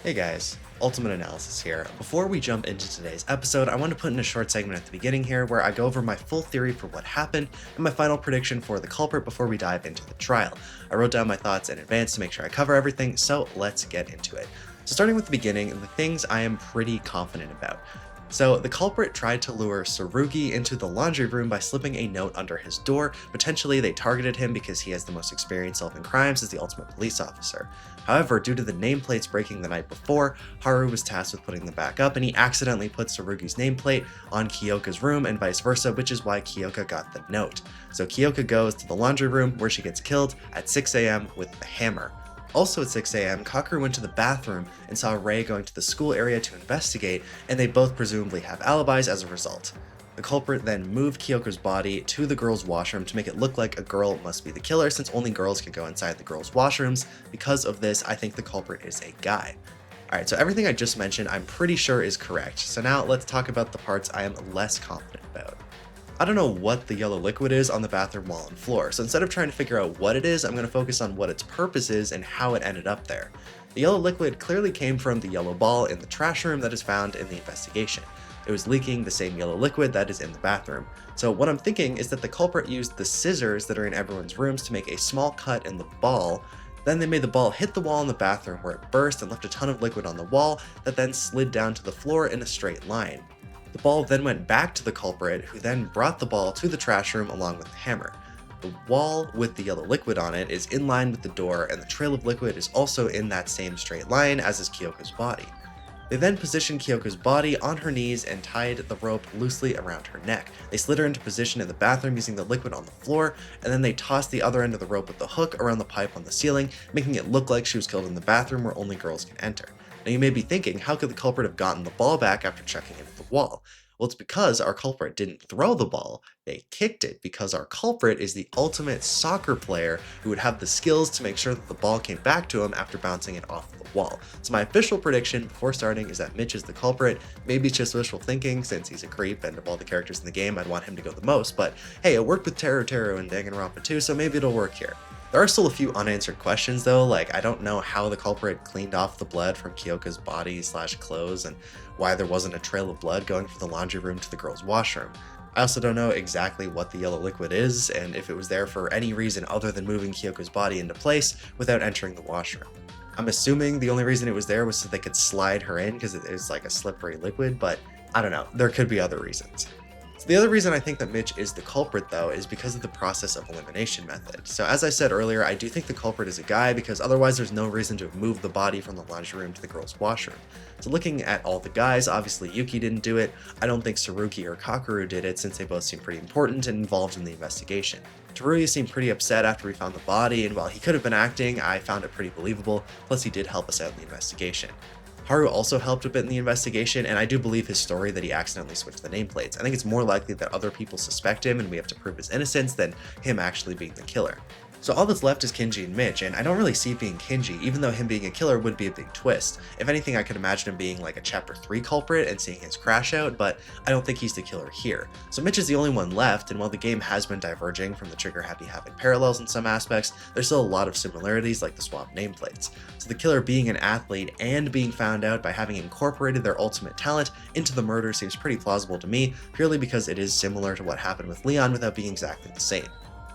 Hey guys, Ultimate Analysis here. Before we jump into today's episode, I want to put in a short segment at the beginning here where I go over my full theory for what happened and my final prediction for the culprit before we dive into the trial. I wrote down my thoughts in advance to make sure I cover everything, so let's get into it. So starting with the beginning, the things I am pretty confident about. So the culprit tried to lure Sarugi into the laundry room by slipping a note under his door. Potentially they targeted him because he has the most experience solving crimes as the ultimate police officer. However, due to the nameplates breaking the night before, Haru was tasked with putting them back up and he accidentally put Sarugi's nameplate on Kyoka's room and vice versa, which is why Kyoka got the note. So Kyoka goes to the laundry room where she gets killed at 6 a.m. with the hammer. Also at 6 a.m., Kakeru went to the bathroom and saw Rei going to the school area to investigate, and they both presumably have alibis as a result. The culprit then moved Kyoko's body to the girls' washroom to make it look like a girl must be the killer since only girls can go inside the girls' washrooms. Because of this, I think the culprit is a guy. Alright, so everything I just mentioned I'm pretty sure is correct, so now let's talk about the parts I am less confident about. I don't know what the yellow liquid is on the bathroom wall and floor, so instead of trying to figure out what it is, I'm going to focus on what its purpose is and how it ended up there. The yellow liquid clearly came from the yellow ball in the trash room that is found in the investigation. It was leaking the same yellow liquid that is in the bathroom. So what I'm thinking is that the culprit used the scissors that are in everyone's rooms to make a small cut in the ball. Then they made the ball hit the wall in the bathroom where it burst and left a ton of liquid on the wall that then slid down to the floor in a straight line. The ball then went back to the culprit, who then brought the ball to the trash room along with the hammer. The wall with the yellow liquid on it is in line with the door, and the trail of liquid is also in that same straight line as is Kyoko's body. They then positioned Kyoko's body on her knees and tied the rope loosely around her neck. They slid her into position in the bathroom using the liquid on the floor, and then they tossed the other end of the rope with the hook around the pipe on the ceiling, making it look like she was killed in the bathroom where only girls can enter. Now you may be thinking, how could the culprit have gotten the ball back after chucking it at the wall? Well, it's because our culprit didn't throw the ball, they kicked it, because our culprit is the ultimate soccer player who would have the skills to make sure that the ball came back to him after bouncing it off the wall. So my official prediction before starting is that Mitch is the culprit. Maybe it's just wishful thinking since he's a creep and of all the characters in the game I'd want him to go the most, but hey, it worked with Teru and Danganronpa 2, so maybe it'll work here. There are still a few unanswered questions though, like I don't know how the culprit cleaned off the blood from Kyoka's body / clothes and why there wasn't a trail of blood going from the laundry room to the girls' washroom. I also don't know exactly what the yellow liquid is and if it was there for any reason other than moving Kyoko's body into place without entering the washroom. I'm assuming the only reason it was there was so they could slide her in because it is like a slippery liquid, but I don't know, there could be other reasons. So the other reason I think that Mitch is the culprit though is because of the process of elimination method. So as I said earlier, I do think the culprit is a guy because otherwise there's no reason to have moved the body from the laundry room to the girls' washroom. So looking at all the guys, obviously Yuki didn't do it. I don't think Saruki or Kakeru did it since they both seem pretty important and involved in the investigation. Teruya seemed pretty upset after we found the body, and while he could have been acting, I found it pretty believable, plus he did help us out in the investigation. Haru also helped a bit in the investigation, and I do believe his story that he accidentally switched the nameplates. I think it's more likely that other people suspect him and we have to prove his innocence than him actually being the killer. So all that's left is Kinji and Mitch, and I don't really see it being Kinji, even though him being a killer would be a big twist. If anything, I could imagine him being like a chapter 3 culprit and seeing his crash out, but I don't think he's the killer here. So Mitch is the only one left, and while the game has been diverging from the Trigger Happy Havoc parallels in some aspects, there's still a lot of similarities like the swap nameplates. So the killer being an athlete and being found out by having incorporated their ultimate talent into the murder seems pretty plausible to me, purely because it is similar to what happened with Leon without being exactly the same.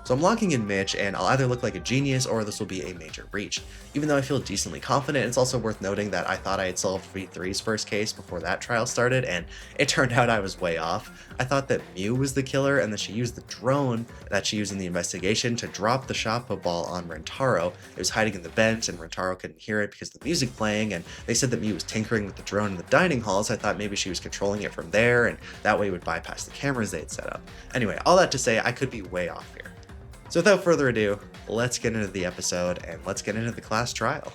So I'm locking in Mitch, and I'll either look like a genius or this will be a major reach. Even though I feel decently confident, it's also worth noting that I thought I had solved V3's first case before that trial started, and it turned out I was way off. I thought that Mew was the killer and that she used the drone that she used in the investigation to drop the shot put ball on Rentaro. It was hiding in the bench and Rentaro couldn't hear it because of the music playing, and they said that Mew was tinkering with the drone in the dining hall, so I thought maybe she was controlling it from there, and that way it would bypass the cameras they'd set up. Anyway, all that to say, I could be way off here. So without further ado, let's get into the episode and let's get into the class trial.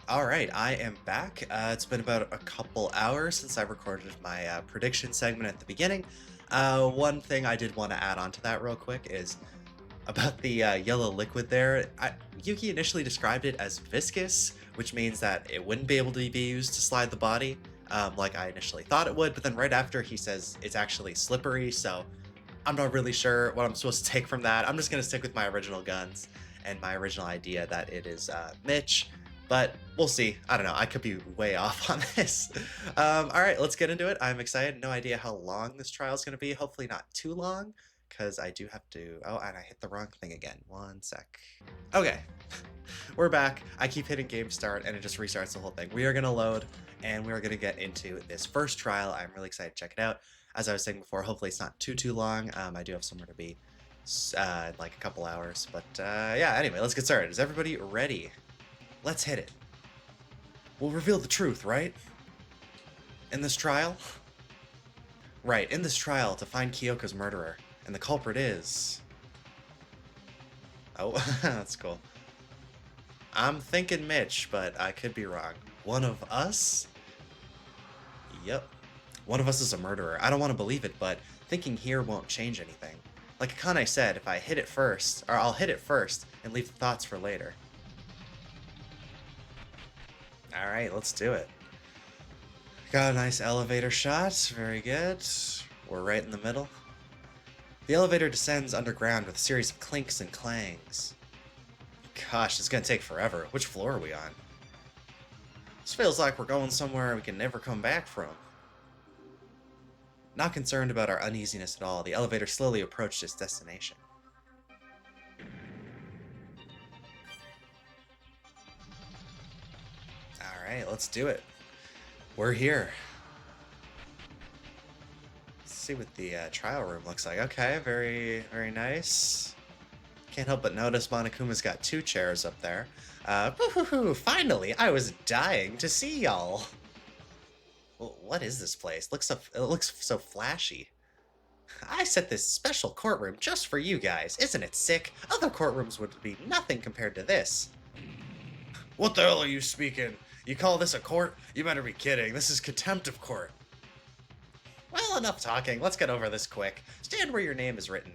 Alright, I am back. It's been about a couple hours since I recorded my prediction segment at the beginning. One thing I did want to add on to that real quick is about the yellow liquid there. Yuki initially described it as viscous, which means that it wouldn't be able to be used to slide the body, like I initially thought it would, but then right after he says it's actually slippery, so I'm not really sure what I'm supposed to take from that. I'm just going to stick with my original guns and my original idea that it is Mitch. But we'll see. I don't know. I could be way off on this. All right, let's get into it. I'm excited. No idea how long this trial is going to be. Hopefully not too long, because I do have to... Oh, and I hit the wrong thing again. One sec. Okay, we're back. I keep hitting game start, and it just restarts the whole thing. We are going to load, and we are going to get into this first trial. I'm really excited to check it out. As I was saying before, hopefully it's not too long. I do have somewhere to be in like a couple hours. But yeah, anyway, let's get started. Is everybody ready? Let's hit it. We'll reveal the truth, right? In this trial? Right, in this trial to find Kyoka's murderer. And the culprit is... Oh, that's cool. I'm thinking Mitch, but I could be wrong. One of us? Yep. One of us is a murderer. I don't want to believe it, but thinking here won't change anything. Like Akane said, if I hit it first, or I'll hit it first and leave the thoughts for later. Alright, let's do it. Got a nice elevator shot. Very good. We're right in the middle. The elevator descends underground with a series of clinks and clangs. Gosh, it's gonna take forever. Which floor are we on? This feels like we're going somewhere we can never come back from. Not concerned about our uneasiness at all, the elevator slowly approached its destination. Alright, let's do it. We're here. Let's see what the trial room looks like. Okay, very, very nice. Can't help but notice Monokuma's got 2 chairs up there. Finally, I was dying to see y'all. Well, what is this place? It looks so flashy. I set this special courtroom just for you guys. Isn't it sick? Other courtrooms would be nothing compared to this. What the hell are you speaking? You call this a court? You better be kidding. This is contempt of court. Well, enough talking. Let's get over this quick. Stand where your name is written.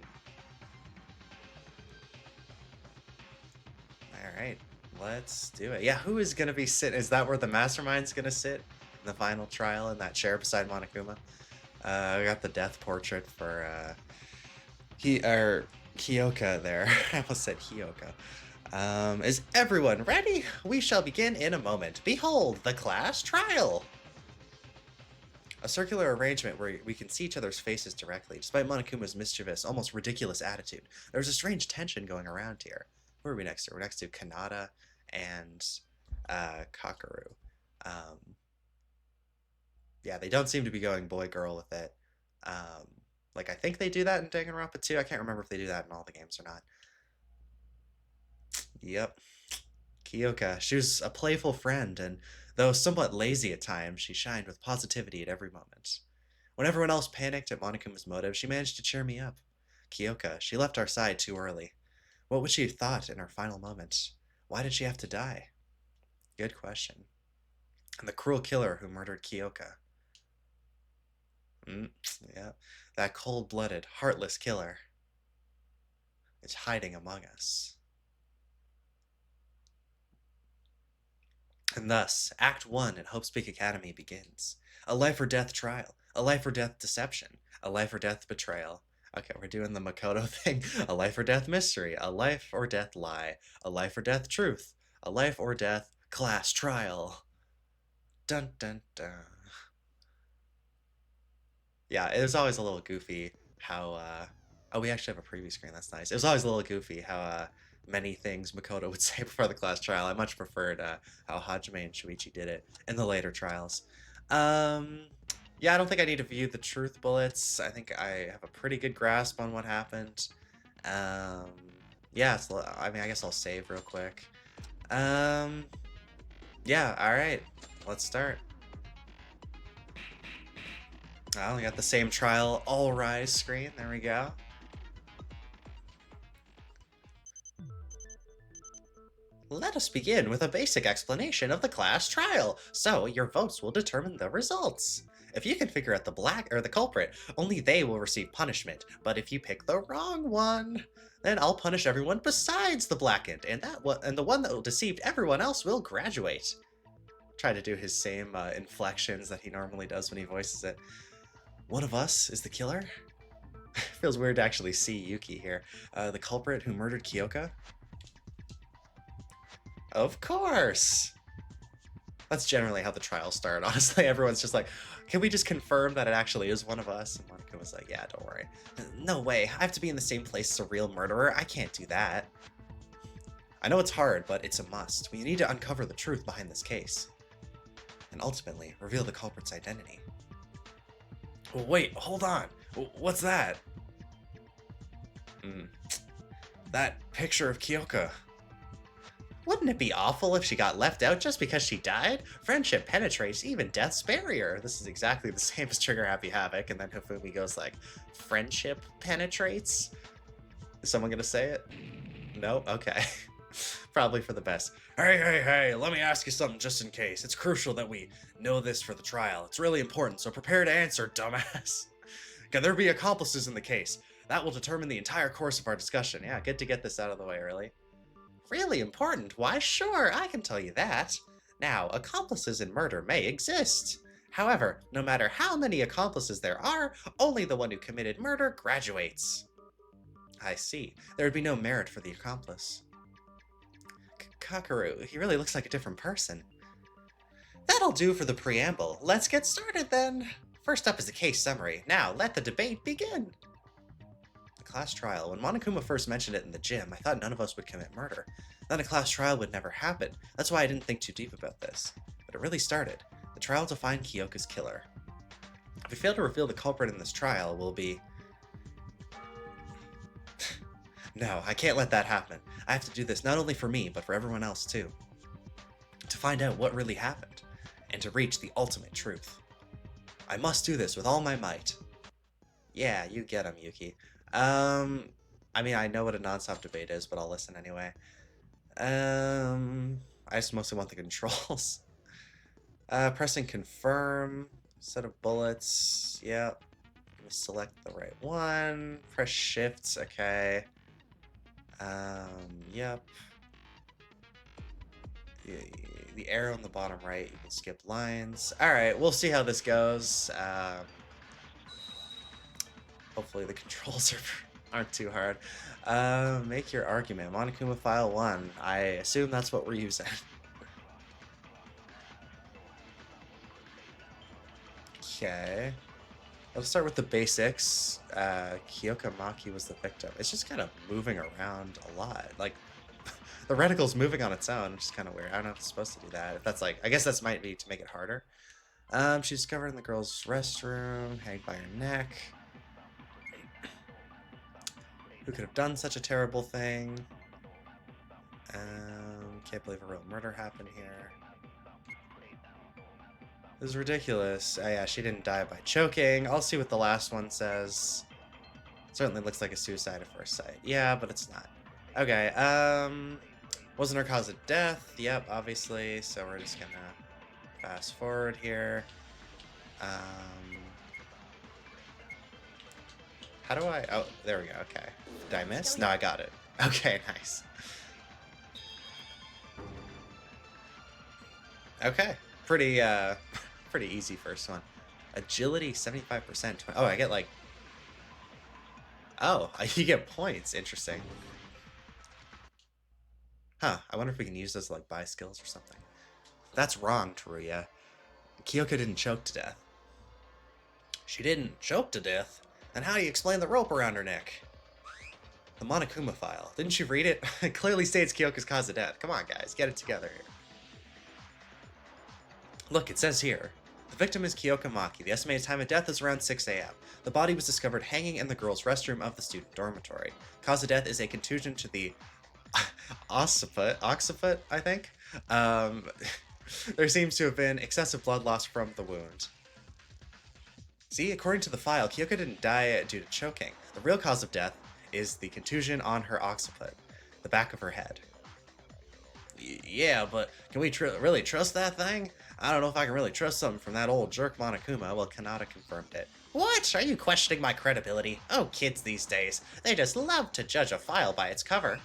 Alright, let's do it. Yeah, who is going to be sitting? Is that where the mastermind's going to sit? In the final trial in that chair beside Monokuma? We got the death portrait for Kyoka there. I almost said Hyoka. Is everyone ready? We shall begin in a moment. Behold, the class trial! A circular arrangement where we can see each other's faces directly. Despite Monokuma's mischievous, almost ridiculous attitude, there's a strange tension going around here. Who are we next to? We're next to Kanata and Kakaru. Yeah, they don't seem to be going boy-girl with it. Like, I think they do that in Danganronpa 2. I can't remember if they do that in all the games or not. Yep. Kyoka. She was a playful friend, and though somewhat lazy at times, she shined with positivity at every moment. When everyone else panicked at Monokuma's motive, she managed to cheer me up. Kyoka, she left our side too early. What would she have thought in her final moments? Why did she have to die? Good question. And the cruel killer who murdered Kyoka. Yeah, that cold-blooded, heartless killer is hiding among us. And thus, Act 1 in Hope's Peak Academy begins. A life or death trial, a life or death deception, a life or death betrayal. Okay, we're doing the Makoto thing. A life or death mystery, a life or death lie, a life or death truth, a life or death class trial. Dun dun dun. Yeah, it was always a little goofy how, oh, we actually have a preview screen, that's nice. It was always a little goofy how, many things Makoto would say before the class trial. I much preferred, how Hajime and Shuichi did it in the later trials. Yeah, I don't think I need to view the truth bullets. I think I have a pretty good grasp on what happened. Yeah, so, I mean, I guess I'll save real quick. Yeah, alright. Let's start. I only got the same trial all rise screen. There we go. Let us begin with a basic explanation of the class trial, so your votes will determine the results. If you can figure out the culprit, only they will receive punishment, but if you pick the wrong one, then I'll punish everyone besides the blackened, and the one that deceived everyone else will graduate. Try to do his same inflections that he normally does when he voices it. One of us is the killer? Feels weird to actually see Yuki here. The culprit who murdered Kyoka? Of course! That's generally how the trials start, honestly. Everyone's just like, can we just confirm that it actually is one of us? And Monica was like, yeah, don't worry. No way, I have to be in the same place as a real murderer. I can't do that. I know it's hard, but it's a must. We need to uncover the truth behind this case. And ultimately, reveal the culprit's identity. Oh, wait, hold on. What's that? That picture of Kyoka. Wouldn't it be awful if she got left out just because she died? Friendship penetrates even death's barrier. This is exactly the same as Trigger Happy Havoc, and then Hifumi goes like, friendship penetrates? Is someone gonna say it? No? Okay. Probably for the best. Hey, let me ask you something just in case. It's crucial that we know this for the trial. It's really important, so prepare to answer, dumbass. Can there be accomplices in the case? That will determine the entire course of our discussion. Yeah, good to get this out of the way early. Really important? Why, sure, I can tell you that. Now, accomplices in murder may exist. However, no matter how many accomplices there are, only the one who committed murder graduates. I see. There would be no merit for the accomplice. Kakaru, he really looks like a different person. That'll do for the preamble. Let's get started then. First up is the case summary. Now, let the debate begin. The class trial. When Monokuma first mentioned it in the gym, I thought none of us would commit murder. Then a class trial would never happen. That's why I didn't think too deep about this. But it really started. The trial to find Kyoka's killer. If we fail to reveal the culprit in this trial, we'll be... No, I can't let that happen. I have to do this not only for me, but for everyone else too. To find out what really happened, and to reach the ultimate truth. I must do this with all my might. Yeah, you get him, Yuki. I mean, I know what a non-stop debate is, but I'll listen anyway. I just mostly want the controls. Pressing confirm, set of bullets, yep. Select the right one, press shifts, okay. Yep. The arrow on the bottom right, you can skip lines. Alright, we'll see how this goes. Hopefully the controls aren't too hard. Make your argument. Monokuma file 1. I assume that's what we're using. Okay. Let's start with the basics. Kyoka Maki was the victim. It's just kind of moving around a lot. Like, the reticle's moving on its own, which is kind of weird. I don't know if it's supposed to do that. If that's like, I guess that's might be to make it harder. She's discovered in the girl's restroom, hanged by her neck. Who could have done such a terrible thing? Can't believe a real murder happened here. This is ridiculous. Oh yeah, she didn't die by choking. I'll see what the last one says. Certainly looks like a suicide at first sight. Yeah, but it's not. Okay, wasn't her cause of death? Yep, obviously. So we're just gonna fast forward here. How do I... Oh, there we go, okay. Did I miss? No, I got it. Okay, nice. Okay, pretty easy first one. Agility 75%. Oh, I get like... Oh, you get points. Interesting. Huh, I wonder if we can use those to like buy skills or something. That's wrong, Teruya. Kyoka didn't choke to death. She didn't choke to death? Then how do you explain the rope around her neck? The Monokuma file. Didn't you read it? It clearly states Kyoka's cause of death. Come on, guys, get it together here. Look, it says here. The victim is Kyoka Maki. The estimated time of death is around 6 a.m. The body was discovered hanging in the girls' restroom of the student dormitory. Cause of death is a contusion to the occiput, I think. There seems to have been excessive blood loss from the wound. See, according to the file, Kyoka didn't die due to choking. The real cause of death is the contusion on her occiput, the back of her head. Yeah, but can we really trust that thing? I don't know if I can really trust something from that old jerk Monokuma. Well, Kanata confirmed it. What? Are you questioning my credibility? Oh, kids these days. They just love to judge a file by its cover.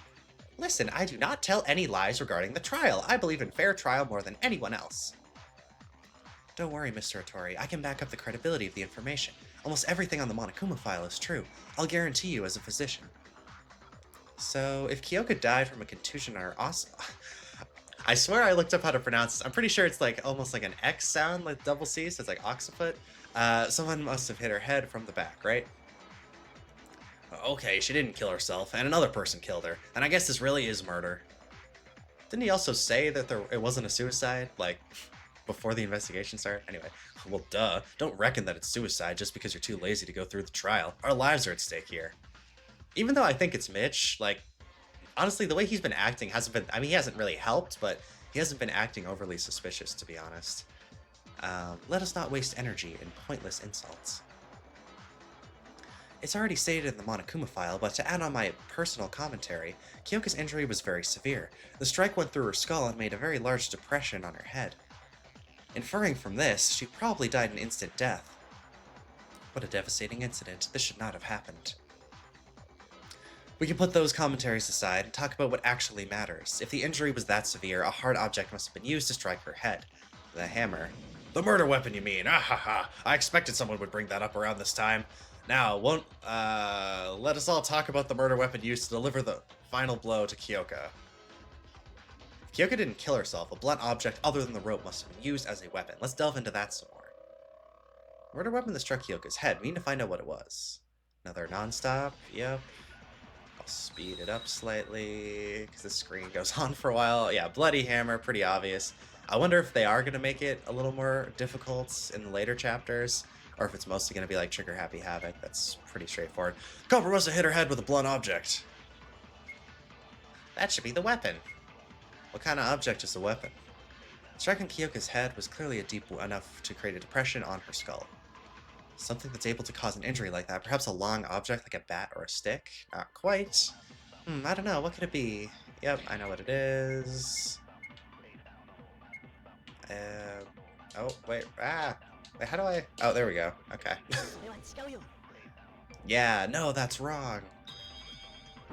Listen, I do not tell any lies regarding the trial. I believe in fair trial more than anyone else. Don't worry, Mr. Otori. I can back up the credibility of the information. Almost everything on the Monokuma file is true. I'll guarantee you as a physician. So, if Kyoka died from a contusion on her I swear I looked up how to pronounce this. I'm pretty sure it's like almost like an X sound, like double C, so it's like occiput. Someone must have hit her head from the back, right? Okay, she didn't kill herself, and another person killed her. And I guess this really is murder. Didn't he also say that it wasn't a suicide, like, before the investigation started? Anyway, well, duh. Don't reckon that it's suicide just because you're too lazy to go through the trial. Our lives are at stake here. Even though I think it's Mitch, like, honestly, the way he's been acting hasn't been... I mean, he hasn't really helped, but he hasn't been acting overly suspicious, to be honest. Let us not waste energy in pointless insults. It's already stated in the Monokuma file, but to add on my personal commentary, Kyoka's injury was very severe. The strike went through her skull and made a very large depression on her head. Inferring from this, she probably died an instant death. What a devastating incident. This should not have happened. We can put those commentaries aside and talk about what actually matters. If the injury was that severe, a hard object must have been used to strike her head. The hammer. The murder weapon, you mean? Ah ha ha! I expected someone would bring that up around this time. Now, let us all talk about the murder weapon used to deliver the final blow to Kyoka. If Kyoka didn't kill herself, a blunt object other than the rope must have been used as a weapon. Let's delve into that some more. The murder weapon that struck Kyoka's head. We need to find out what it was. Another non-stop. Yep. I'll speed it up slightly, because the screen goes on for a while. Yeah, bloody hammer, pretty obvious. I wonder if they are going to make it a little more difficult in the later chapters, or if it's mostly going to be like Trigger Happy Havoc. That's pretty straightforward. Culprit must have hit her head with a blunt object. That should be the weapon. What kind of object is the weapon? Striking Kyoka's head was clearly deep enough to create a depression on her skull. Something that's able to cause an injury like that. Perhaps a long object like a bat or a stick? Not quite. I don't know. What could it be? Yep, I know what it is. Oh, wait. Wait, how do I... Oh, there we go. Okay. Yeah, no, that's wrong.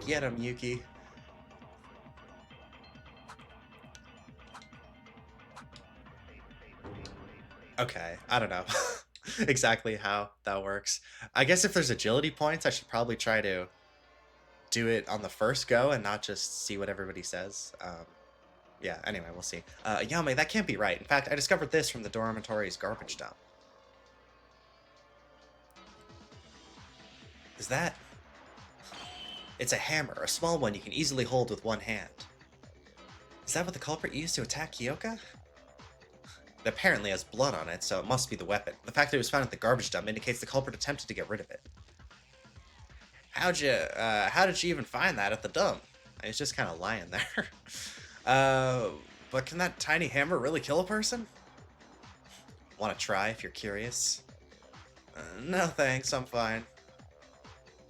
Get him, Yuki. Okay, I don't know exactly how that works. I guess if there's agility points, I should probably try to do it on the first go and not just see what everybody says. Yeah, anyway, we'll see. Yame, that can't be right. In fact, I discovered this from the dormitory's garbage dump. Is that... It's a hammer, a small one you can easily hold with one hand. Is that what the culprit used to attack Kyoka? It apparently has blood on it, so it must be the weapon. The fact that it was found at the garbage dump indicates the culprit attempted to get rid of it. How did you even find that at the dump? It's just kind of lying there. But can that tiny hammer really kill a person? Want to try if you're curious? No thanks, I'm fine.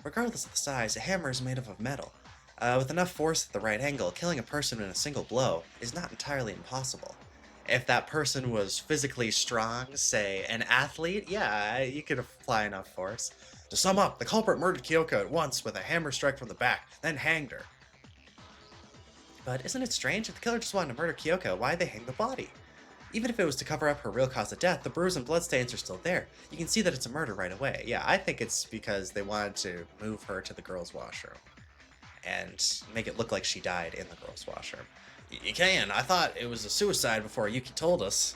Regardless of the size, a hammer is made up of metal. With enough force at the right angle, killing a person in a single blow is not entirely impossible. If that person was physically strong, say an athlete, yeah, you could apply enough force. To sum up, the culprit murdered Kyoka at once with a hammer strike from the back, then hanged her. But isn't it strange? If the killer just wanted to murder Kyoka, why'd they hang the body? Even if it was to cover up her real cause of death, the bruise and bloodstains are still there. You can see that it's a murder right away. Yeah, I think it's because they wanted to move her to the girls' washroom and make it look like she died in the girls' washroom. You can. I thought it was a suicide before Yuki told us.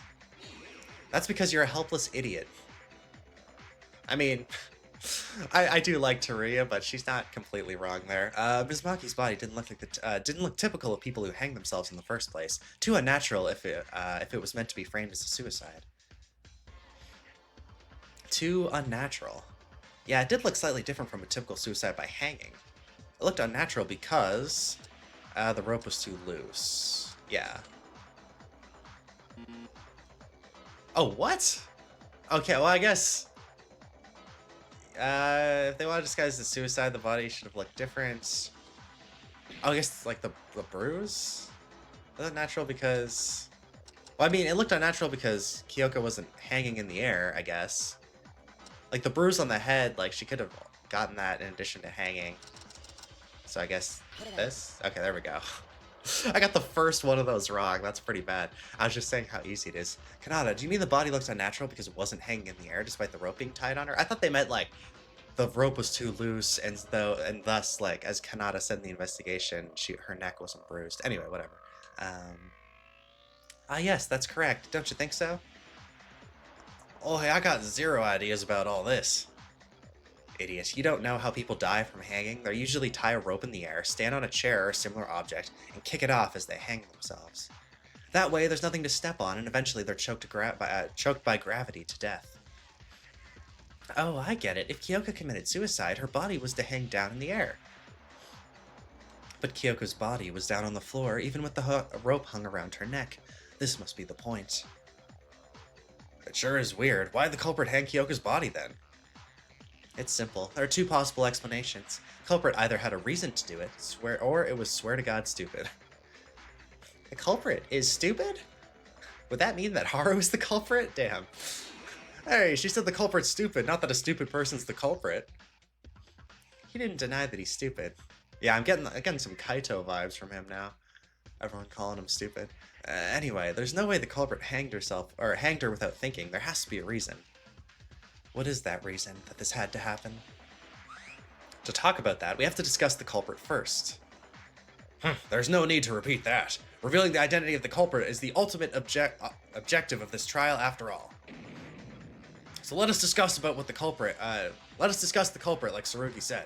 That's because you're a helpless idiot. I mean, I do like Teruya, but she's not completely wrong there. Mizumaki's body didn't look typical of people who hang themselves in the first place. Too unnatural if it was meant to be framed as a suicide. Too unnatural. Yeah, it did look slightly different from a typical suicide by hanging. It looked unnatural because the rope was too loose. Yeah. Oh, what? Okay, well, I guess... if they want to disguise the suicide, the body should have looked different. Oh, I guess, like, the bruise? Was it natural because... Well, I mean, it looked unnatural because Kyoka wasn't hanging in the air, I guess. Like, the bruise on the head, like, she could have gotten that in addition to hanging. So I guess this? Okay, there we go. I got the first one of those wrong. That's pretty bad. I was just saying how easy it is. Kanata, do you mean the body looks unnatural because it wasn't hanging in the air despite the rope being tied on her? I thought they meant, like, the rope was too loose and thus, like, as Kanata said in the investigation, her neck wasn't bruised. Anyway, whatever. Ah yes, that's correct. Don't you think so? Oh hey, I got zero ideas about all this. Idiot, you don't know how people die from hanging? They usually tie a rope in the air, stand on a chair or a similar object, and kick it off as they hang themselves. That way, there's nothing to step on, and eventually they're choked by gravity to death. Oh, I get it. If Kyoko committed suicide, her body was to hang down in the air. But Kyoko's body was down on the floor, even with the rope hung around her neck. This must be the point. It sure is weird. Why'd the culprit hang Kyoko's body then? It's simple. There are two possible explanations. The culprit either had a reason to do it, or it was swear to God stupid. The culprit is stupid? Would that mean that Haru is the culprit? Damn. Hey, she said the culprit's stupid, not that a stupid person's the culprit. He didn't deny that he's stupid. Yeah, I'm getting some Kaito vibes from him now. Everyone calling him stupid. Anyway, there's no way the culprit hanged her without thinking. There has to be a reason. What is that reason that this had to happen? To talk about that, we have to discuss the culprit first. There's no need to repeat that. Revealing the identity of the culprit is the ultimate objective of this trial after all. So let us discuss the culprit, like Sarugi said.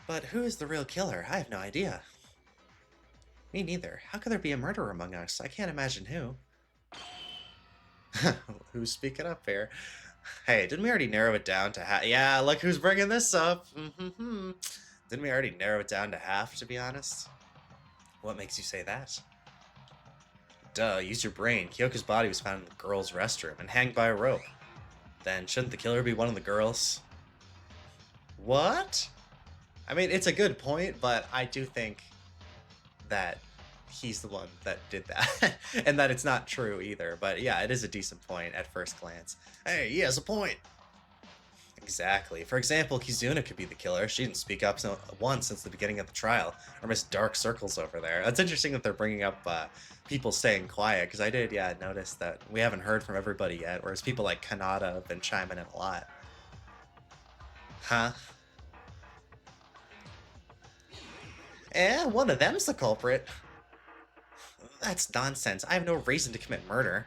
But who is the real killer? I have no idea. Me neither. How could there be a murderer among us? I can't imagine who. Who's speaking up here? Hey, didn't we already narrow it down to half? Yeah, look who's bringing this up. Didn't we already narrow it down to half, to be honest? What makes you say that? Duh, use your brain. Kyoko's body was found in the girls' restroom and hanged by a rope. Then shouldn't the killer be one of the girls? What? I mean, it's a good point, but I do think that he's the one that did that. And that it's not true either. But yeah, it is a decent point at first glance. Hey, he has a point. Exactly. For example, Kizuna could be the killer. She didn't speak up once since the beginning of the trial. Or Miss Dark Circles over there. That's interesting that they're bringing up people staying quiet, because I did, notice that we haven't heard from everybody yet, whereas people like Kanata have been chiming in a lot. Huh? One of them's the culprit. That's nonsense. I have no reason to commit murder.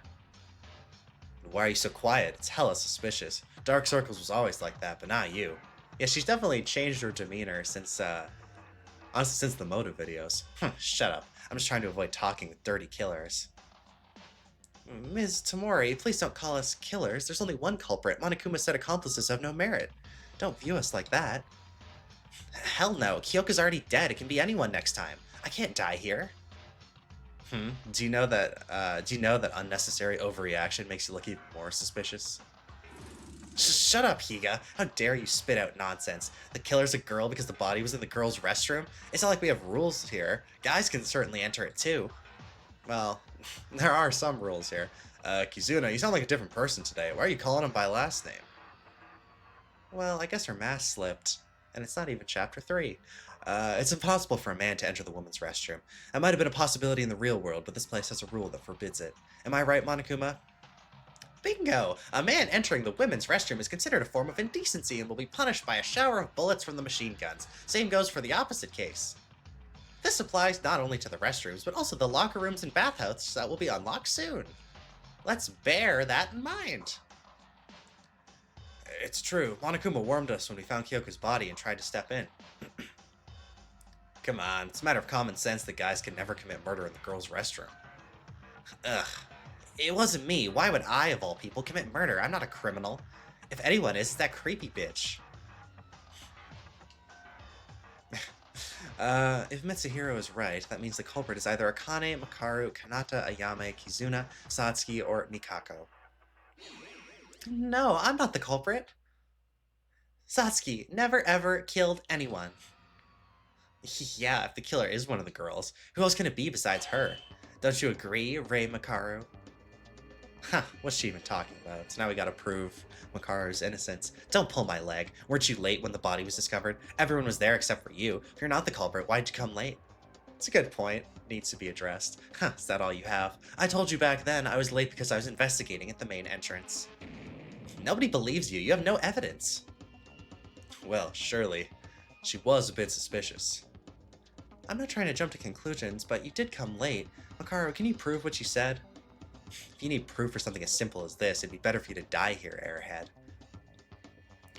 Why are you so quiet? It's hella suspicious. Dark Circles was always like that, but not you. Yeah, she's definitely changed her demeanor since, honestly, since the motive videos. Shut up. I'm just trying to avoid talking with dirty killers. Ms. Tamori, please don't call us killers. There's only one culprit. Monokuma said accomplices have no merit. Don't view us like that. Hell no. Kyoko's already dead. It can be anyone next time. I can't die here. Do you know that unnecessary overreaction makes you look even more suspicious? Shut up, Higa. How dare you spit out nonsense. The killer's a girl because the body was in the girl's restroom? It's not like we have rules here. Guys can certainly enter it too. Well, there are some rules here. Kizuna, you sound like a different person today. Why are you calling him by last name? Well, I guess her mask slipped. And it's not even chapter 3. It's impossible for a man to enter the woman's restroom. That might have been a possibility in the real world, but this place has a rule that forbids it. Am I right, Monokuma? Bingo! A man entering the women's restroom is considered a form of indecency and will be punished by a shower of bullets from the machine guns. Same goes for the opposite case. This applies not only to the restrooms, but also the locker rooms and bathhouses that will be unlocked soon. Let's bear that in mind. It's true. Monokuma warned us when we found Kyoko's body and tried to step in. Come on, it's a matter of common sense that guys can never commit murder in the girls' restroom. Ugh. It wasn't me. Why would I, of all people, commit murder? I'm not a criminal. If anyone is, it's that creepy bitch. If Mitsuhiro is right, that means the culprit is either Akane, Makaru, Kanata, Ayame, Kizuna, Satsuki, or Nikako. No, I'm not the culprit. Satsuki never ever killed anyone. Yeah, if the killer is one of the girls, who else can it be besides her? Don't you agree, Rei Makaru? Huh, what's she even talking about? So now we gotta prove Makaru's innocence. Don't pull my leg. Weren't you late when the body was discovered? Everyone was there except for you. If you're not the culprit, why'd you come late? It's a good point. Needs to be addressed. Huh, is that all you have? I told you back then I was late because I was investigating at the main entrance. Nobody believes you. You have no evidence. Well, surely. She was a bit suspicious. I'm not trying to jump to conclusions, but you did come late. Makaru, can you prove what you said? If you need proof for something as simple as this, it'd be better for you to die here, airhead.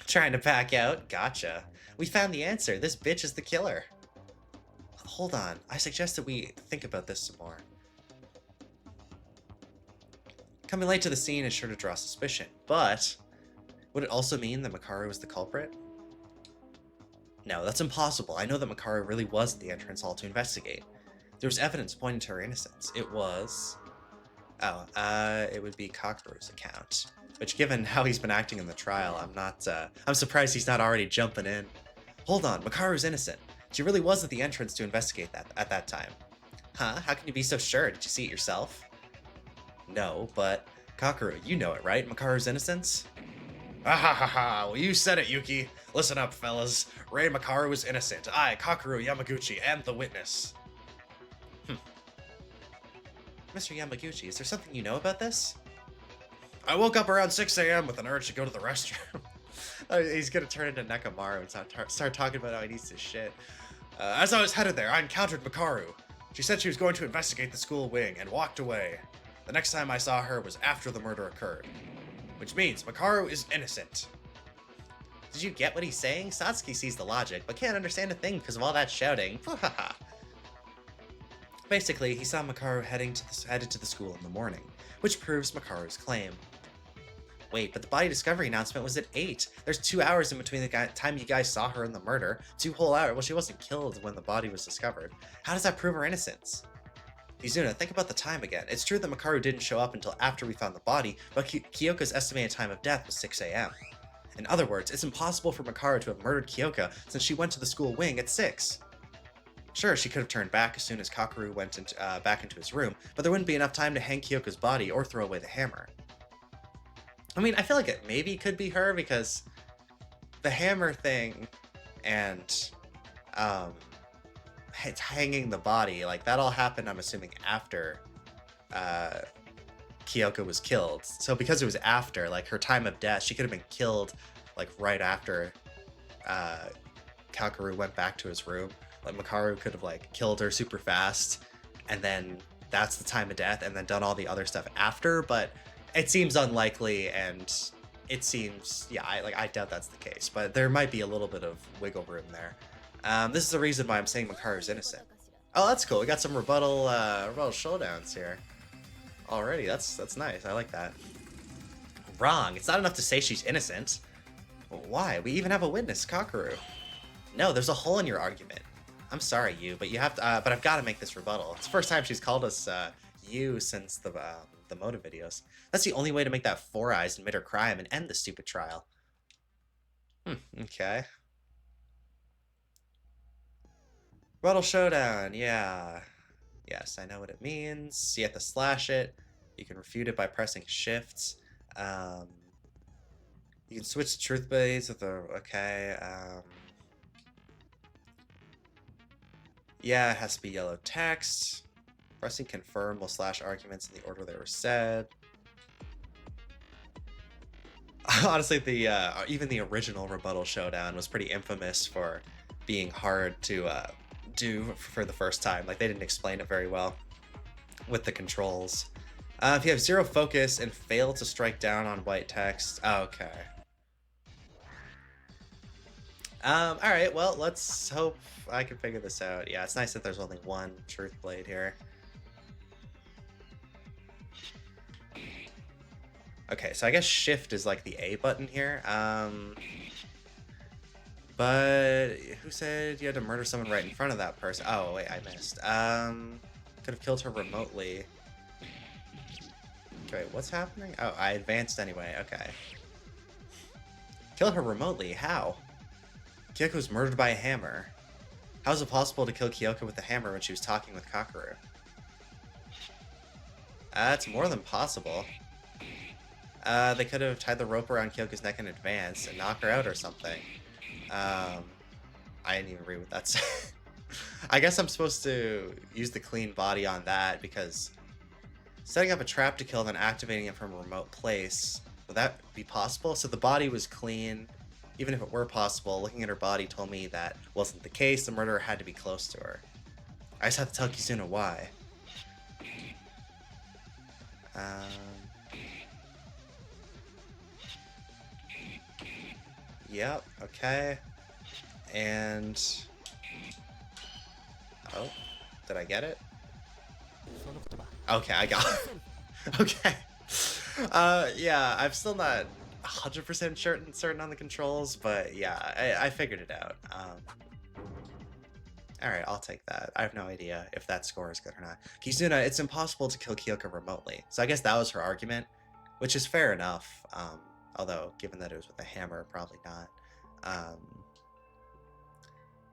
Trying to back out? Gotcha. We found the answer. This bitch is the killer. Hold on. I suggest that we think about this some more. Coming late to the scene is sure to draw suspicion, but would it also mean that Makaru was the culprit? No, that's impossible. I know that Makaru really was at the entrance hall to investigate. There was evidence pointing to her innocence. It was... it would be Kakeru's account. Which, given how he's been acting in the trial, I'm surprised he's not already jumping in. Hold on, Makaru's innocent. She really was at the entrance to investigate that at that time. Huh? How can you be so sure? Did you see it yourself? No, but... Kakeru, you know it, right? Makaru's innocence? Ah ha ha ha! Well, you said it, Yuki. Listen up, fellas. Rei Makaru is innocent. I, Kakeru Yamaguchi, am the witness. Mr. Yamaguchi, is there something you know about this? I woke up around 6 a.m. with an urge to go to the restroom. He's gonna turn into Nekamaru and start talking about how he needs to shit. As I was headed there, I encountered Makaru. She said she was going to investigate the school wing and walked away. The next time I saw her was after the murder occurred. Which means Makaru is innocent. Did you get what he's saying? Satsuki sees the logic, but can't understand a thing because of all that shouting. Basically, he saw Makaru headed to the school in the morning, which proves Makaru's claim. Wait, but the body discovery announcement was at 8. There's 2 hours in between the time you guys saw her and the murder. 2 whole hours. Well, she wasn't killed when the body was discovered. How does that prove her innocence? Izuna, think about the time again. It's true that Makaru didn't show up until after we found the body, but Kyoka's estimated time of death was 6 a.m. In other words, it's impossible for Makaru to have murdered Kyoka since she went to the school wing at 6. Sure, she could have turned back as soon as Kakeru went back into his room, but there wouldn't be enough time to hang Kyoka's body or throw away the hammer. I mean, I feel like it maybe could be her because the hammer thing and hanging the body, like that all happened, I'm assuming, after Kyoka was killed. So because it was after, like her time of death, she could have been killed like right after Kakeru went back to his room. Like Makaru could have like killed her super fast, and then that's the time of death, and then done all the other stuff after. But it seems unlikely, and it seems I doubt that's the case. But there might be a little bit of wiggle room there. This is the reason why I'm saying Makaru's innocent. Oh, that's cool. We got some rebuttal showdowns here already. That's nice. I like that. Wrong. It's not enough to say she's innocent. Why? We even have a witness, Kakeru. No, there's a hole in your argument. I'm sorry, you, but you have to. But I've got to make this rebuttal. It's the first time she's called us you since the motive videos. That's the only way to make that Four Eyes admit her crime and end the stupid trial. Okay. Rebuttal showdown. Yeah. Yes, I know what it means. You have to slash it. You can refute it by pressing shifts. You can switch to truth base with the okay. Yeah, it has to be yellow text. Pressing confirm will slash arguments in the order they were said. Honestly, even the original rebuttal showdown was pretty infamous for being hard to do for the first time. Like, they didn't explain it very well with the controls. If you have 0 focus and fail to strike down on white text. Okay. Alright, well, let's hope I can figure this out. Yeah, it's nice that there's only one truth blade here. Okay, so I guess shift is like the A button here. But who said you had to murder someone right in front of that person? Oh, wait, I missed. Could have killed her remotely. Okay, what's happening? Oh, I advanced anyway, okay. Kill her remotely? How? Kyoko was murdered by a hammer. How is it possible to kill Kyoko with a hammer when she was talking with Kakeru? It's more than possible. They could have tied the rope around Kyoko's neck in advance and knock her out or something. I didn't even read what that said. I guess I'm supposed to use the clean body on that because setting up a trap to kill then activating it from a remote place, would that be possible? So the body was clean. Even if it were possible, looking at her body told me that wasn't the case. The murderer had to be close to her. I just have to tell Kizuna why. Yep, okay. And... oh, did I get it? Okay, I got it. Okay. Yeah, I'm still not 100% certain on the controls, but yeah, I figured it out. Alright, I'll take that. I have no idea if that score is good or not. Kizuna, it's impossible to kill Kyoko remotely. So I guess that was her argument, which is fair enough. Although, given that it was with a hammer, probably not.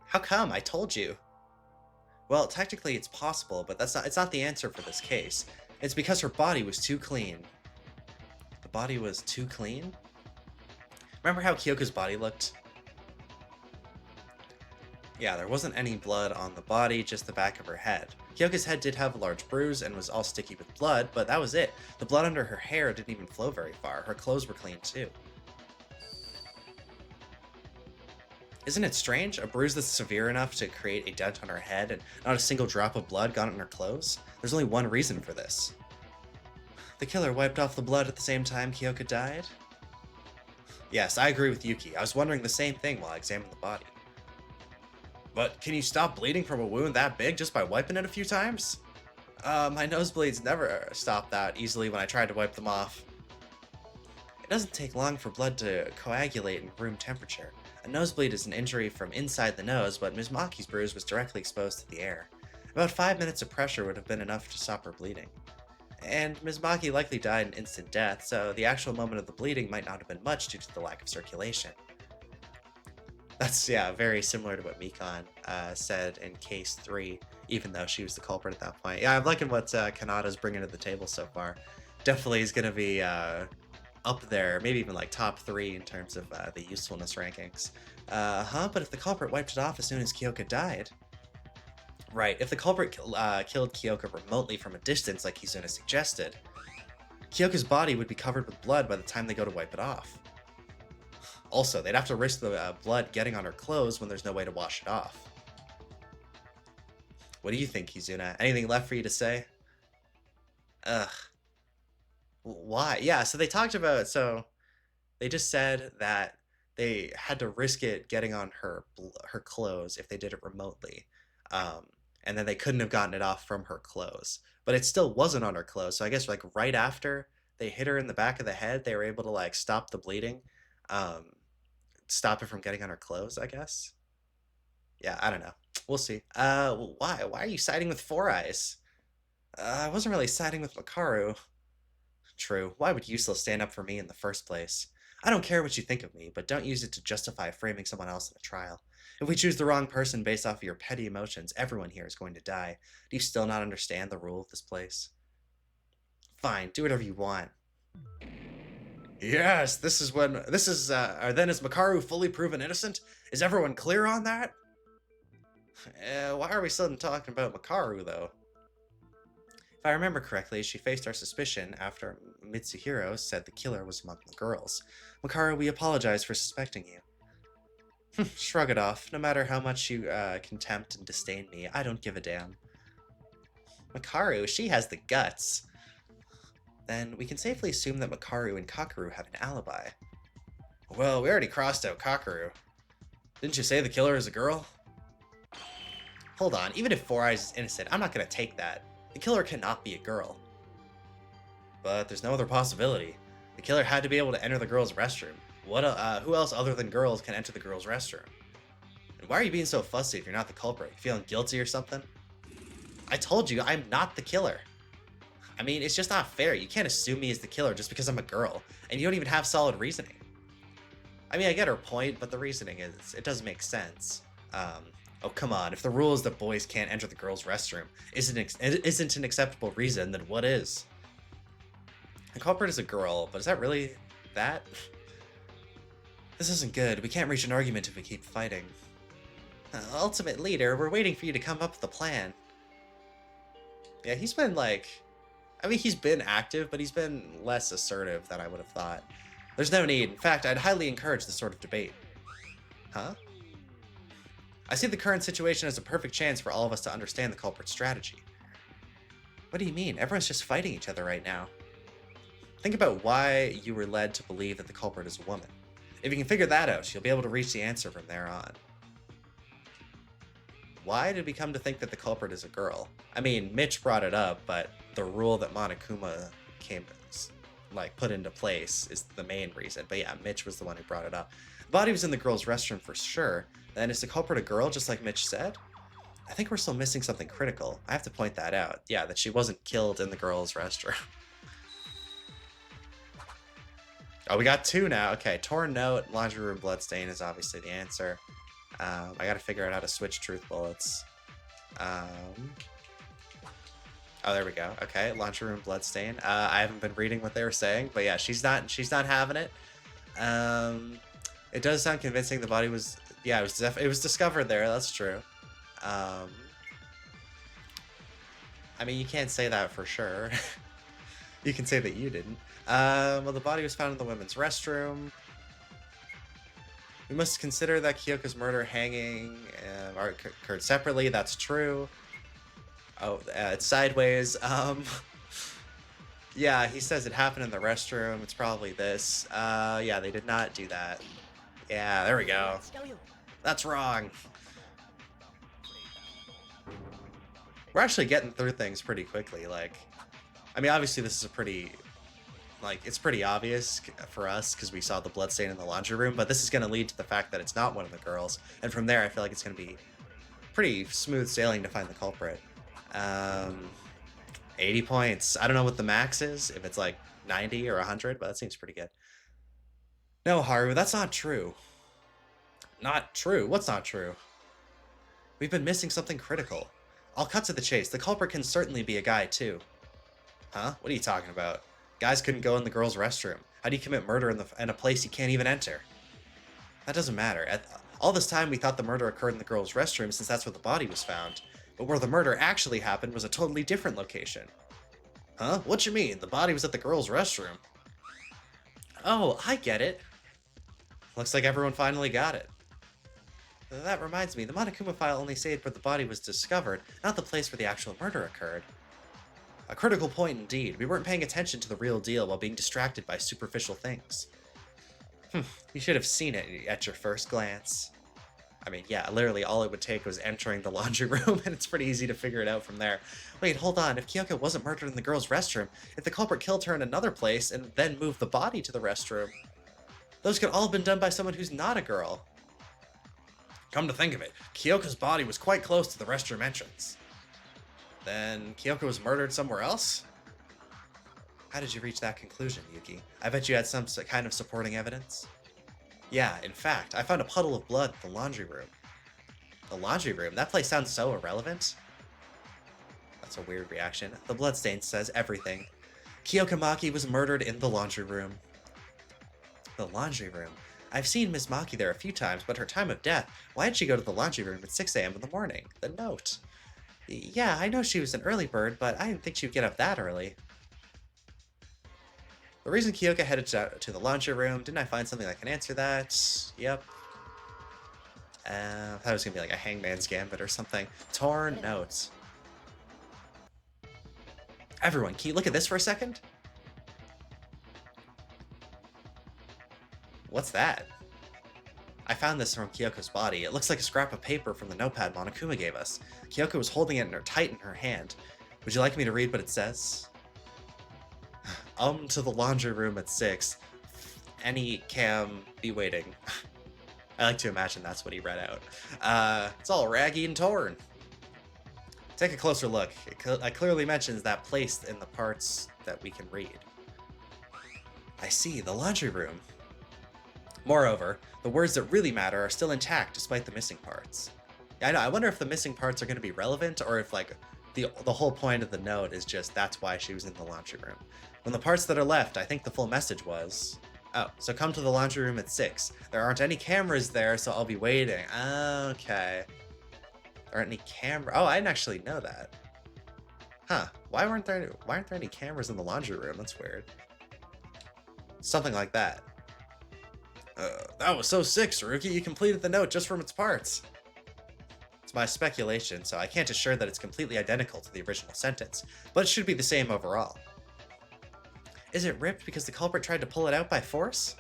How come? I told you. Well, technically it's possible, but it's not the answer for this case. It's because her body was too clean. The body was too clean? Remember how Kyoko's body looked? Yeah, there wasn't any blood on the body, just the back of her head. Kyoko's head did have a large bruise and was all sticky with blood, but that was it. The blood under her hair didn't even flow very far. Her clothes were clean too. Isn't it strange? A bruise that's severe enough to create a dent on her head and not a single drop of blood got on her clothes? There's only one reason for this. The killer wiped off the blood at the same time Kyoko died? Yes, I agree with Yuki. I was wondering the same thing while I examined the body. But can you stop bleeding from a wound that big just by wiping it a few times? My nosebleeds never stopped that easily when I tried to wipe them off. It doesn't take long for blood to coagulate in room temperature. A nosebleed is an injury from inside the nose, but Ms. Maki's bruise was directly exposed to the air. About 5 minutes of pressure would have been enough to stop her bleeding. And Ms. Maki likely died an instant death, so the actual moment of the bleeding might not have been much due to the lack of circulation. That's, yeah, very similar to what Mikon said in case 3, even though she was the culprit at that point. Yeah, I'm liking what Kanada's bringing to the table so far. Definitely is going to be up there, maybe even like top 3 in terms of the usefulness rankings. But if the culprit wiped it off as soon as Kyoko died... Right, if the culprit killed Kyoko remotely from a distance like Kizuna suggested, Kyoko's body would be covered with blood by the time they go to wipe it off. Also, they'd have to risk the blood getting on her clothes when there's no way to wash it off. What do you think, Kizuna? Anything left for you to say? Ugh. Why? Yeah, so they talked about, they just said that they had to risk it getting on her clothes if they did it remotely. And then they couldn't have gotten it off from her clothes. But it still wasn't on her clothes, so I guess like right after they hit her in the back of the head, they were able to like stop the bleeding. Stop it from getting on her clothes, I guess. Yeah, I don't know. We'll see. Why? Why are you siding with Four Eyes? I wasn't really siding with Makaru. True. Why would you still stand up for me in the first place? I don't care what you think of me, but don't use it to justify framing someone else in a trial. If we choose the wrong person based off of your petty emotions, everyone here is going to die. Do you still not understand the rule of this place? Fine, do whatever you want. Yes, then is Makaru fully proven innocent? Is everyone clear on that? Why are we suddenly talking about Makaru, though? If I remember correctly, she faced our suspicion after Mitsuhiro said the killer was among the girls. Makaru, we apologize for suspecting you. Shrug it off. No matter how much you contempt and disdain me, I don't give a damn. Makaru, she has the guts. Then we can safely assume that Makaru and Kakeru have an alibi. Well, we already crossed out Kakeru. Didn't you say the killer is a girl? Hold on, even if Four Eyes is innocent, I'm not gonna take that. The killer cannot be a girl. But there's no other possibility. The killer had to be able to enter the girls' restroom. Who else other than girls can enter the girls' restroom? And why are you being so fussy if you're not the culprit? You feeling guilty or something? I told you, I'm not the killer. I mean, it's just not fair. You can't assume me as the killer just because I'm a girl, and you don't even have solid reasoning. I mean, I get her point, but the reasoning is, it doesn't make sense. Oh, come on. If the rule is that boys can't enter the girls' restroom isn't an acceptable reason, then what is? The culprit is a girl, but is that really that? This isn't good. We can't reach an argument if we keep fighting. Ultimate leader, we're waiting for you to come up with a plan. Yeah, he's been like... I mean, he's been active, but he's been less assertive than I would have thought. There's no need. In fact, I'd highly encourage this sort of debate. Huh? I see the current situation as a perfect chance for all of us to understand the culprit's strategy. What do you mean? Everyone's just fighting each other right now. Think about why you were led to believe that the culprit is a woman. If you can figure that out, you'll be able to reach the answer from there on. Why did we come to think that the culprit is a girl? I mean, Mitch brought it up, but the rule that Monokuma put into place is the main reason. But yeah, Mitch was the one who brought it up. The body was in the girl's restroom for sure. Then is the culprit a girl, just like Mitch said? I think we're still missing something critical. I have to point that out. Yeah, that she wasn't killed in the girl's restroom. Oh, we got 2 now. Okay, torn note, laundry room bloodstain is obviously the answer. I gotta figure out how to switch truth bullets. Oh, there we go. Okay, laundry room bloodstain. I haven't been reading what they were saying, but yeah, she's not having it. It does sound convincing. The body was, yeah, it was discovered there. That's true. I mean, you can't say that for sure. You can say that you didn't. Well, the body was found in the women's restroom. We must consider that Kyoko's murder hanging occurred separately. That's true. Oh, it's sideways. Yeah, he says it happened in the restroom. It's probably this. Yeah, they did not do that. Yeah, there we go. That's wrong. We're actually getting through things pretty quickly. Like, I mean, obviously this is a pretty, it's pretty obvious for us because we saw the bloodstain in the laundry room, but this is going to lead to the fact that it's not one of the girls. And from there, I feel like it's going to be pretty smooth sailing to find the culprit. 80 points. I don't know what the max is, if it's like 90 or 100, but that seems pretty good. No, Haru, that's not true. Not true? What's not true? We've been missing something critical. I'll cut to the chase. The culprit can certainly be a guy, too. Huh? What are you talking about? Guys couldn't go in the girl's restroom. How do you commit murder in a place you can't even enter? That doesn't matter. All this time, we thought the murder occurred in the girl's restroom since that's where the body was found. But where the murder actually happened was a totally different location. Huh? What you mean? The body was at the girl's restroom. Oh, I get it. Looks like everyone finally got it. That reminds me, the Monokuma file only saved where the body was discovered, not the place where the actual murder occurred. A critical point indeed. We weren't paying attention to the real deal while being distracted by superficial things. You should have seen it at your first glance. I mean, yeah, literally all it would take was entering the laundry room, and it's pretty easy to figure it out from there. Wait, hold on. If Kyoko wasn't murdered in the girl's restroom, if the culprit killed her in another place and then moved the body to the restroom, those could all have been done by someone who's not a girl. Come to think of it, Kyoko's body was quite close to the restroom entrance. Then Kyoko was murdered somewhere else? How did you reach that conclusion, Yuki? I bet you had some kind of supporting evidence. Yeah, in fact, I found a puddle of blood in the laundry room. The laundry room? That place sounds so irrelevant. That's a weird reaction. The bloodstain says everything. Kyoka Maki was murdered in the laundry room. The laundry room? I've seen Miss Maki there a few times, but her time of death, why did she go to the laundry room at 6 a.m. in the morning? The note. Yeah, I know she was an early bird, but I didn't think she would get up that early. The reason Kyoka headed to the laundry room, didn't I find something that can answer that? Yep. I thought it was going to be like a hangman's gambit or something. Torn notes. Everyone, can you look at this for a second? What's that? I found this from Kyoko's body. It looks like a scrap of paper from the notepad Monokuma gave us. Kyoko was holding it tight in her hand. Would you like me to read what it says? To the laundry room at 6. Any cam be waiting. I like to imagine that's what he read out. It's all raggy and torn. Take a closer look. It clearly mentions that place in the parts that we can read. I see, the laundry room. Moreover, the words that really matter are still intact despite the missing parts. Yeah, I know, I wonder if the missing parts are going to be relevant, or if like the whole point of the note is just that's why she was in the laundry room. When the parts that are left, I think the full message was, oh, so come to the laundry room at 6. There aren't any cameras there, so I'll be waiting. Okay. There aren't any oh, I didn't actually know that. Huh, why aren't there any cameras in the laundry room? That's weird. Something like that. That was so sick, Saruki. You completed the note just from its parts. It's my speculation, so I can't assure that it's completely identical to the original sentence, but it should be the same overall. Is it ripped because the culprit tried to pull it out by force?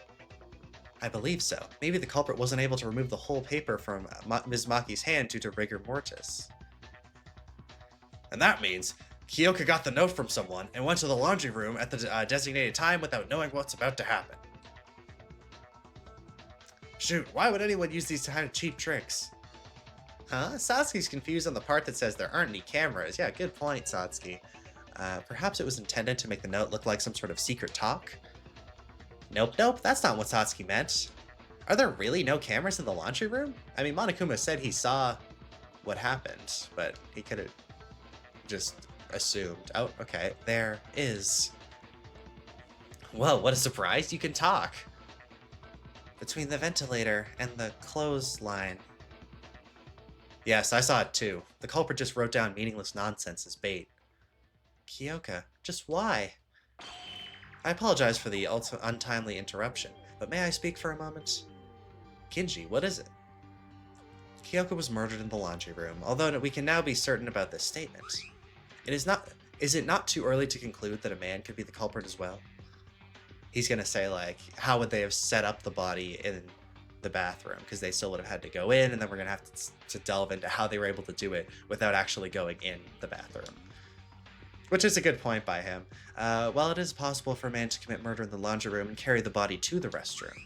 I believe so. Maybe the culprit wasn't able to remove the whole paper from Ms. Maki's hand due to rigor mortis. And that means Kyoka got the note from someone and went to the laundry room at the designated time without knowing what's about to happen. Shoot, why would anyone use these kind of cheap tricks? Huh? Satsuki's confused on the part that says there aren't any cameras. Yeah, good point, Satsuki. Perhaps it was intended to make the note look like some sort of secret talk? Nope, that's not what Satsuki meant. Are there really no cameras in the laundry room? I mean, Monokuma said he saw what happened, but he could have just assumed. Oh, okay, there is. Whoa, what a surprise, you can talk! Between the ventilator and the clothesline. Yes, I saw it too. The culprit just wrote down meaningless nonsense as bait. Kyoka, just why? I apologize for the untimely interruption, but may I speak for a moment? Kinji, what is it? Kyoka was murdered in the laundry room, although we can now be certain about this statement. Is it not too early to conclude that a man could be the culprit as well? He's gonna say, like, how would they have set up the body in the bathroom? Because they still would have had to go in, and then we're gonna have to delve into how they were able to do it without actually going in the bathroom. Which is a good point by him. While it is possible for a man to commit murder in the laundry room and carry the body to the restroom,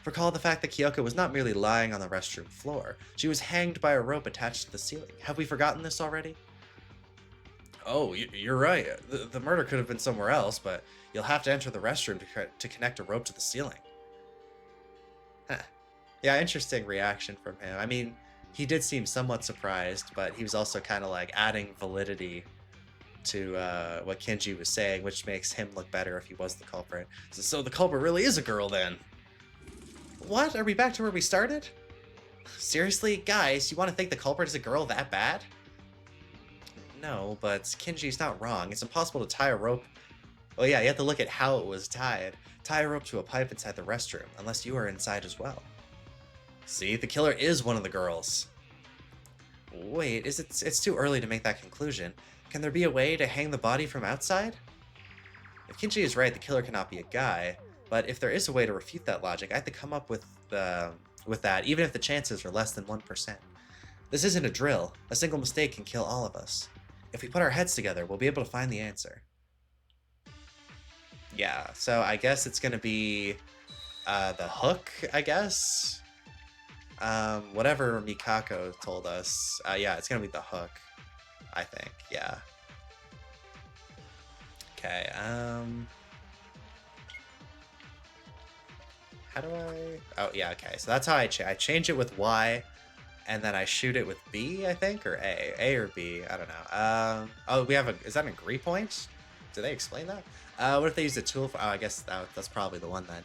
recall the fact that Kyoka was not merely lying on the restroom floor. She was hanged by a rope attached to the ceiling. Have we forgotten this already? Oh, you're right. The murder could have been somewhere else, but you'll have to enter the restroom to connect a rope to the ceiling. Huh. Yeah, interesting reaction from him. I mean, he did seem somewhat surprised, but he was also kind of like adding validity to what Kinji was saying, which makes him look better if he was the culprit. So the culprit really is a girl then. What? Are we back to where we started? Seriously? Guys, you want to think the culprit is a girl that bad? No, but Kinji's not wrong. It's impossible to tie a rope. Oh yeah, you have to look at how it was tied. Tie a rope to a pipe inside the restroom, unless you are inside as well. See, the killer is one of the girls. Wait, it's too early to make that conclusion. Can there be a way to hang the body from outside? If Kinji is right, the killer cannot be a guy, but if there is a way to refute that logic, I have to come up with that, even if the chances are less than 1%. This isn't a drill. A single mistake can kill all of us. If we put our heads together, we'll be able to find the answer. Yeah, so I guess it's gonna be the hook, I guess? Whatever Mikako told us. Yeah, it's gonna be the hook, I think, yeah. Okay, how do I... Oh, yeah, okay, so that's how I change it with Y, and then I shoot it with B, I think, or A. A or B, I don't know. Oh, we have a... Is that an agree point? Did they explain that? What if they used a tool for... Oh, I guess that's probably the one then.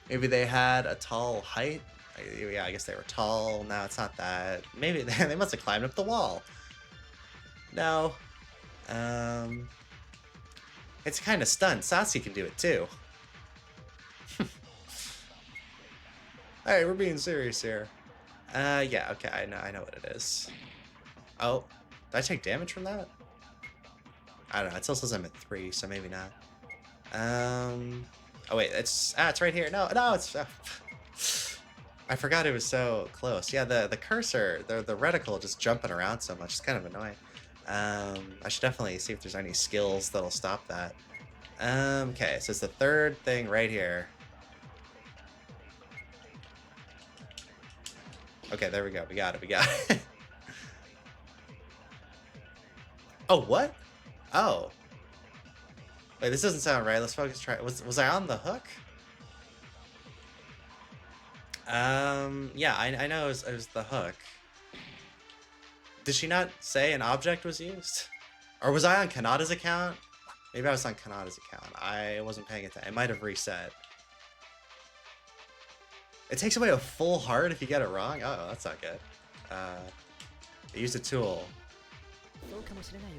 Maybe they had a tall height? Yeah, I guess they were tall. No, it's not that. Maybe they must have climbed up the wall. No. It's kind of stunned. Sasuke can do it too. Hey, we're being serious here. Yeah, okay, I know what it is. Oh, did I take damage from that? I don't know, it still says I'm at 3, so maybe not. Oh wait, it's right here. No, it's... I forgot it was so close. Yeah, the cursor, the reticle just jumping around so much. It's kind of annoying. I should definitely see if there's any skills that'll stop that. Okay, so it's the third thing right here. Okay, there we go. We got it. Oh, what? Oh. Wait, this doesn't sound right. Let's focus. Was I on the hook? Yeah, I know it was the hook. Did she not say an object was used? Or was I on Kanata's account? Maybe I was on Kanata's account. I wasn't paying attention. It might have reset. It takes away a full heart if you get it wrong? Oh, that's not good. Use a tool.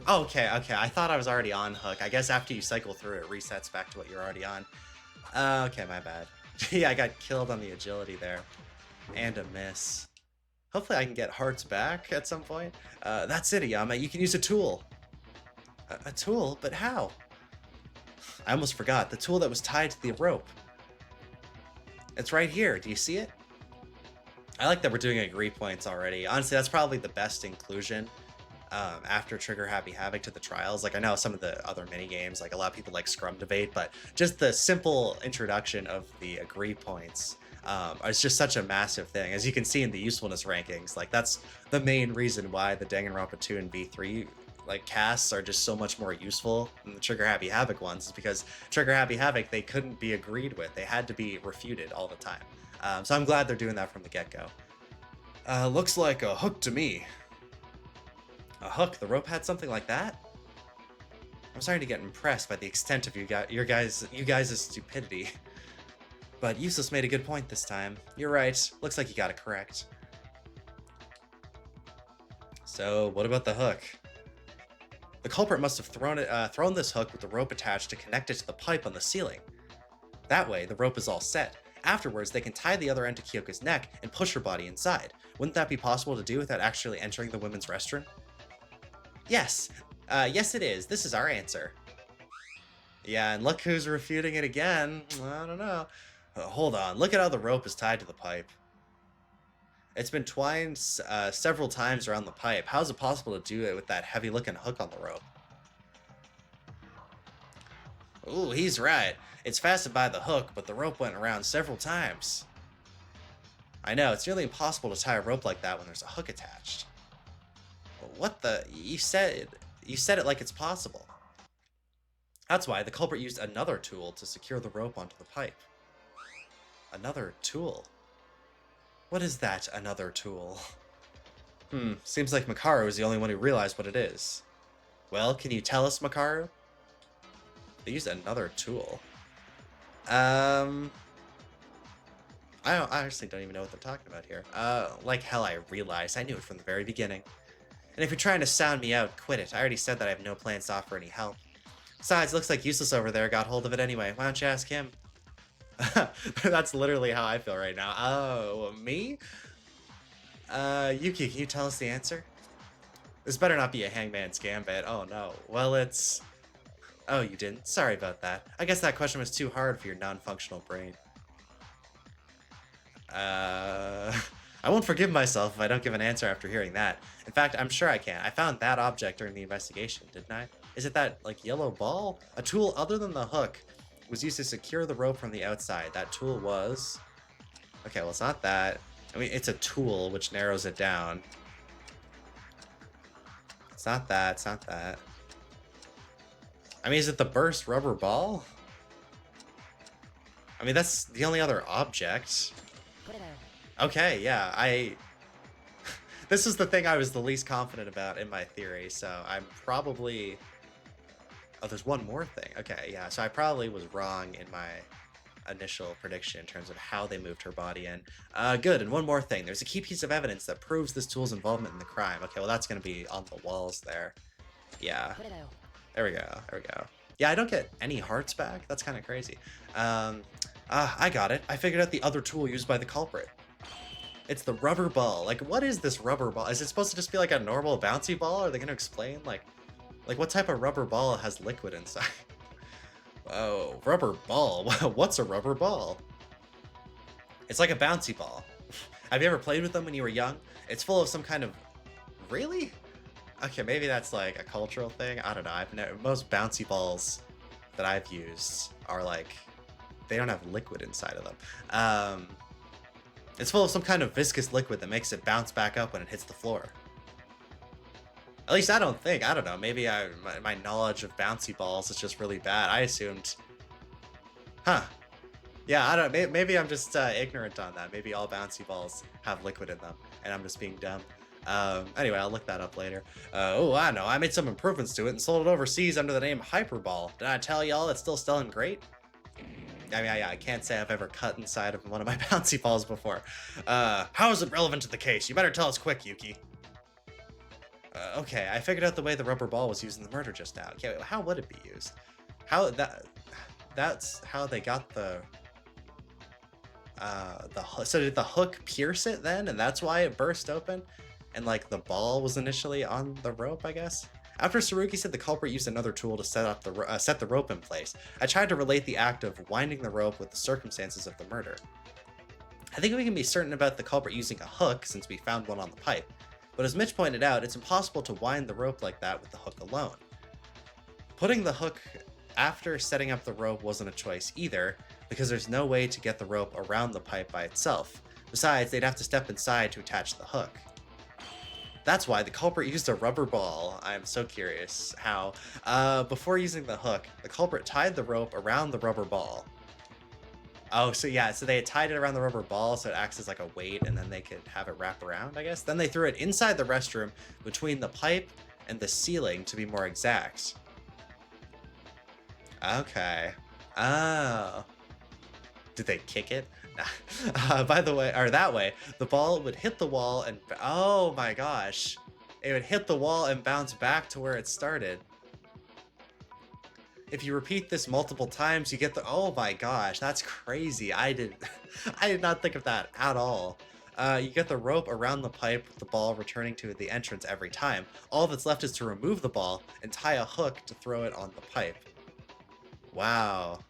Oh, okay. I thought I was already on hook. I guess after you cycle through, it resets back to what you're already on. Okay, my bad. Yeah, I got killed on the agility there. And a miss. Hopefully I can get hearts back at some point. That's it, Ayama. You can use a tool. A tool? But how? I almost forgot, the tool that was tied to the rope. It's right here, do you see it? I like that we're doing agree points already. Honestly, that's probably the best inclusion after Trigger Happy Havoc to the trials. Like, I know some of the other mini games, like a lot of people like Scrum Debate, but just the simple introduction of the agree points is just such a massive thing. As you can see in the usefulness rankings, like that's the main reason why the Danganronpa 2 and V3 like casts are just so much more useful than the Trigger Happy Havoc ones, is because Trigger Happy Havoc, they couldn't be agreed with. They had to be refuted all the time. So I'm glad they're doing that from the get-go. Looks like a hook to me. A hook? The rope had something like that? I'm starting to get impressed by the extent of you guys' stupidity. But Useless made a good point this time. You're right. Looks like you got it correct. So, what about the hook? The culprit must have thrown this hook with the rope attached to connect it to the pipe on the ceiling. That way, the rope is all set. Afterwards, they can tie the other end to Kyoko's neck and push her body inside. Wouldn't that be possible to do without actually entering the women's restroom? Yes. Yes it is. This is our answer. Yeah, and look who's refuting it again. I don't know. Hold on. Look at how the rope is tied to the pipe. It's been twined several times around the pipe. How is it possible to do it with that heavy-looking hook on the rope? Ooh, he's right. It's fastened by the hook, but the rope went around several times. I know, it's nearly impossible to tie a rope like that when there's a hook attached. What the? You said it like it's possible. That's why the culprit used another tool to secure the rope onto the pipe. Another tool? What is that, another tool? Seems like Makaru is the only one who realized what it is. Well, can you tell us, Makaru? They used another tool. I honestly don't even know what they're talking about here. Like hell I realized. I knew it from the very beginning. And if you're trying to sound me out, quit it. I already said that I have no plans to offer any help. Besides, looks like Useless over there got hold of it anyway. Why don't you ask him? That's literally how I feel right now. Oh, me? Yuki, can you tell us the answer? This better not be a Hangman's Gambit. Oh no. Well, it's... Oh, you didn't? Sorry about that. I guess that question was too hard for your non-functional brain. I won't forgive myself if I don't give an answer after hearing that. In fact, I'm sure I can. I found that object during the investigation, didn't I? Is it that, like, yellow ball? A tool other than the hook was used to secure the rope from the outside. That tool was... Okay, well, it's not that. I mean, it's a tool, which narrows it down. It's not that. It's not that. I mean, is it the burst rubber ball? I mean, that's the only other object. Okay, yeah, this is the thing I was the least confident about in my theory, so I'm probably... Oh, there's one more thing. Okay, yeah, so I probably was wrong in my initial prediction in terms of how they moved her body in. Good, and one more thing. There's a key piece of evidence that proves this tool's involvement in the crime. Okay, well, that's going to be on the walls there. Yeah. There we go, there we go. Yeah, I don't get any hearts back. That's kind of crazy. I got it. I figured out the other tool used by the culprit. It's the rubber ball. Like, what is this rubber ball? Is it supposed to just be like a normal bouncy ball? Are they going to explain? Like what type of rubber ball has liquid inside? Oh, rubber ball. What's a rubber ball? It's like a bouncy ball. Have you ever played with them when you were young? It's full of some kind of... Really? Okay, maybe that's like a cultural thing. I don't know. Most bouncy balls that I've used are like... They don't have liquid inside of them. It's full of some kind of viscous liquid that makes it bounce back up when it hits the floor. At least I don't think. I don't know. Maybe my knowledge of bouncy balls is just really bad. I assumed... Huh. Yeah, I don't... Maybe I'm just ignorant on that. Maybe all bouncy balls have liquid in them, and I'm just being dumb. Anyway, I'll look that up later. Oh, I know. I made some improvements to it and sold it overseas under the name Hyperball. Did I tell y'all it's still selling great? I mean, I can't say I've ever cut inside of one of my bouncy balls before. How is it relevant to the case? You better tell us quick, Yuki. Okay, I figured out the way the rubber ball was used in the murder just now. Okay, how would it be used? That's how they got the so did the hook pierce it then, and that's why it burst open? And like the ball was initially on the rope, I guess? After Saruki said the culprit used another tool to set the rope in place, I tried to relate the act of winding the rope with the circumstances of the murder. I think we can be certain about the culprit using a hook since we found one on the pipe, but as Mitch pointed out, it's impossible to wind the rope like that with the hook alone. Putting the hook after setting up the rope wasn't a choice either, because there's no way to get the rope around the pipe by itself. Besides, they'd have to step inside to attach the hook. That's why the culprit used a rubber ball. I'm so curious how. Before using the hook, the culprit tied the rope around the rubber ball. Oh, so yeah, so they had tied it around the rubber ball so it acts as like a weight and then they could have it wrap around, I guess. Then they threw it inside the restroom between the pipe and the ceiling to be more exact. Okay. Oh. Did they kick it? By the way, or that way, the ball would hit the wall and, oh my gosh. It would hit the wall and bounce back to where it started. If you repeat this multiple times, you get the, oh my gosh, that's crazy. I did not think of that at all. You get the rope around the pipe with the ball returning to the entrance every time. All that's left is to remove the ball and tie a hook to throw it on the pipe. Wow.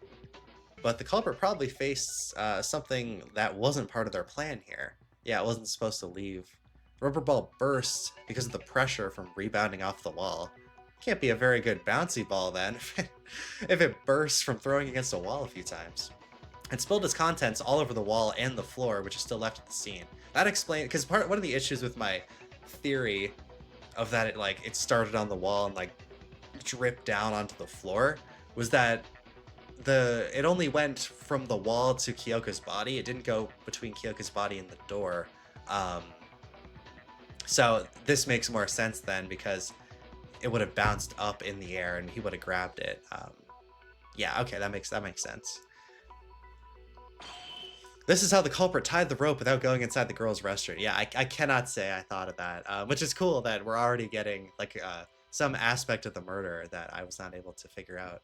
But the culprit probably faced something that wasn't part of their plan here. Yeah, it wasn't supposed to leave. The rubber ball burst because of the pressure from rebounding off the wall. Can't be a very good bouncy ball then, if it bursts from throwing against a wall a few times. It spilled its contents all over the wall and the floor, which is still left at the scene. That explains, because one of the issues with my theory of that it started on the wall and like dripped down onto the floor was that it only went from the wall to Kyoko's body. It didn't go between Kyoko's body and the door. So this makes more sense then, because it would have bounced up in the air and he would have grabbed it. Yeah, okay, that makes sense. This is how the culprit tied the rope without going inside the girl's restroom. Yeah, I cannot say I thought of that, which is cool that we're already getting like some aspect of the murder that I was not able to figure out.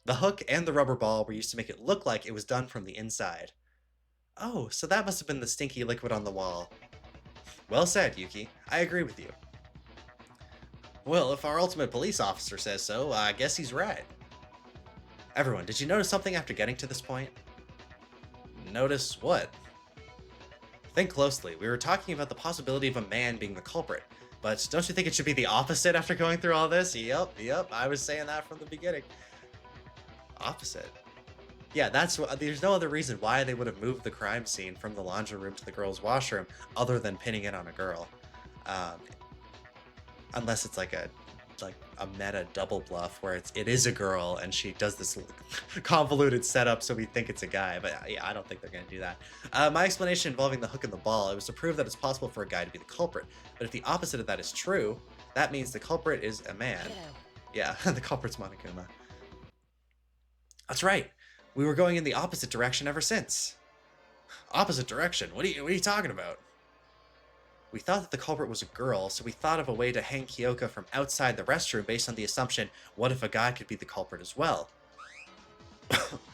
The hook and the rubber ball were used to make it look like it was done from the inside. Oh, so that must have been the stinky liquid on the wall. Well said, Yuki. I agree with you. Well, if our ultimate police officer says so, I guess he's right. Everyone, did you notice something after getting to this point? Notice what? Think closely. We were talking about the possibility of a man being the culprit, but don't you think it should be the opposite after going through all this? Yep, I was saying that from the beginning. Opposite. Yeah, there's no other reason why they would have moved the crime scene from the laundry room to the girl's washroom other than pinning it on a girl. Unless it's like a meta double bluff where it is a girl and she does this convoluted setup so we think it's a guy, but yeah, I don't think they're gonna do that. My explanation involving the hook and the ball, it was to prove that it's possible for a guy to be the culprit, but if the opposite of that is true, that means the culprit is a man. Yeah, the culprit's Monokuma. That's right. We were going in the opposite direction ever since. Opposite direction? What are you talking about? We thought that the culprit was a girl, so we thought of a way to hang Kyoko from outside the restroom based on the assumption, what if a guy could be the culprit as well?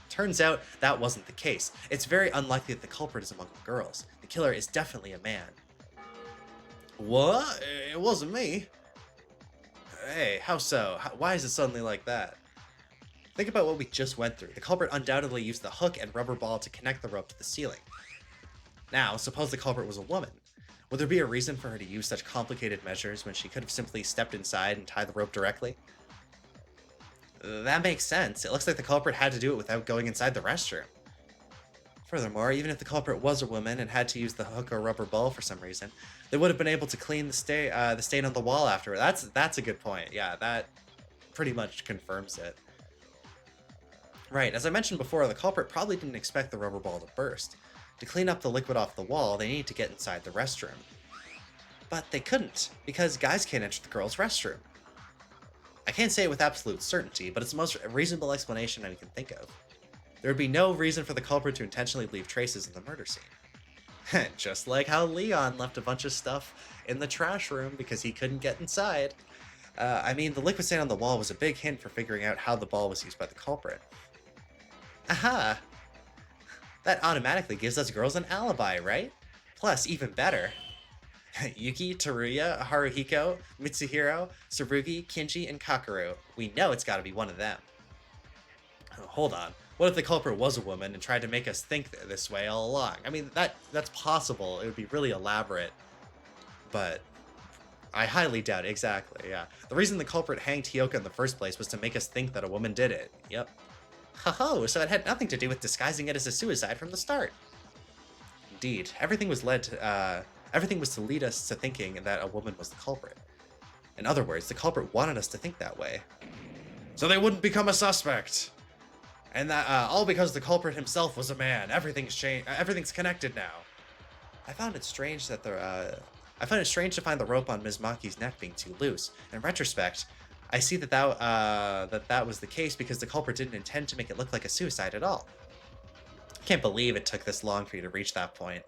Turns out that wasn't the case. It's very unlikely that the culprit is among the girls. The killer is definitely a man. What? It wasn't me. Hey, how so? Why is it suddenly like that? Think about what we just went through. The culprit undoubtedly used the hook and rubber ball to connect the rope to the ceiling. Now, suppose the culprit was a woman. Would there be a reason for her to use such complicated measures when she could have simply stepped inside and tied the rope directly? That makes sense. It looks like the culprit had to do it without going inside the restroom. Furthermore, even if the culprit was a woman and had to use the hook or rubber ball for some reason, they would have been able to clean the stain on the wall after. That's a good point. Yeah, that pretty much confirms it. Right, as I mentioned before, the culprit probably didn't expect the rubber ball to burst. To clean up the liquid off the wall, they needed to get inside the restroom. But they couldn't, because guys can't enter the girls' restroom. I can't say it with absolute certainty, but it's the most reasonable explanation I can think of. There would be no reason for the culprit to intentionally leave traces in the murder scene. Just like how Leon left a bunch of stuff in the trash room because he couldn't get inside. I mean, the liquid stain on the wall was a big hint for figuring out how the ball was used by the culprit. Aha! That automatically gives us girls an alibi, right? Plus, even better, Yuki, Teruya, Haruhiko, Mitsuhiro, Tsurugi, Kinji, and Kakeru. We know it's gotta be one of them. Hold on. What if the culprit was a woman and tried to make us think this way all along? I mean, that's possible. It would be really elaborate, but I highly doubt it. Exactly, yeah. The reason the culprit hanged Hyoka in the first place was to make us think that a woman did it. Yep. Ho-ho, so it had nothing to do with disguising it as a suicide from the start. Indeed, everything was to lead us to thinking that a woman was the culprit. In other words, the culprit wanted us to think that way, so they wouldn't become a suspect. And that all because the culprit himself was a man. Everything's changed. Everything's connected now. I found it strange to find the rope on Ms. Maki's neck being too loose. In retrospect, I see that was the case because the culprit didn't intend to make it look like a suicide at all. I can't believe it took this long for you to reach that point.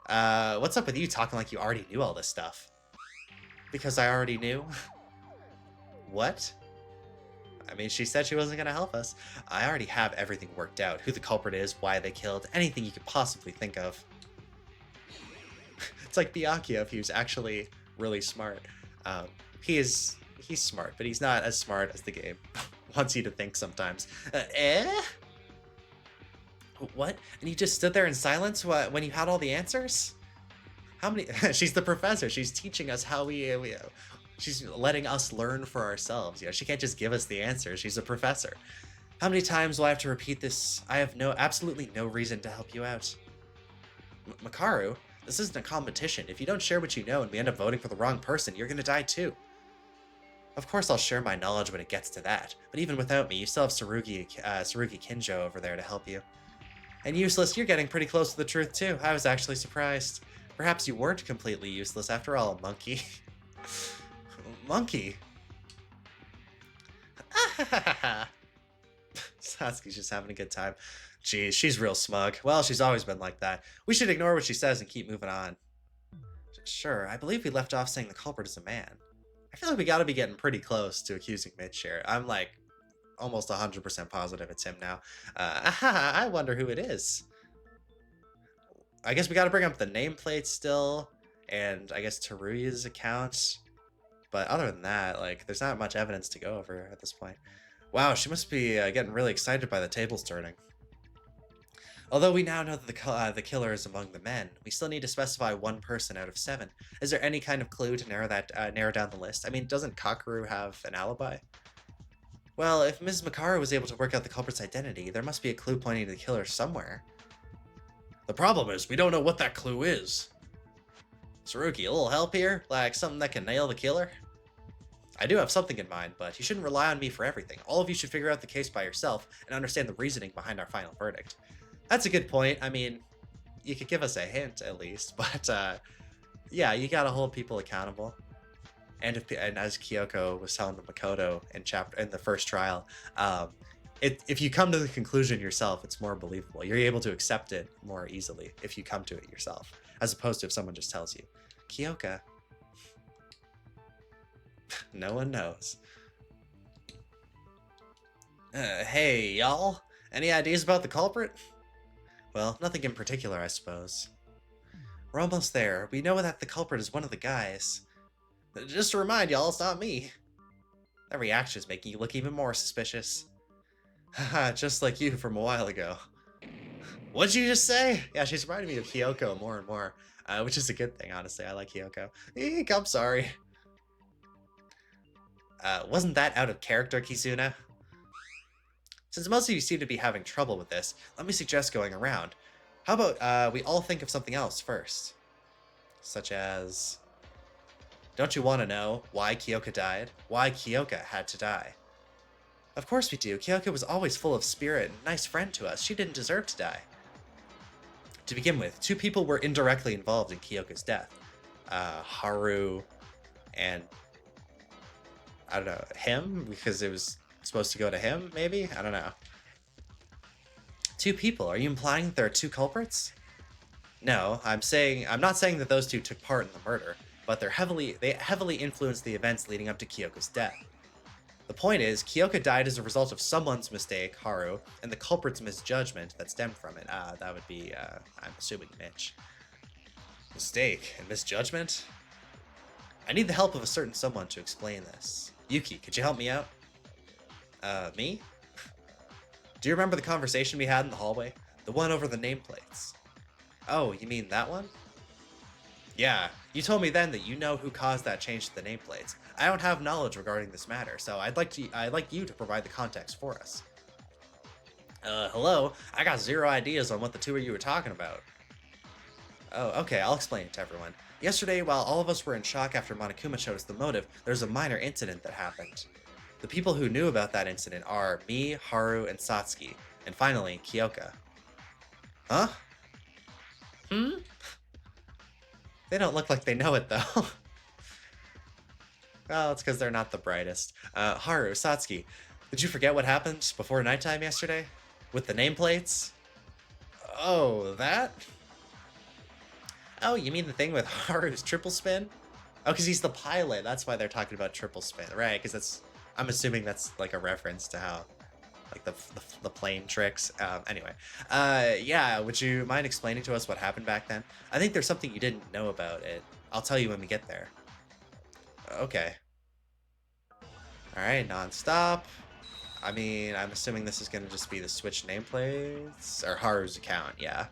What's up with you talking like you already knew all this stuff? Because I already knew? What? I mean, she said she wasn't going to help us. I already have everything worked out. Who the culprit is, why they killed, anything you could possibly think of. It's like Byakuya if he was actually really smart. He's smart, but he's not as smart as the game wants you to think sometimes. What? And you just stood there in silence when you had all the answers? How many? She's the professor. She's teaching us how she's letting us learn for ourselves. You know, she can't just give us the answers. She's a professor. How many times will I have to repeat this? I have absolutely no reason to help you out. Makaru, this isn't a competition. If you don't share what you know and we end up voting for the wrong person, you're gonna die too. Of course I'll share my knowledge when it gets to that, but even without me, you still have Tsurugi Kinjo over there to help you. And Useless, you're getting pretty close to the truth too. I was actually surprised. Perhaps you weren't completely useless after all, monkey. Monkey. Sasuke's just having a good time. Geez, she's real smug. Well, she's always been like that. We should ignore what she says and keep moving on. Sure, I believe we left off saying the culprit is a man. I feel like we gotta be getting pretty close to accusing Mitch here. I'm like almost 100% positive it's him now. I wonder who it is. I guess we gotta bring up the nameplate still, and I guess Teruya's account. But other than that, like, there's not much evidence to go over at this point. Wow, she must be getting really excited by the tables turning. Although we now know that the killer is among the men, we still need to specify one person out of 7. Is there any kind of clue to narrow down the list? I mean, doesn't Kakeru have an alibi? Well, if Ms. Makaru was able to work out the culprit's identity, there must be a clue pointing to the killer somewhere. The problem is, we don't know what that clue is. Tsurugi, a little help here? Like something that can nail the killer? I do have something in mind, but you shouldn't rely on me for everything. All of you should figure out the case by yourself and understand the reasoning behind our final verdict. That's a good point. I mean, you could give us a hint at least, but yeah, you gotta hold people accountable. And as Kyoko was telling the Makoto in the first trial, if you come to the conclusion yourself, it's more believable. You're able to accept it more easily if you come to it yourself, as opposed to if someone just tells you. Kyoka. No one knows. Hey, y'all. Any ideas about the culprit? Well, nothing in particular, I suppose. We're almost there. We know that the culprit is one of the guys. Just to remind y'all, it's not me. That reaction is making you look even more suspicious. Haha, just like you from a while ago. What'd you just say? Yeah, she's reminding me of Kyoko more and more, which is a good thing, honestly. I like Kyoko. Eek, I'm sorry. Wasn't that out of character, Kizuna? Since most of you seem to be having trouble with this, let me suggest going around. How about we all think of something else first? Such as... Don't you want to know why Kyoka died? Why Kyoka had to die? Of course we do. Kyoka was always full of spirit and a nice friend to us. She didn't deserve to die. To begin with, 2 people were indirectly involved in Kyoka's death. Haru and... I don't know, him? Because it was supposed to go to him, maybe? I don't know. 2 people? Are you implying that there are 2 culprits? No, I'm not saying that those 2 took part in the murder, but they heavily influenced the events leading up to Kyoka's death. The point is, Kyoka died as a result of someone's mistake, Haru, and the culprit's misjudgment that stemmed from it. That would be, I'm assuming, Mitch. Mistake and misjudgment? I need the help of a certain someone to explain this. Yuki, could you help me out? Me? Do you remember the conversation we had in the hallway? The one over the nameplates. Oh, you mean that one? Yeah, you told me then that you know who caused that change to the nameplates. I don't have knowledge regarding this matter, so I'd like you to provide the context for us. Hello? I got zero ideas on what the two of you were talking about. Oh, okay, I'll explain it to everyone. Yesterday, while all of us were in shock after Monokuma showed us the motive, there was a minor incident that happened. The people who knew about that incident are me, Haru, and Satsuki, and finally, Kyoka. Huh? Hmm? They don't look like they know it, though. Well, it's because they're not the brightest. Haru, Satsuki, did you forget what happened before nighttime yesterday? With the nameplates? Oh, that? Oh, you mean the thing with Haru's triple spin? Oh, because he's the pilot. That's why they're talking about triple spin, right? Because that's, I'm assuming that's like a reference to how, like the plane tricks. Anyway, yeah. Would you mind explaining to us what happened back then? I think there's something you didn't know about it. I'll tell you when we get there. Okay. All right, non-stop. I mean, I'm assuming this is gonna just be the Switch nameplates or Haru's account. Yeah.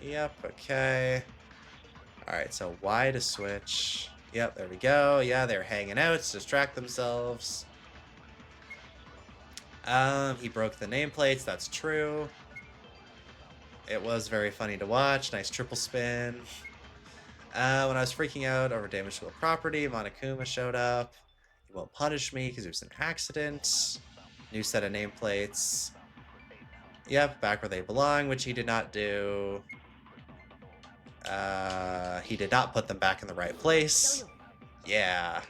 Yep. Okay. Alright, so Y to switch. Yep, there we go. Yeah, they're hanging out to distract themselves. He broke the nameplates, that's true. It was very funny to watch. Nice triple spin. When I was freaking out over damage to a property, Monokuma showed up. He won't punish me because it was an accident. New set of nameplates. Yep, back where they belong, which he did not do. He did not put them back in the right place. Yeah.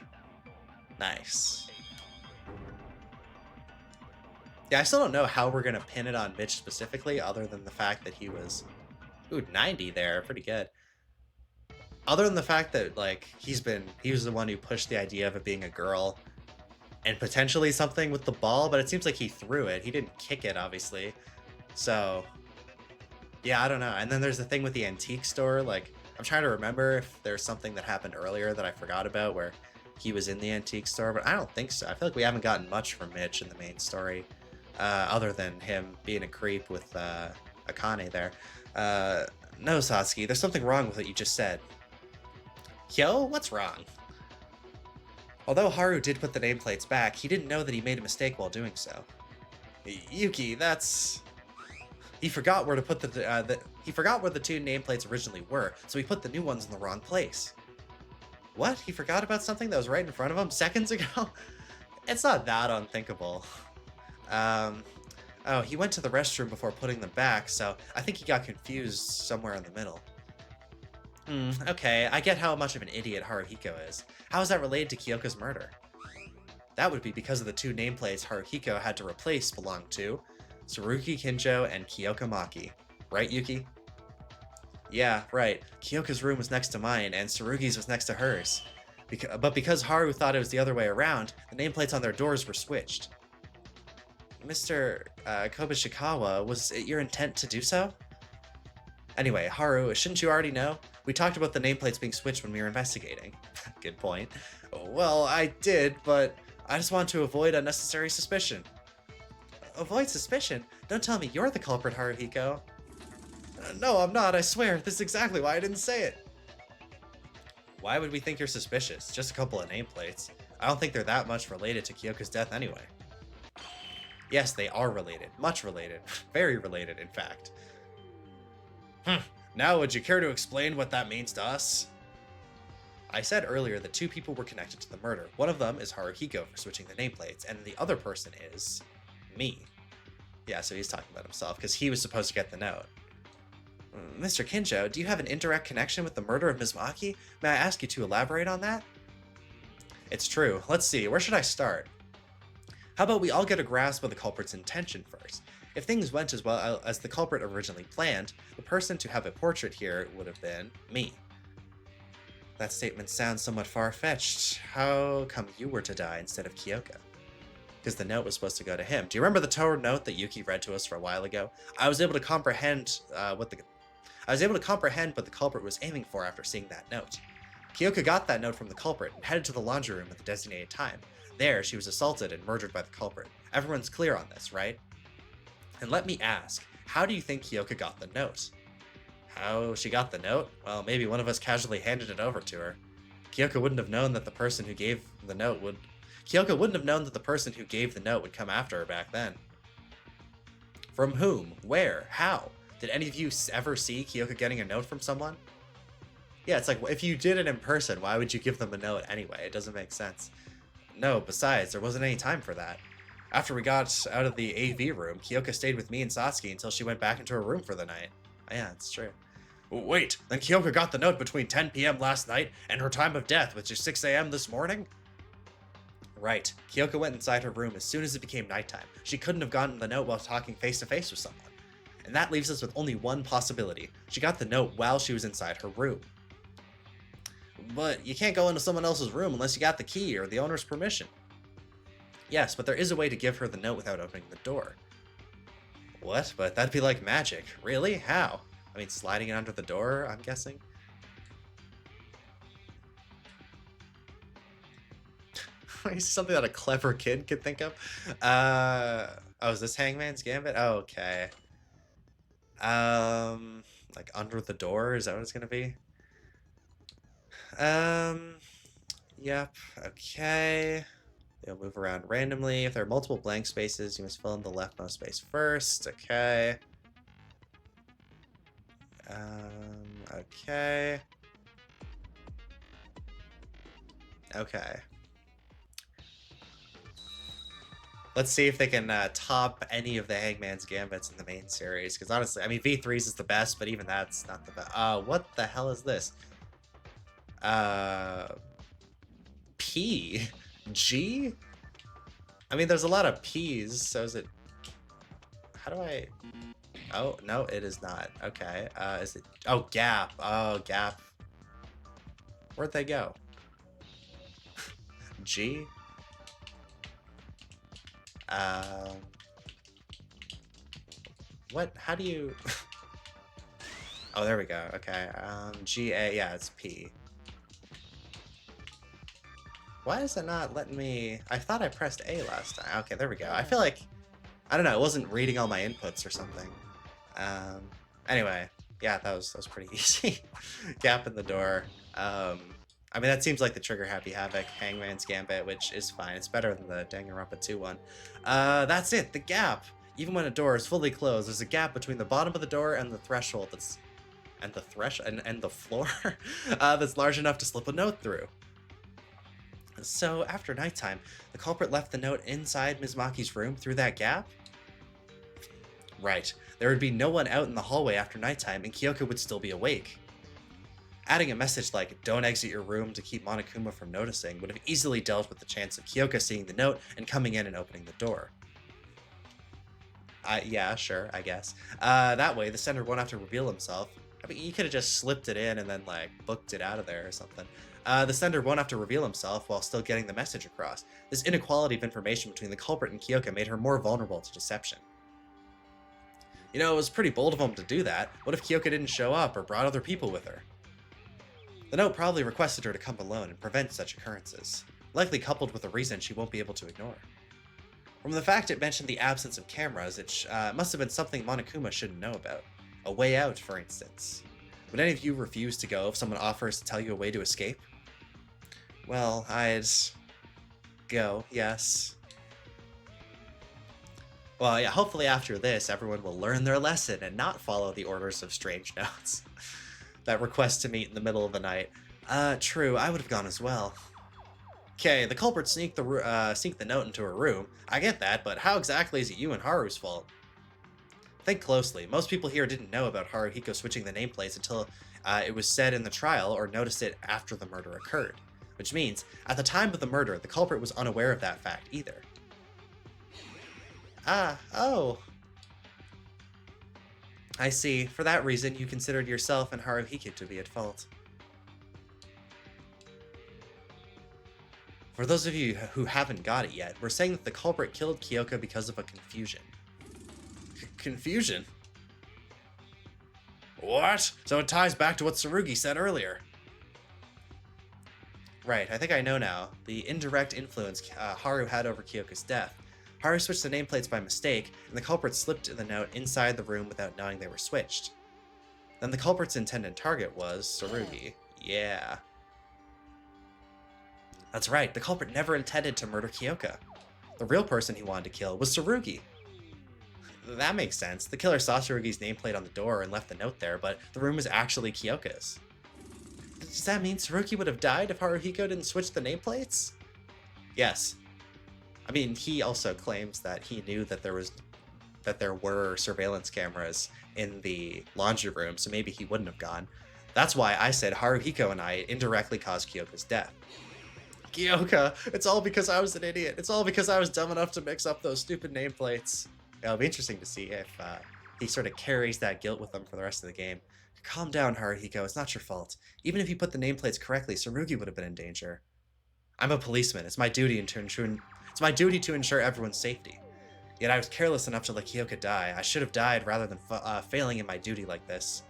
Nice. Yeah, I still don't know how we're going to pin it on Mitch specifically, other than the fact that he was... Ooh, 90 there. Pretty good. Other than the fact that, like, he was the one who pushed the idea of it being a girl. And potentially something with the ball, but it seems like he threw it. He didn't kick it, obviously. So... yeah, I don't know. And then there's the thing with the antique store. Like, I'm trying to remember if there's something that happened earlier that I forgot about where he was in the antique store, but I don't think so. I feel like we haven't gotten much from Mitch in the main story, other than him being a creep with Akane there. No, Satsuki, there's something wrong with what you just said. Yo, what's wrong? Although Haru did put the nameplates back, he didn't know that he made a mistake while doing so. Yuki, that's... He forgot where to put he forgot where the two nameplates originally were, so he put the new ones in the wrong place. What? He forgot about something that was right in front of him seconds ago? It's not that unthinkable. Oh, he went to the restroom before putting them back, so I think he got confused somewhere in the middle. Okay, I get how much of an idiot Haruhiko is. How is that related to Kyoko's murder? That would be because of the two nameplates Haruhiko had to replace belonged to Tsurugi Kinjo and Kyoka Maki. Right, Yuki? Yeah, right. Kyoka's room was next to mine, and Tsurugi's was next to hers. But because Haru thought it was the other way around, the nameplates on their doors were switched. Mr. Kobishikawa, was it your intent to do so? Anyway, Haru, shouldn't you already know? We talked about the nameplates being switched when we were investigating. Good point. Well, I did, but I just want to avoid unnecessary suspicion. Avoid suspicion? Don't tell me you're the culprit, Haruhiko. No, I'm not, I swear. This is exactly why I didn't say it. Why would we think you're suspicious? Just a couple of nameplates. I don't think they're that much related to Kyoko's death anyway. Yes, they are related. Much related. Very related, in fact. Now, would you care to explain what that means to us? I said earlier that two people were connected to the murder. One of them is Haruhiko for switching the nameplates, and the other person is... me. Yeah, so he's talking about himself, because he was supposed to get the note. Mr. Kinjo, do you have an indirect connection with the murder of Ms. Maki? May I ask you to elaborate on that? It's true. Let's see, where should I start? How about we all get a grasp of the culprit's intention first? If things went as well as the culprit originally planned, the person to have a portrait here would have been me. That statement sounds somewhat far-fetched. How come you were to die instead of Kyoka? Because the note was supposed to go to him. Do you remember the Tower note that Yuki read to us for a while ago? I was able to comprehend I was able to comprehend what the culprit was aiming for after seeing that note. Kyoka got that note from the culprit and headed to the laundry room at the designated time. There, she was assaulted and murdered by the culprit. Everyone's clear on this, right? And let me ask, how do you think Kyoka got the note? How she got the note? Well, maybe one of us casually handed it over to her. Kyoka wouldn't have known that the person who gave the note would... Kyoka wouldn't have known that the person who gave the note would come after her back then. From whom? Where? How? Did any of you ever see Kyoka getting a note from someone? Yeah, it's like, if you did it in person, why would you give them a note anyway? It doesn't make sense. No, besides, there wasn't any time for that. After we got out of the AV room, Kyoka stayed with me and Satsuki until she went back into her room for the night. Oh, yeah, it's true. Wait, then Kyoka got the note between 10 p.m. last night and her time of death, which is 6 a.m. this morning? Right. Kyoka went inside her room as soon as it became nighttime. She couldn't have gotten the note while talking face-to-face with someone. And that leaves us with only one possibility. She got the note while she was inside her room. But you can't go into someone else's room unless you got the key or the owner's permission. Yes, but there is a way to give her the note without opening the door. What? But that'd be like magic. Really? How? I mean, sliding it under the door, I'm guessing? Something that a clever kid could think of. Oh, is this Hangman's Gambit? Oh, okay. Like under the door? Is that what it's gonna be? Yep. Okay. They'll move around randomly. If there are multiple blank spaces, you must fill in the leftmost space first. Okay. Okay. Okay. Let's see if they can top any of the Hangman's Gambits in the main series. Because honestly, I mean, V3's is the best, but even that's not the best. What the hell is this? P? G? I mean, there's a lot of P's, so is it... How do I... Oh, no, it is not. Okay, is it... Oh, Gap. Oh, Gap. Where'd they go? G? What? How do you... Oh, there we go. Okay, G-A, yeah, it's P. Why is it not letting me... I thought I pressed A last time. Okay, there we go. I feel like... I don't know, it wasn't reading all my inputs or something. Anyway, yeah, that was pretty easy. Gap in the door. I mean, that seems like the Trigger Happy Havoc Hangman's Gambit, which is fine. It's better than the Danganronpa 2 one. That's it, the gap. Even when a door is fully closed, there's a gap between the bottom of the door and the threshold that's... And the floor that's large enough to slip a note through. So, after nighttime, the culprit left the note inside Ms. Maki's room through that gap? Right. There would be no one out in the hallway after nighttime, and Kyoka would still be awake. Adding a message like, "Don't exit your room" to keep Monokuma from noticing would have easily dealt with the chance of Kyoka seeing the note and coming in and opening the door. Yeah, sure, I guess. That way, the sender won't have to reveal himself. I mean, you could have just slipped it in and then, like, booked it out of there or something. The sender won't have to reveal himself while still getting the message across. This inequality of information between the culprit and Kyoka made her more vulnerable to deception. You know, it was pretty bold of him to do that. What if Kyoka didn't show up or brought other people with her? The note probably requested her to come alone and prevent such occurrences, likely coupled with a reason she won't be able to ignore. From the fact it mentioned the absence of cameras, it must have been something Monokuma shouldn't know about. A way out, for instance. Would any of you refuse to go if someone offers to tell you a way to escape? Well, I'd... go, yes. Well, yeah, hopefully after this, everyone will learn their lesson and not follow the orders of strange notes. That request to meet in the middle of the night. True, I would have gone as well. Okay, the culprit sneaked the note into her room. I get that, but how exactly is it you and Haru's fault? Think closely. Most people here didn't know about Haruhiko switching the nameplates until it was said in the trial or noticed it after the murder occurred. Which means, at the time of the murder, the culprit was unaware of that fact either. Ah, oh. I see. For that reason, you considered yourself and Haruhiko to be at fault. For those of you who haven't got it yet, we're saying that the culprit killed Kyoka because of a confusion. Confusion? What? So it ties back to what Tsurugi said earlier. Right, I think I know now. The indirect influence Haru had over Kyoko's death. Haru switched the nameplates by mistake, and the culprit slipped the note inside the room without knowing they were switched. Then the culprit's intended target was Tsurugi. Yeah. That's right, the culprit never intended to murder Kyoka. The real person he wanted to kill was Tsurugi. That makes sense. The killer saw Tsurugi's nameplate on the door and left the note there, but the room was actually Kyoka's. Does that mean Tsurugi would have died if Haruhiko didn't switch the nameplates? Yes. I mean, he also claims that he knew that there were surveillance cameras in the laundry room, so maybe he wouldn't have gone. That's why I said Haruhiko and I indirectly caused Kyoka's death. Kyoka, it's all because I was an idiot. It's all because I was dumb enough to mix up those stupid nameplates. It'll be interesting to see if he sort of carries that guilt with him for the rest of the game. Calm down, Haruhiko. It's not your fault. Even if you put the nameplates correctly, Tsurugi would have been in danger. I'm a policeman. It's my duty to ensure everyone's safety. Yet I was careless enough to let Kyoka die. I should have died rather than failing in my duty like this.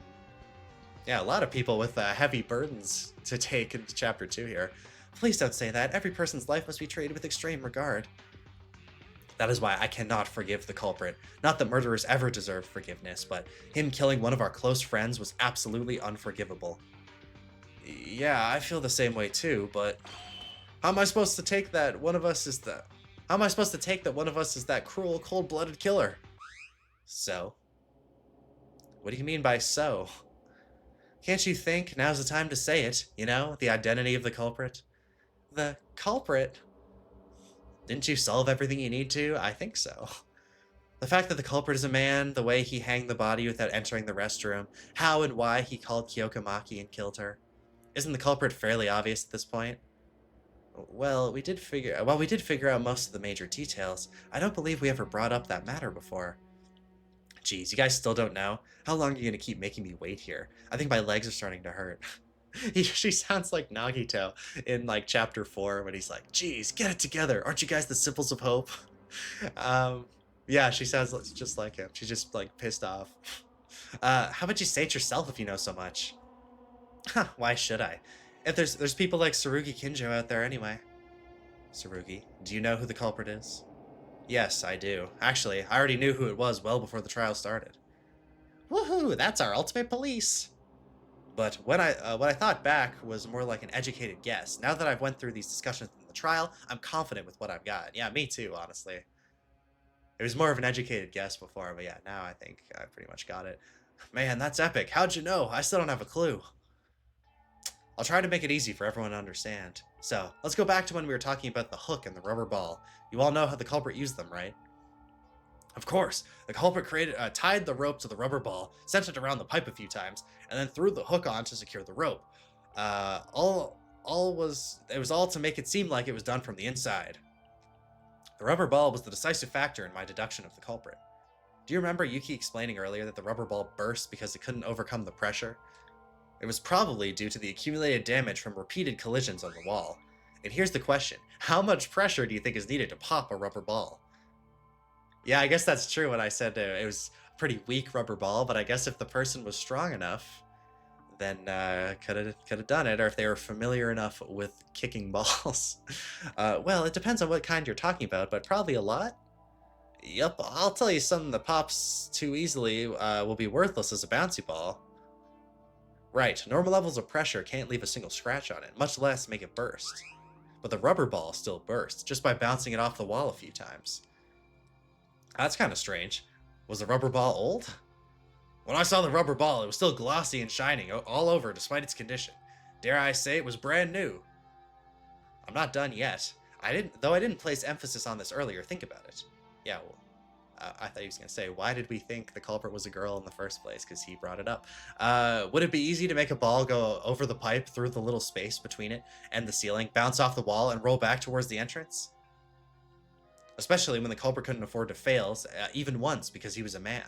Yeah, a lot of people with heavy burdens to take into Chapter 2 here. Please don't say that. Every person's life must be treated with extreme regard. That is why I cannot forgive the culprit. Not that murderers ever deserve forgiveness, but him killing one of our close friends was absolutely unforgivable. Yeah, I feel the same way too, but how am I supposed to take that one of us is that cruel, cold-blooded killer? So? What do you mean by so? Can't you think now's the time to say it, you know, the identity of the culprit? The culprit? Didn't you solve everything you need to? I think so. The fact that the culprit is a man, the way he hanged the body without entering the restroom, how and why he called Kyoka Maki and killed her. Isn't the culprit fairly obvious at this point? Well, we did figure out most of the major details. I don't believe we ever brought up that matter before. Geez, you guys still don't know? How long are you gonna keep making me wait here? I think my legs are starting to hurt. She sounds like Nagito in like Chapter 4 when he's like, geez, get it together. Aren't you guys the symbols of hope? Yeah, she sounds just like him. She's just like pissed off. How about you say it yourself if you know so much? Huh, why should I? If there's people like Tsurugi Kinjo out there anyway. Tsurugi, do you know who the culprit is? Yes, I do. Actually, I already knew who it was well before the trial started. Woohoo, that's our ultimate police! But what I thought back was more like an educated guess. Now that I've went through these discussions in the trial, I'm confident with what I've got. Yeah, me too, honestly. It was more of an educated guess before, but yeah, now I think I pretty much got it. Man, that's epic. How'd you know? I still don't have a clue. I'll try to make it easy for everyone to understand. So, let's go back to when we were talking about the hook and the rubber ball. You all know how the culprit used them, right? Of course, the culprit tied the rope to the rubber ball, sent it around the pipe a few times, and then threw the hook on to secure the rope. It was all to make it seem like it was done from the inside. The rubber ball was the decisive factor in my deduction of the culprit. Do you remember Yuki explaining earlier that the rubber ball burst because it couldn't overcome the pressure? It was probably due to the accumulated damage from repeated collisions on the wall. And here's the question, how much pressure do you think is needed to pop a rubber ball? Yeah, I guess that's true when I said it was a pretty weak rubber ball, but I guess if the person was strong enough, then could have done it, or if they were familiar enough with kicking balls. Well, it depends on what kind you're talking about, but probably a lot? Yup, I'll tell you something that pops too easily will be worthless as a bouncy ball. Right, normal levels of pressure can't leave a single scratch on it, much less make it burst. But the rubber ball still bursts, just by bouncing it off the wall a few times. That's kind of strange. Was the rubber ball old? When I saw the rubber ball, it was still glossy and shining all over despite its condition. Dare I say it was brand new. I'm not done yet. Though I didn't place emphasis on this earlier, think about it. Yeah, well, I thought he was going to say, why did we think the culprit was a girl in the first place? Because he brought it up. Would it be easy to make a ball go over the pipe through the little space between it and the ceiling, bounce off the wall, and roll back towards the entrance? Especially when the culprit couldn't afford to fail, even once, because he was a man.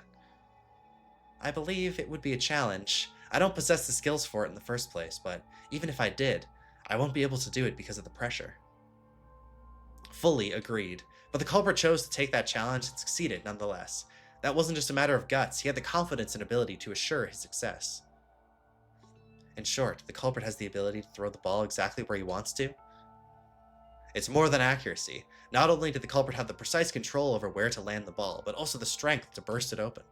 I believe it would be a challenge. I don't possess the skills for it in the first place, but even if I did, I won't be able to do it because of the pressure. Fully agreed. But the culprit chose to take that challenge and succeeded nonetheless. That wasn't just a matter of guts, he had the confidence and ability to assure his success. In short, the culprit has the ability to throw the ball exactly where he wants to. It's more than accuracy. Not only did the culprit have the precise control over where to land the ball, but also the strength to burst it open.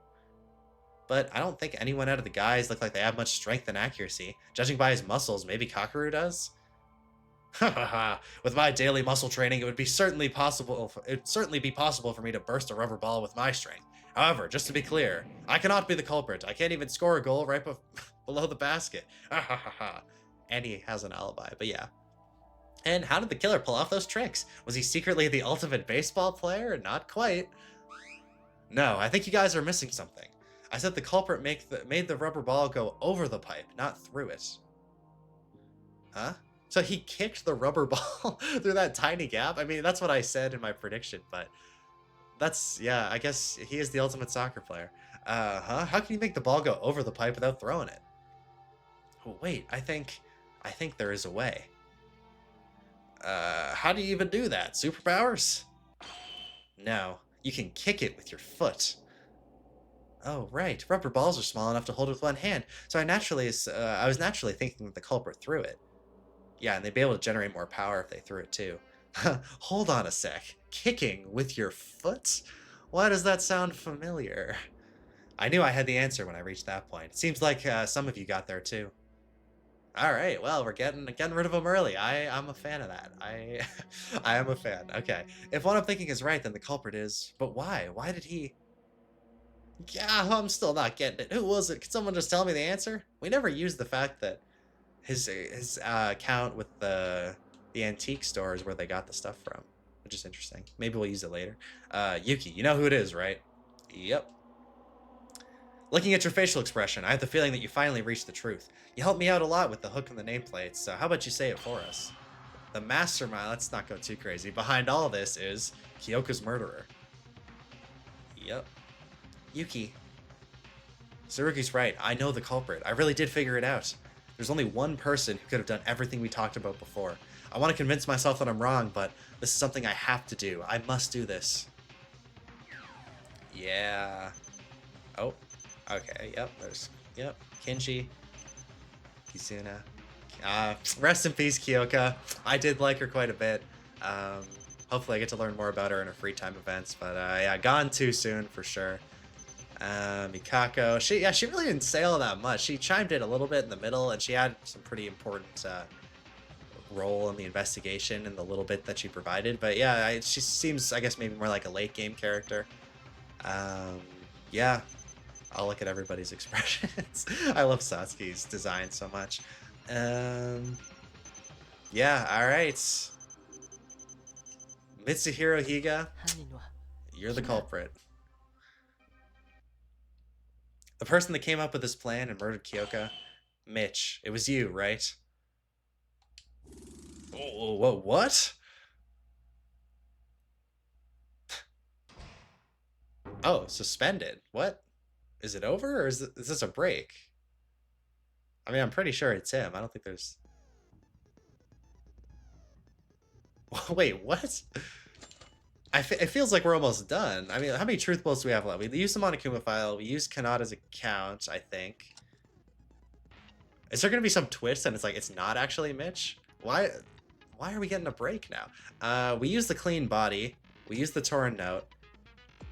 But I don't think anyone out of the guys look like they have much strength and accuracy. Judging by his muscles, maybe Kakeru does? Hahaha, with my daily muscle training, it would certainly be possible for me to burst a rubber ball with my strength. However, just to be clear, I cannot be the culprit. I can't even score a goal right below the basket. And he has an alibi, but yeah. And how did the killer pull off those tricks? Was he secretly the ultimate baseball player? Not quite. No, I think you guys are missing something. I said the culprit made the rubber ball go over the pipe, not through it. Huh? So he kicked the rubber ball through that tiny gap? I mean, that's what I said in my prediction, but yeah, I guess he is the ultimate soccer player. How can you make the ball go over the pipe without throwing it? Oh, wait, I think there is a way. How do you even do that? Superpowers? No, you can kick it with your foot. Oh, right. Rubber balls are small enough to hold with one hand, so I was naturally thinking that the culprit threw it. Yeah, and they'd be able to generate more power if they threw it too. Hold on a sec. Kicking with your foot? Why does that sound familiar? I knew I had the answer when I reached that point. It seems like some of you got there too. All right, well, we're getting rid of them early. I'm a fan of that. I am a fan. Okay, if what I'm thinking is right, then the culprit is. But why? Why did he? Yeah, I'm still not getting it. Who was it? Could someone just tell me the answer? We never used the fact that his account with the antique store is where they got the stuff from, which is interesting. Maybe we'll use it later. Yuki, you know who it is, right? Yep. Looking at your facial expression, I have the feeling that you finally reached the truth. You helped me out a lot with the hook and the nameplates, so how about you say it for us? The mastermind, let's not go too crazy, behind all this is Kyoka's murderer. Yep. Yuki. Tsurugi's right. I know the culprit. I really did figure it out. There's only one person who could have done everything we talked about before. I want to convince myself that I'm wrong, but this is something I have to do. I must do this. Yeah. Oh. Okay. Yep. Yep. Kinji. Kizuna. Rest in peace, Kyoka. I did like her quite a bit. Hopefully I get to learn more about her in her free time events, but yeah, gone too soon for sure. Mikako, she really didn't say all that much. She chimed in a little bit in the middle, and she had some pretty important role in the investigation in the little bit that she provided. But yeah, she seems, I guess, maybe more like a late game character. Yeah, I'll look at everybody's expressions. I love Satsuki's design so much. Yeah, all right. Mitsuhiro Higa, you're the culprit. The person that came up with this plan and murdered Kyoka? Mitch, it was you, right? Oh, whoa, what? Oh, suspended. What? Is it over, or is this a break? I mean, I'm pretty sure it's him. I don't think there's... Wait, what? It feels like we're almost done. I mean, how many truth balls do we have left? We used the Monokuma file. We used Kanata's account, I think. Is there going to be some twist and it's like, it's not actually Mitch? Why are we getting a break now? We used the clean body. We used the torn note.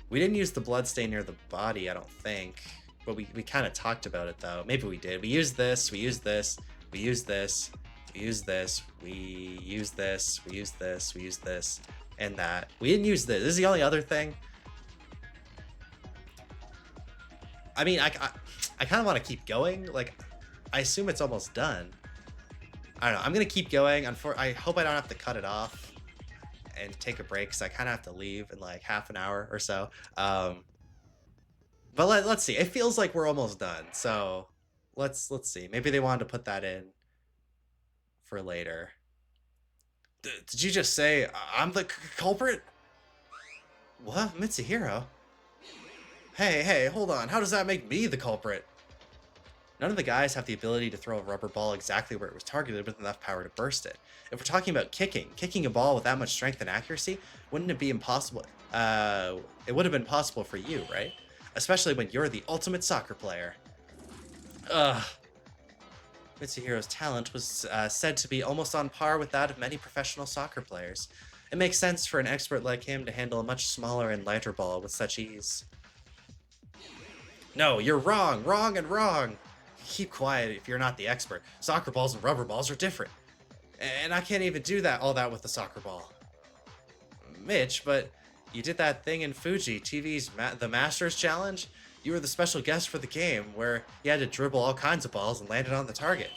We didn't use the blood stain near the body, I don't think. But we kind of talked about it, though. Maybe we did. We used this. We used this. We used this. We used this. We used this. We used this. We used this. And that. We didn't use this. This is the only other thing. I mean, I kind of want to keep going. Like, I assume it's almost done. I don't know. I'm going to keep going. I hope I don't have to cut it off and take a break, because I kind of have to leave in like half an hour or so. But let's see. It feels like we're almost done. So let's see. Maybe they wanted to put that in for later. Did you just say I'm the culprit? What? Mitsuhiro? Hey, hold on. How does that make me the culprit? None of the guys have the ability to throw a rubber ball exactly where it was targeted with enough power to burst it. If we're talking about kicking a ball with that much strength and accuracy, wouldn't it be impossible? It would have been possible for you, right? especially when you're the ultimate soccer player. Ugh. Mitsuhiro's talent was said to be almost on par with that of many professional soccer players. It makes sense for an expert like him to handle a much smaller and lighter ball with such ease. No, you're wrong, wrong, and wrong! Keep quiet if you're not the expert. Soccer balls and rubber balls are different. And I can't even do all that with the soccer ball. Mitch, but you did that thing in Fuji TV's The Masters Challenge? You were the special guest for the game, where you had to dribble all kinds of balls and land it on the target.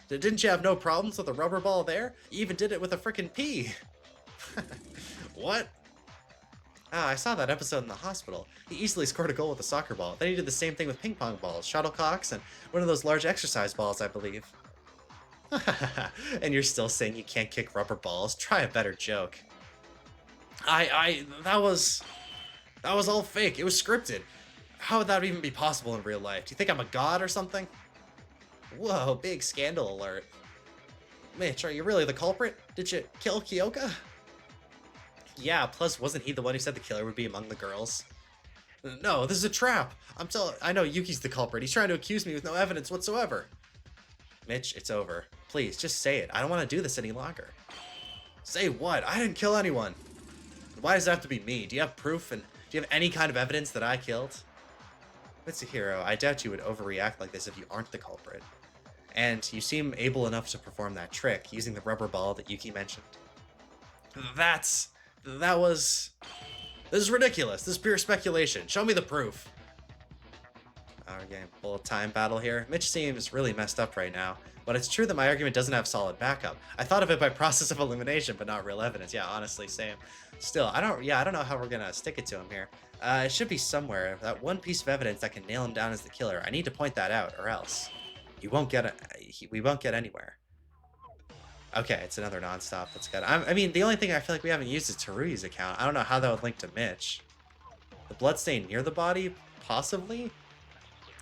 Didn't you have no problems with a rubber ball there? You even did it with a frickin' pea! What? Ah, I saw that episode in the hospital. He easily scored a goal with a soccer ball. Then he did the same thing with ping pong balls, shuttlecocks, and one of those large exercise balls, I believe. And you're still saying you can't kick rubber balls? Try a better joke. That was all fake. It was scripted. How would that even be possible in real life? Do you think I'm a god or something? Whoa, big scandal alert. Mitch, are you really the culprit? Did you kill Kyoka? Yeah, plus wasn't he the one who said the killer would be among the girls? No, this is a trap. I know Yuki's the culprit. He's trying to accuse me with no evidence whatsoever. Mitch, it's over. Please, just say it. I don't want to do this any longer. Say what? I didn't kill anyone. Why does it have to be me? Do you have proof, and do you have any kind of evidence that I killed? Mitsuhiro, I doubt you would overreact like this if you aren't the culprit. And you seem able enough to perform that trick using the rubber ball that Yuki mentioned. This is ridiculous. This is pure speculation. Show me the proof. We're getting a little time battle here. Mitch seems really messed up right now, but it's true that my argument doesn't have solid backup. I thought of it by process of elimination, but not real evidence. Yeah, honestly, same. Still, I don't know how we're gonna stick it to him here. It should be somewhere. That one piece of evidence that can nail him down as the killer. I need to point that out, or else we won't get anywhere. Okay, it's another nonstop. That's good. I mean, the only thing I feel like we haven't used is Teruya's account. I don't know how that would link to Mitch. The bloodstain near the body? Possibly?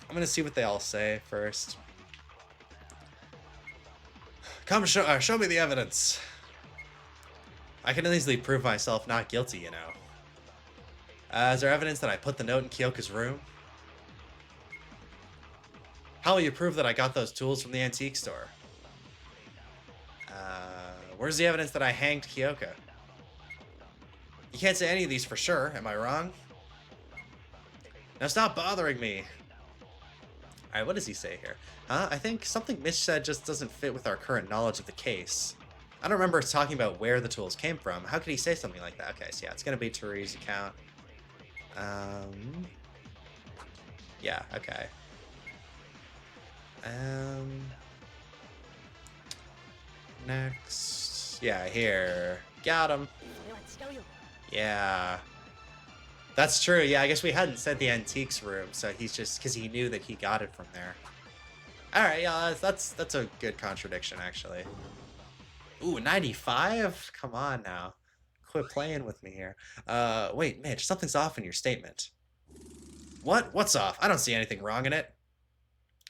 I'm gonna see what they all say first. Come show me the evidence. I can easily prove myself not guilty, you know. Is there evidence that I put the note in Kyoka's room? How will you prove that I got those tools from the antique store? Where's the evidence that I hanged Kyoka? You can't say any of these for sure, am I wrong? Now stop bothering me. Alright, what does he say here? I think something Mitch said just doesn't fit with our current knowledge of the case. I don't remember talking about where the tools came from. How could he say something like that? Okay, so yeah, it's gonna be Teruya's account. Yeah, okay. Next. Yeah, here. Got him. Yeah. That's true. Yeah, I guess we hadn't said the antiques room, so he's just because he knew that he got it from there. All right, yeah, that's a good contradiction actually. Ooh, 95? Come on now. Quit playing with me here. Wait, Mitch, something's off in your statement. What? What's off? I don't see anything wrong in it.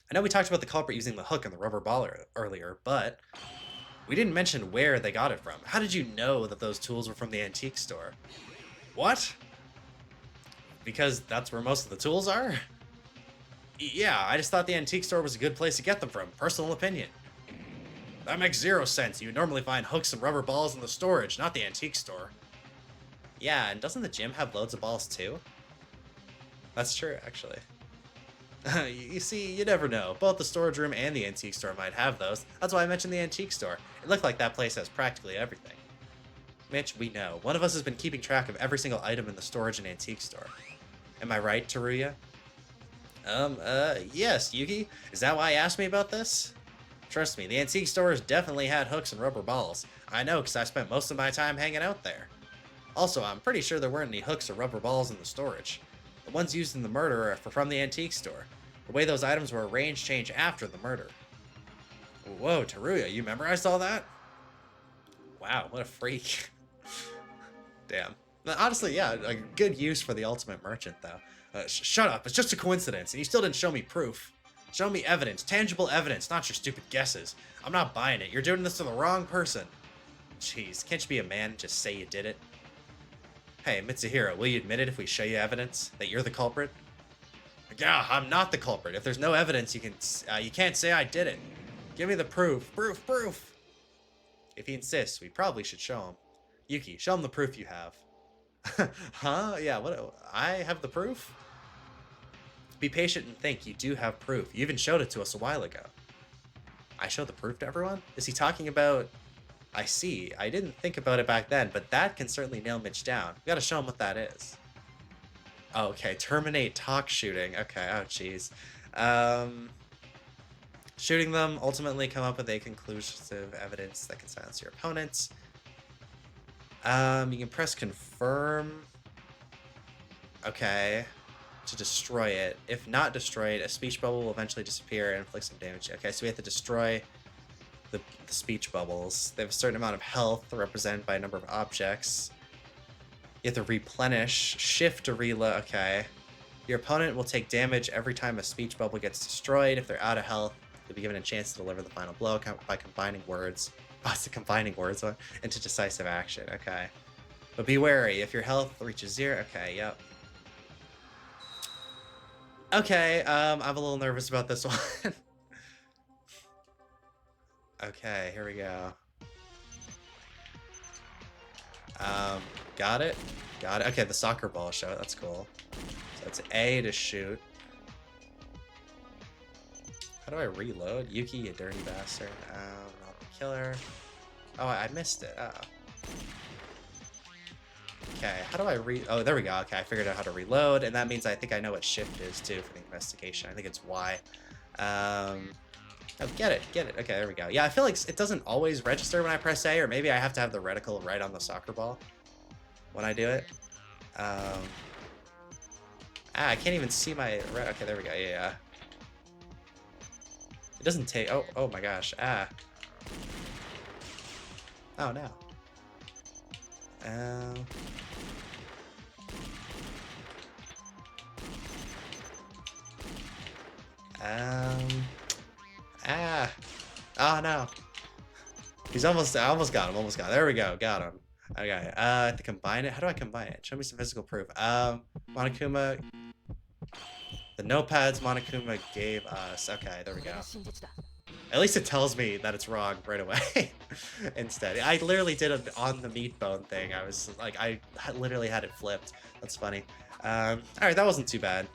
I know we talked about the culprit using the hook and the rubber ball earlier, but we didn't mention where they got it from. How did you know that those tools were from the antique store? What? Because that's where most of the tools are? Yeah, I just thought the antique store was a good place to get them from. Personal opinion. That makes zero sense. You would normally find hooks and rubber balls in the storage, not the antique store. Yeah, and doesn't the gym have loads of balls too? That's true, actually. You see, you never know. Both the storage room and the antique store might have those. That's why I mentioned the antique store. It looked like that place has practically everything. Mitch, we know. One of us has been keeping track of every single item in the storage and antique store. Am I right, Teruya? Yes, Yuki. Is that why you asked me about this? Trust me, the antique store has definitely had hooks and rubber balls. I know, because I spent most of my time hanging out there. Also, I'm pretty sure there weren't any hooks or rubber balls in the storage. The ones used in the murder are from the antique store. The way those items were arranged changed after the murder. Whoa, Teruya, you memorized all that? Wow, what a freak. Damn. Honestly, yeah, a good use for the ultimate merchant, though. Shut up, it's just a coincidence, and you still didn't show me proof. Show me evidence, tangible evidence, not your stupid guesses. I'm not buying it, you're doing this to the wrong person. Jeez, can't you be a man and just say you did it? Hey, Mitsuhiro, will you admit it if we show you evidence that you're the culprit? Yeah, I'm not the culprit. If there's no evidence, you can't say I did it. Give me the proof. Proof. If he insists, we probably should show him. Yuki, show him the proof you have. Huh? Yeah, what? I have the proof? Be patient and think. You do have proof. You even showed it to us a while ago. I showed the proof to everyone? Is he talking about... I see. I didn't think about it back then, but that can certainly nail Mitch down. We gotta show him what that is. Oh, okay. Terminate talk shooting. Okay. Oh, jeez. Shooting them, ultimately come up with a conclusive evidence that can silence your opponents. You can press confirm. Okay. To destroy it. If not destroyed, a speech bubble will eventually disappear and inflict some damage. Okay, so we have to destroy the speech bubbles. They have a certain amount of health represented by a number of objects. You have to replenish. Shift to reload. Okay. Your opponent will take damage every time a speech bubble gets destroyed. If they're out of health, they'll be given a chance to deliver the final blow by combining words. Oh, it's a combining words one into decisive action. Okay. But be wary. If your health reaches 0. Okay, yep. Okay, I'm a little nervous about this one. Okay, here we go. Got it. Okay, the soccer ball show. That's cool. So it's A to shoot. How do I reload? Yuki, you dirty bastard. Not the killer. Oh, I missed it. Oh. Okay, how do I oh, there we go. Okay, I figured out how to reload, and that means I think I know what shift is, too, for the investigation. I think it's Y. Oh, get it. Okay, there we go. Yeah, I feel like it doesn't always register when I press A, or maybe I have to have the reticle right on the soccer ball when I do it. I can't even see my... Okay, there we go. Yeah. It doesn't take... Oh my gosh. Oh, no. Oh, no. He's I almost got him. There we go. Got him. Okay. I have to combine it. How do I combine it? Show me some physical proof. Monokuma... The notepads Monokuma gave us. Okay, there we go. At least it tells me that it's wrong right away. Instead, I literally did it on the meat bone thing. I was like, I literally had it flipped. That's funny. All right, that wasn't too bad.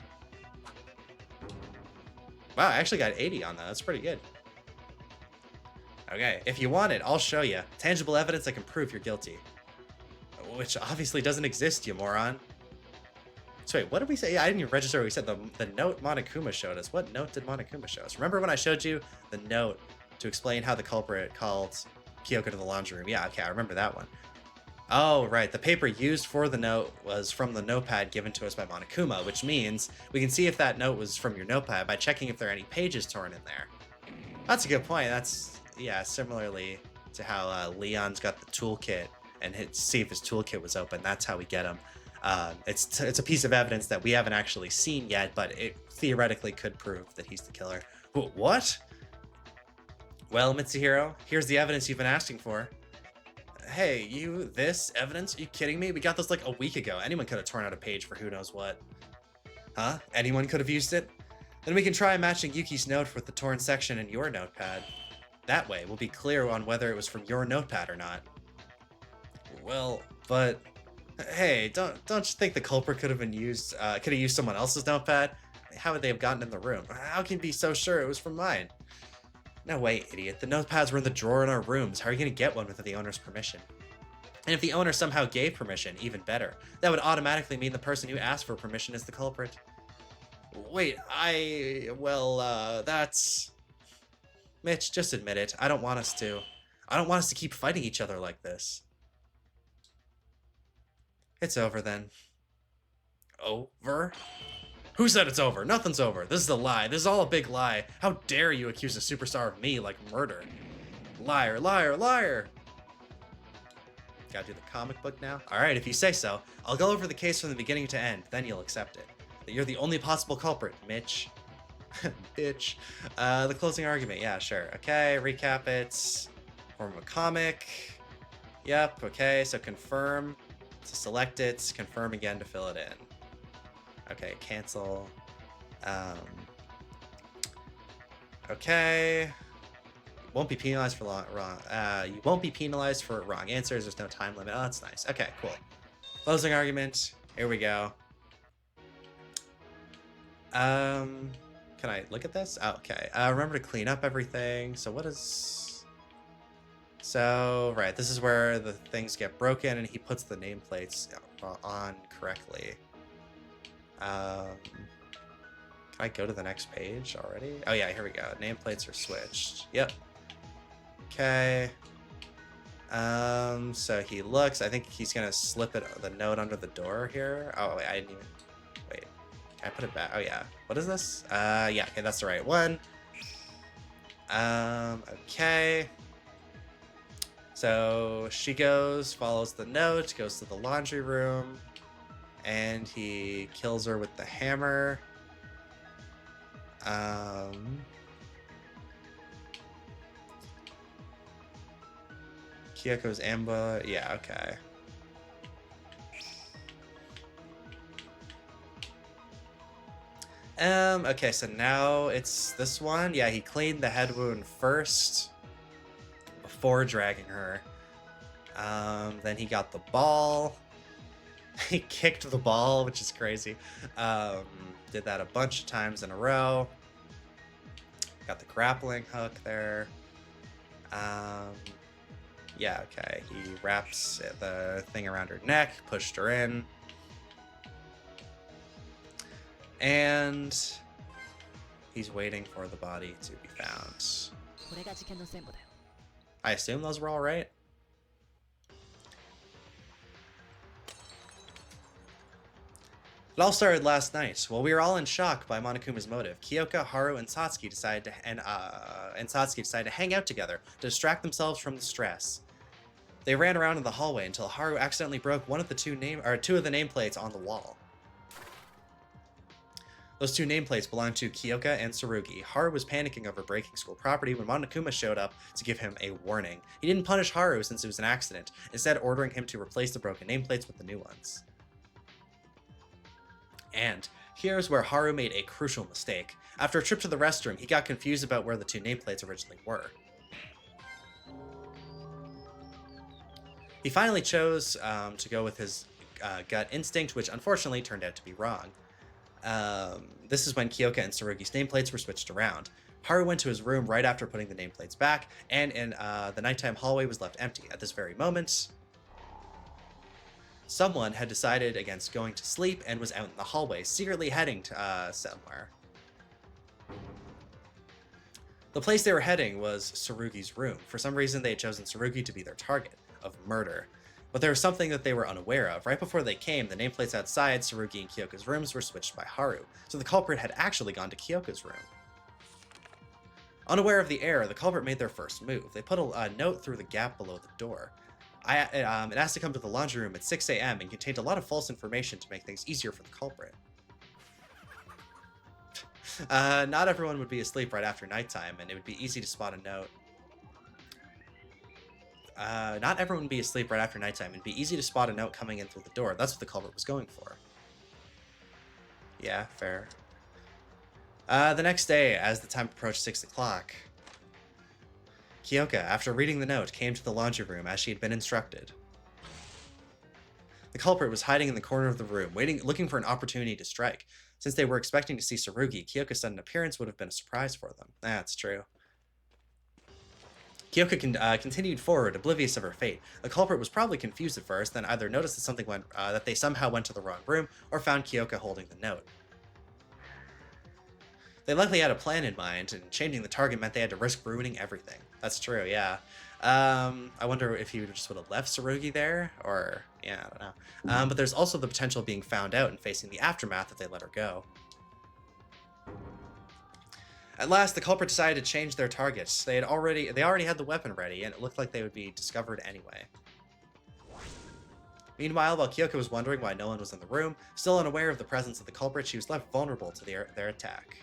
Wow, I actually got 80 on that. That's pretty good. Okay, if you want it, I'll show you. Tangible evidence that can prove you're guilty. Which obviously doesn't exist, you moron. So wait, what did we say? Yeah, I didn't even register what we said. The note Monokuma showed us. What note did Monokuma show us? Remember when I showed you the note to explain how the culprit called Kyoko to the laundry room? Yeah, okay, I remember that one. Oh, right. The paper used for the note was from the notepad given to us by Monokuma, which means we can see if that note was from your notepad by checking if there are any pages torn in there. That's a good point. That's, yeah, similarly to how Leon's got the toolkit and see if his toolkit was open. That's how we get him. It's a piece of evidence that we haven't actually seen yet, but it theoretically could prove that he's the killer. What? Well, Mitsuhiro, here's the evidence you've been asking for. Hey, this evidence? Are you kidding me? We got this like a week ago. Anyone could have torn out a page for who knows what. Huh? Anyone could have used it? Then we can try matching Yuki's note with the torn section in your notepad. That way, we'll be clear on whether it was from your notepad or not. Well, but... Hey, don't you think the culprit could have used someone else's notepad? How would they have gotten in the room? How can you be so sure it was from mine? No way, idiot. The notepads were in the drawer in our rooms. How are you going to get one without the owner's permission? And if the owner somehow gave permission, even better. That would automatically mean the person who asked for permission is the culprit. Wait, that's... Mitch, just admit it. I don't want us to keep fighting each other like this. It's over then. Over? Who said it's over? Nothing's over. This is a lie. This is all a big lie. How dare you accuse a superstar of me like murder? Liar, liar, liar! Gotta do the comic book now? Alright, if you say so. I'll go over the case from the beginning to end, then you'll accept it. That you're the only possible culprit, Mitch. Bitch. The closing argument, yeah, sure. Okay, recap it. Form of a comic. Yep, okay, so confirm to select it, confirm again to fill it in. Okay, cancel. Okay. Won't be penalized for wrong. You won't be penalized for wrong answers. There's no time limit. Oh, that's nice. Okay, cool. Closing argument. Here we go. Can I look at this? Oh, okay. Remember to clean up everything. So what is... So, right, this is where the things get broken and he puts the nameplates on correctly. Can I go to the next page already? Oh yeah, here we go. Nameplates are switched. Yep. Okay. So he looks, I think he's gonna slip the note under the door here. Oh, wait, I didn't even, wait. Can I put it back? Oh yeah. What is this? Yeah, okay, that's the right one. Okay. So she goes, follows the note, goes to the laundry room, and he kills her with the hammer. Kyoko's ambush. Yeah, okay. Okay, so now it's this one. Yeah, he cleaned the head wound first before dragging her. Then he got the ball. He kicked the ball, which is crazy. Did that a bunch of times in a row. Got the grappling hook there. Yeah, okay. He wraps the thing around her neck, pushed her in. And he's waiting for the body to be found. I assume those were all right. It all started last night. While we were all in shock by Monokuma's motive, Kyoka, Haru, and Satsuki decided to hang out together to distract themselves from the stress. They ran around in the hallway until Haru accidentally broke one of the two of the nameplates on the wall. Those two nameplates belonged to Kyoka and Tsurugi. Haru was panicking over breaking school property when Monokuma showed up to give him a warning. He didn't punish Haru since it was an accident, instead ordering him to replace the broken nameplates with the new ones. And here's where Haru made a crucial mistake. After a trip to the restroom, he got confused about where the two nameplates originally were. He finally chose to go with his gut instinct, which unfortunately turned out to be wrong. This is when Kyoka and Tsurugi's nameplates were switched around. Haru went to his room right after putting the nameplates back, and the nighttime hallway was left empty. At this very moment, someone had decided against going to sleep and was out in the hallway, secretly heading to somewhere. The place they were heading was Tsurugi's room. For some reason, they had chosen Tsurugi to be their target of murder. But there was something that they were unaware of. Right before they came, the nameplates outside Tsurugi and Kyoka's rooms were switched by Haru, so the culprit had actually gone to Kyoka's room. Unaware of the error, the culprit made their first move. They put a note through the gap below the door. It asked to come to the laundry room at 6 a.m. and contained a lot of false information to make things easier for the culprit. Not everyone would be asleep right after nighttime, and it would be easy to spot a note. Not everyone would be asleep right after nighttime. It'd be easy to spot a note coming in through the door. That's what the culprit was going for. Yeah, fair. The next day, as the time approached 6 o'clock, Kyoka, after reading the note, came to the laundry room as she had been instructed. The culprit was hiding in the corner of the room, looking for an opportunity to strike. Since they were expecting to see Tsurugi, Kyoka's sudden appearance would have been a surprise for them. That's true. Kyoka continued forward, oblivious of her fate. The culprit was probably confused at first, then either noticed that they somehow went to the wrong room, or found Kyoka holding the note. They likely had a plan in mind, and changing the target meant they had to risk ruining everything. That's true, yeah. I wonder if he just would have left Tsurugi there, or... yeah, I don't know. But there's also the potential of being found out and facing the aftermath if they let her go. At last, the culprit decided to change their targets. They already had the weapon ready, and it looked like they would be discovered anyway. Meanwhile, while Kyoka was wondering why no one was in the room, still unaware of the presence of the culprit, she was left vulnerable to their attack.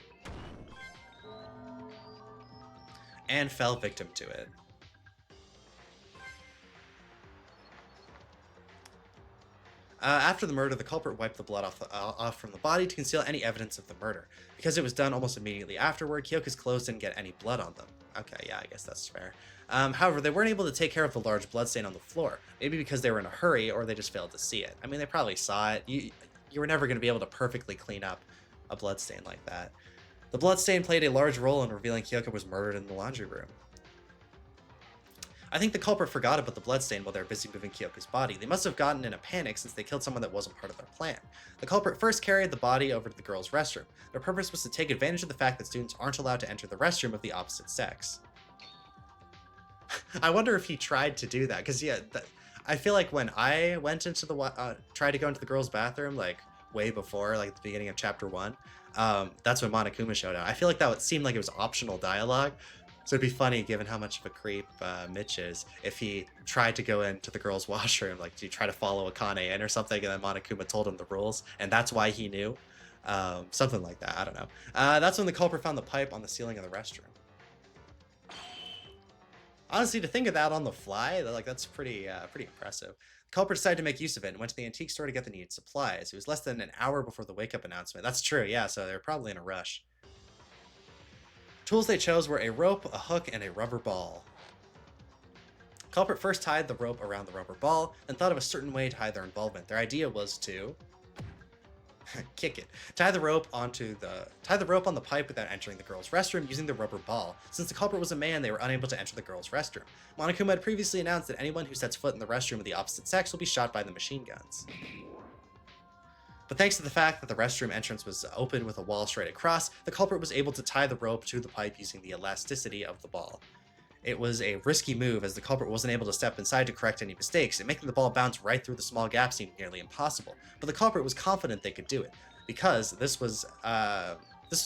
And fell victim to it. After the murder, the culprit wiped the blood off from the body to conceal any evidence of the murder. Because it was done almost immediately afterward, Kyoka's clothes didn't get any blood on them. Okay, yeah, I guess that's fair. However, they weren't able to take care of the large bloodstain on the floor, maybe because they were in a hurry or they just failed to see it. I mean, they probably saw it. You were never going to be able to perfectly clean up a bloodstain like that. The bloodstain played a large role in revealing Kyoka was murdered in the laundry room. I think the culprit forgot about the bloodstain while they were busy moving Kyoka's body. They must have gotten in a panic since they killed someone that wasn't part of their plan. The culprit first carried the body over to the girls' restroom. Their purpose was to take advantage of the fact that students aren't allowed to enter the restroom of the opposite sex. I wonder if he tried to do that, because yeah, I feel like when I went into the tried to go into the girls' bathroom, like way before, like at the beginning of chapter 1, that's when Monokuma showed up. I feel like that would seem like it was optional dialogue. So it'd be funny, given how much of a creep Mitch is, if he tried to go into the girls' washroom, like to try to follow Akane in or something, and then Monokuma told him the rules, and that's why he knew. Something like that, I don't know. That's when the culprit found the pipe on the ceiling of the restroom. Honestly, to think of that on the fly, that's pretty impressive. The culprit decided to make use of it and went to the antique store to get the needed supplies. It was less than an hour before the wake-up announcement. That's true, yeah, so they were probably in a rush. Tools they chose were a rope, a hook, and a rubber ball. Culprit first tied the rope around the rubber ball, and thought of a certain way to hide their involvement. Their idea was to kick it. Tie the rope on the pipe without entering the girls' restroom using the rubber ball. Since the culprit was a man, they were unable to enter the girls' restroom. Monokuma had previously announced that anyone who sets foot in the restroom of the opposite sex will be shot by the machine guns. But thanks to the fact that the restroom entrance was open with a wall straight across, the culprit was able to tie the rope to the pipe using the elasticity of the ball. It was a risky move, as the culprit wasn't able to step inside to correct any mistakes, and making the ball bounce right through the small gap seemed nearly impossible. But the culprit was confident they could do it, because this was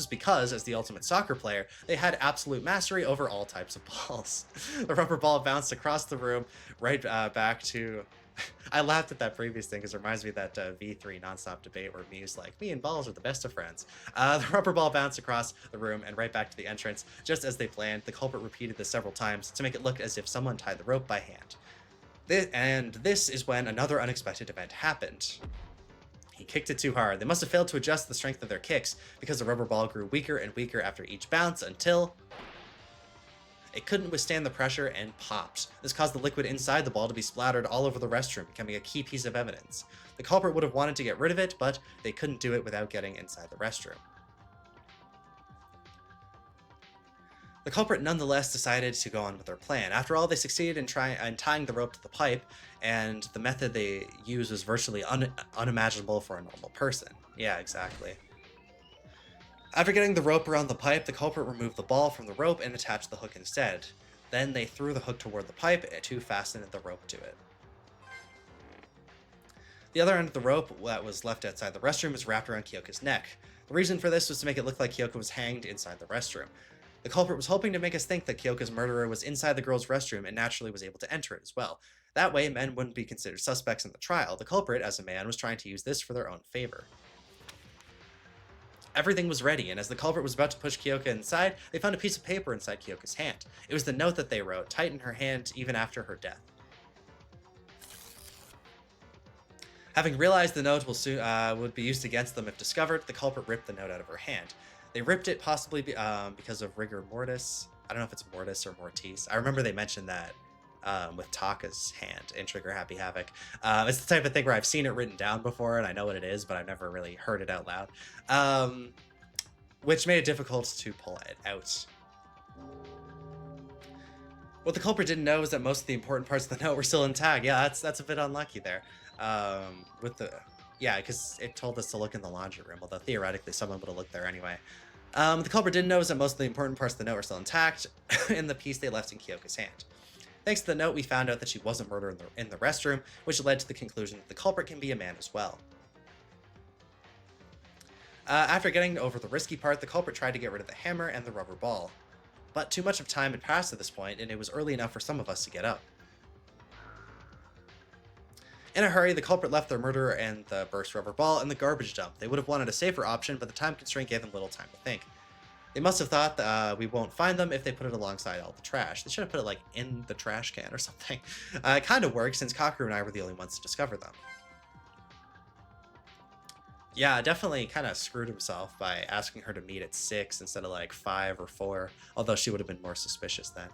because, as the ultimate soccer player, they had absolute mastery over all types of balls. The rubber ball bounced across the room, right back to... I laughed at that previous thing because it reminds me of that V3 nonstop debate where Mew's like, me and balls are the best of friends. The rubber ball bounced across the room and right back to the entrance, just as they planned. The culprit repeated this several times to make it look as if someone tied the rope by hand. This is when another unexpected event happened. He kicked it too hard. They must have failed to adjust the strength of their kicks because the rubber ball grew weaker and weaker after each bounce until... it couldn't withstand the pressure and popped. This caused the liquid inside the ball to be splattered all over the restroom, becoming a key piece of evidence. The culprit would have wanted to get rid of it, but they couldn't do it without getting inside the restroom. The culprit nonetheless decided to go on with their plan. After all, they succeeded in tying the rope to the pipe, and the method they used was virtually unimaginable for a normal person. Yeah, exactly. After getting the rope around the pipe, the culprit removed the ball from the rope and attached the hook instead. Then they threw the hook toward the pipe to fasten the rope to it. The other end of the rope that was left outside the restroom was wrapped around Kyoka's neck. The reason for this was to make it look like Kyoka was hanged inside the restroom. The culprit was hoping to make us think that Kyoka's murderer was inside the girl's restroom and naturally was able to enter it as well. That way, men wouldn't be considered suspects in the trial. The culprit, as a man, was trying to use this for their own favor. Everything was ready, and as the culprit was about to push Kyoka inside, they found a piece of paper inside Kyoka's hand. It was the note that they wrote, tight in her hand even after her death. Having realized the note would be used against them if discovered, the culprit ripped the note out of her hand. They ripped it possibly because of rigor mortis. I don't know if it's mortis or mortis. I remember they mentioned that with Taka's hand in Trigger Happy Havoc. It's the type of thing where I've seen it written down before and I know what it is, but I've never really heard it out loud. Which made it difficult to pull it out. What the culprit didn't know is that most of the important parts of the note were still intact. Yeah, that's a bit unlucky there. Because it told us to look in the laundry room, although theoretically someone would have looked there anyway. The culprit didn't know is that most of the important parts of the note were still intact in the piece they left in Kyoka's hand. Thanks to the note, we found out that she wasn't murdered in the restroom, which led to the conclusion that the culprit can be a man as well. After getting over the risky part, the culprit tried to get rid of the hammer and the rubber ball. But too much of time had passed at this point, and it was early enough for some of us to get up. In a hurry, the culprit left their murderer and the burst rubber ball in the garbage dump. They would have wanted a safer option, but the time constraint gave them little time to think. They must have thought that we won't find them if they put it alongside all the trash. They should have put it, in the trash can or something. It kind of worked, since Kakeru and I were the only ones to discover them. Yeah, definitely kind of screwed himself by asking her to meet at 6 instead of like 5 or 4, although she would have been more suspicious then.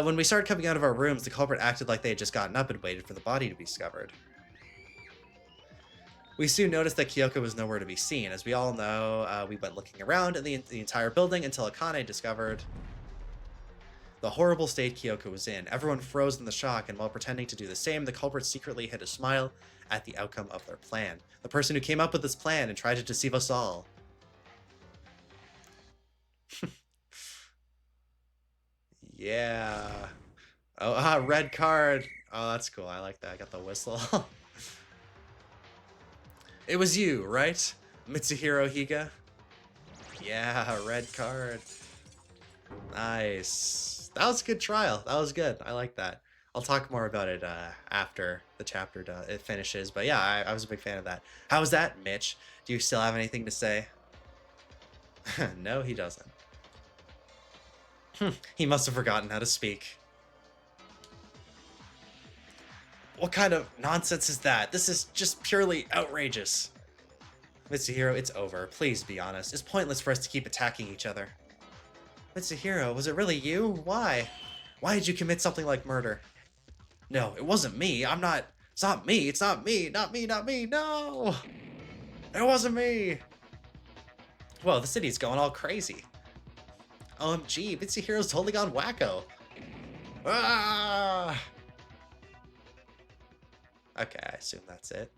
When we started coming out of our rooms, the culprit acted like they had just gotten up and waited for the body to be discovered. We soon noticed that Kyoko was nowhere to be seen. As we all know, we went looking around in the entire building until Akane discovered the horrible state Kyoko was in. Everyone froze in the shock, and while pretending to do the same, the culprit secretly hid a smile at the outcome of their plan. The person who came up with this plan and tried to deceive us all. Yeah. Oh, red card. Oh, that's cool. I like that. I got the whistle. It was you, right? Mitsuhiro Higa? Yeah, red card. Nice. That was a good trial. That was good. I like that. I'll talk more about it after the chapter it finishes. But yeah, I was a big fan of that. How was that, Mitch? Do you still have anything to say? No, he doesn't. He must have forgotten how to speak. What kind of nonsense is that? This is just purely outrageous. Mitsuhiro, it's over. Please be honest. It's pointless for us to keep attacking each other. Mitsuhiro, was it really you? Why? Why did you commit something like murder? No, it wasn't me. I'm not... It's not me. It's not me. Not me, not me. No! It wasn't me! Whoa, the city's going all crazy. OMG, Mitsuhiro's totally gone wacko. Ah! Okay, I assume that's it.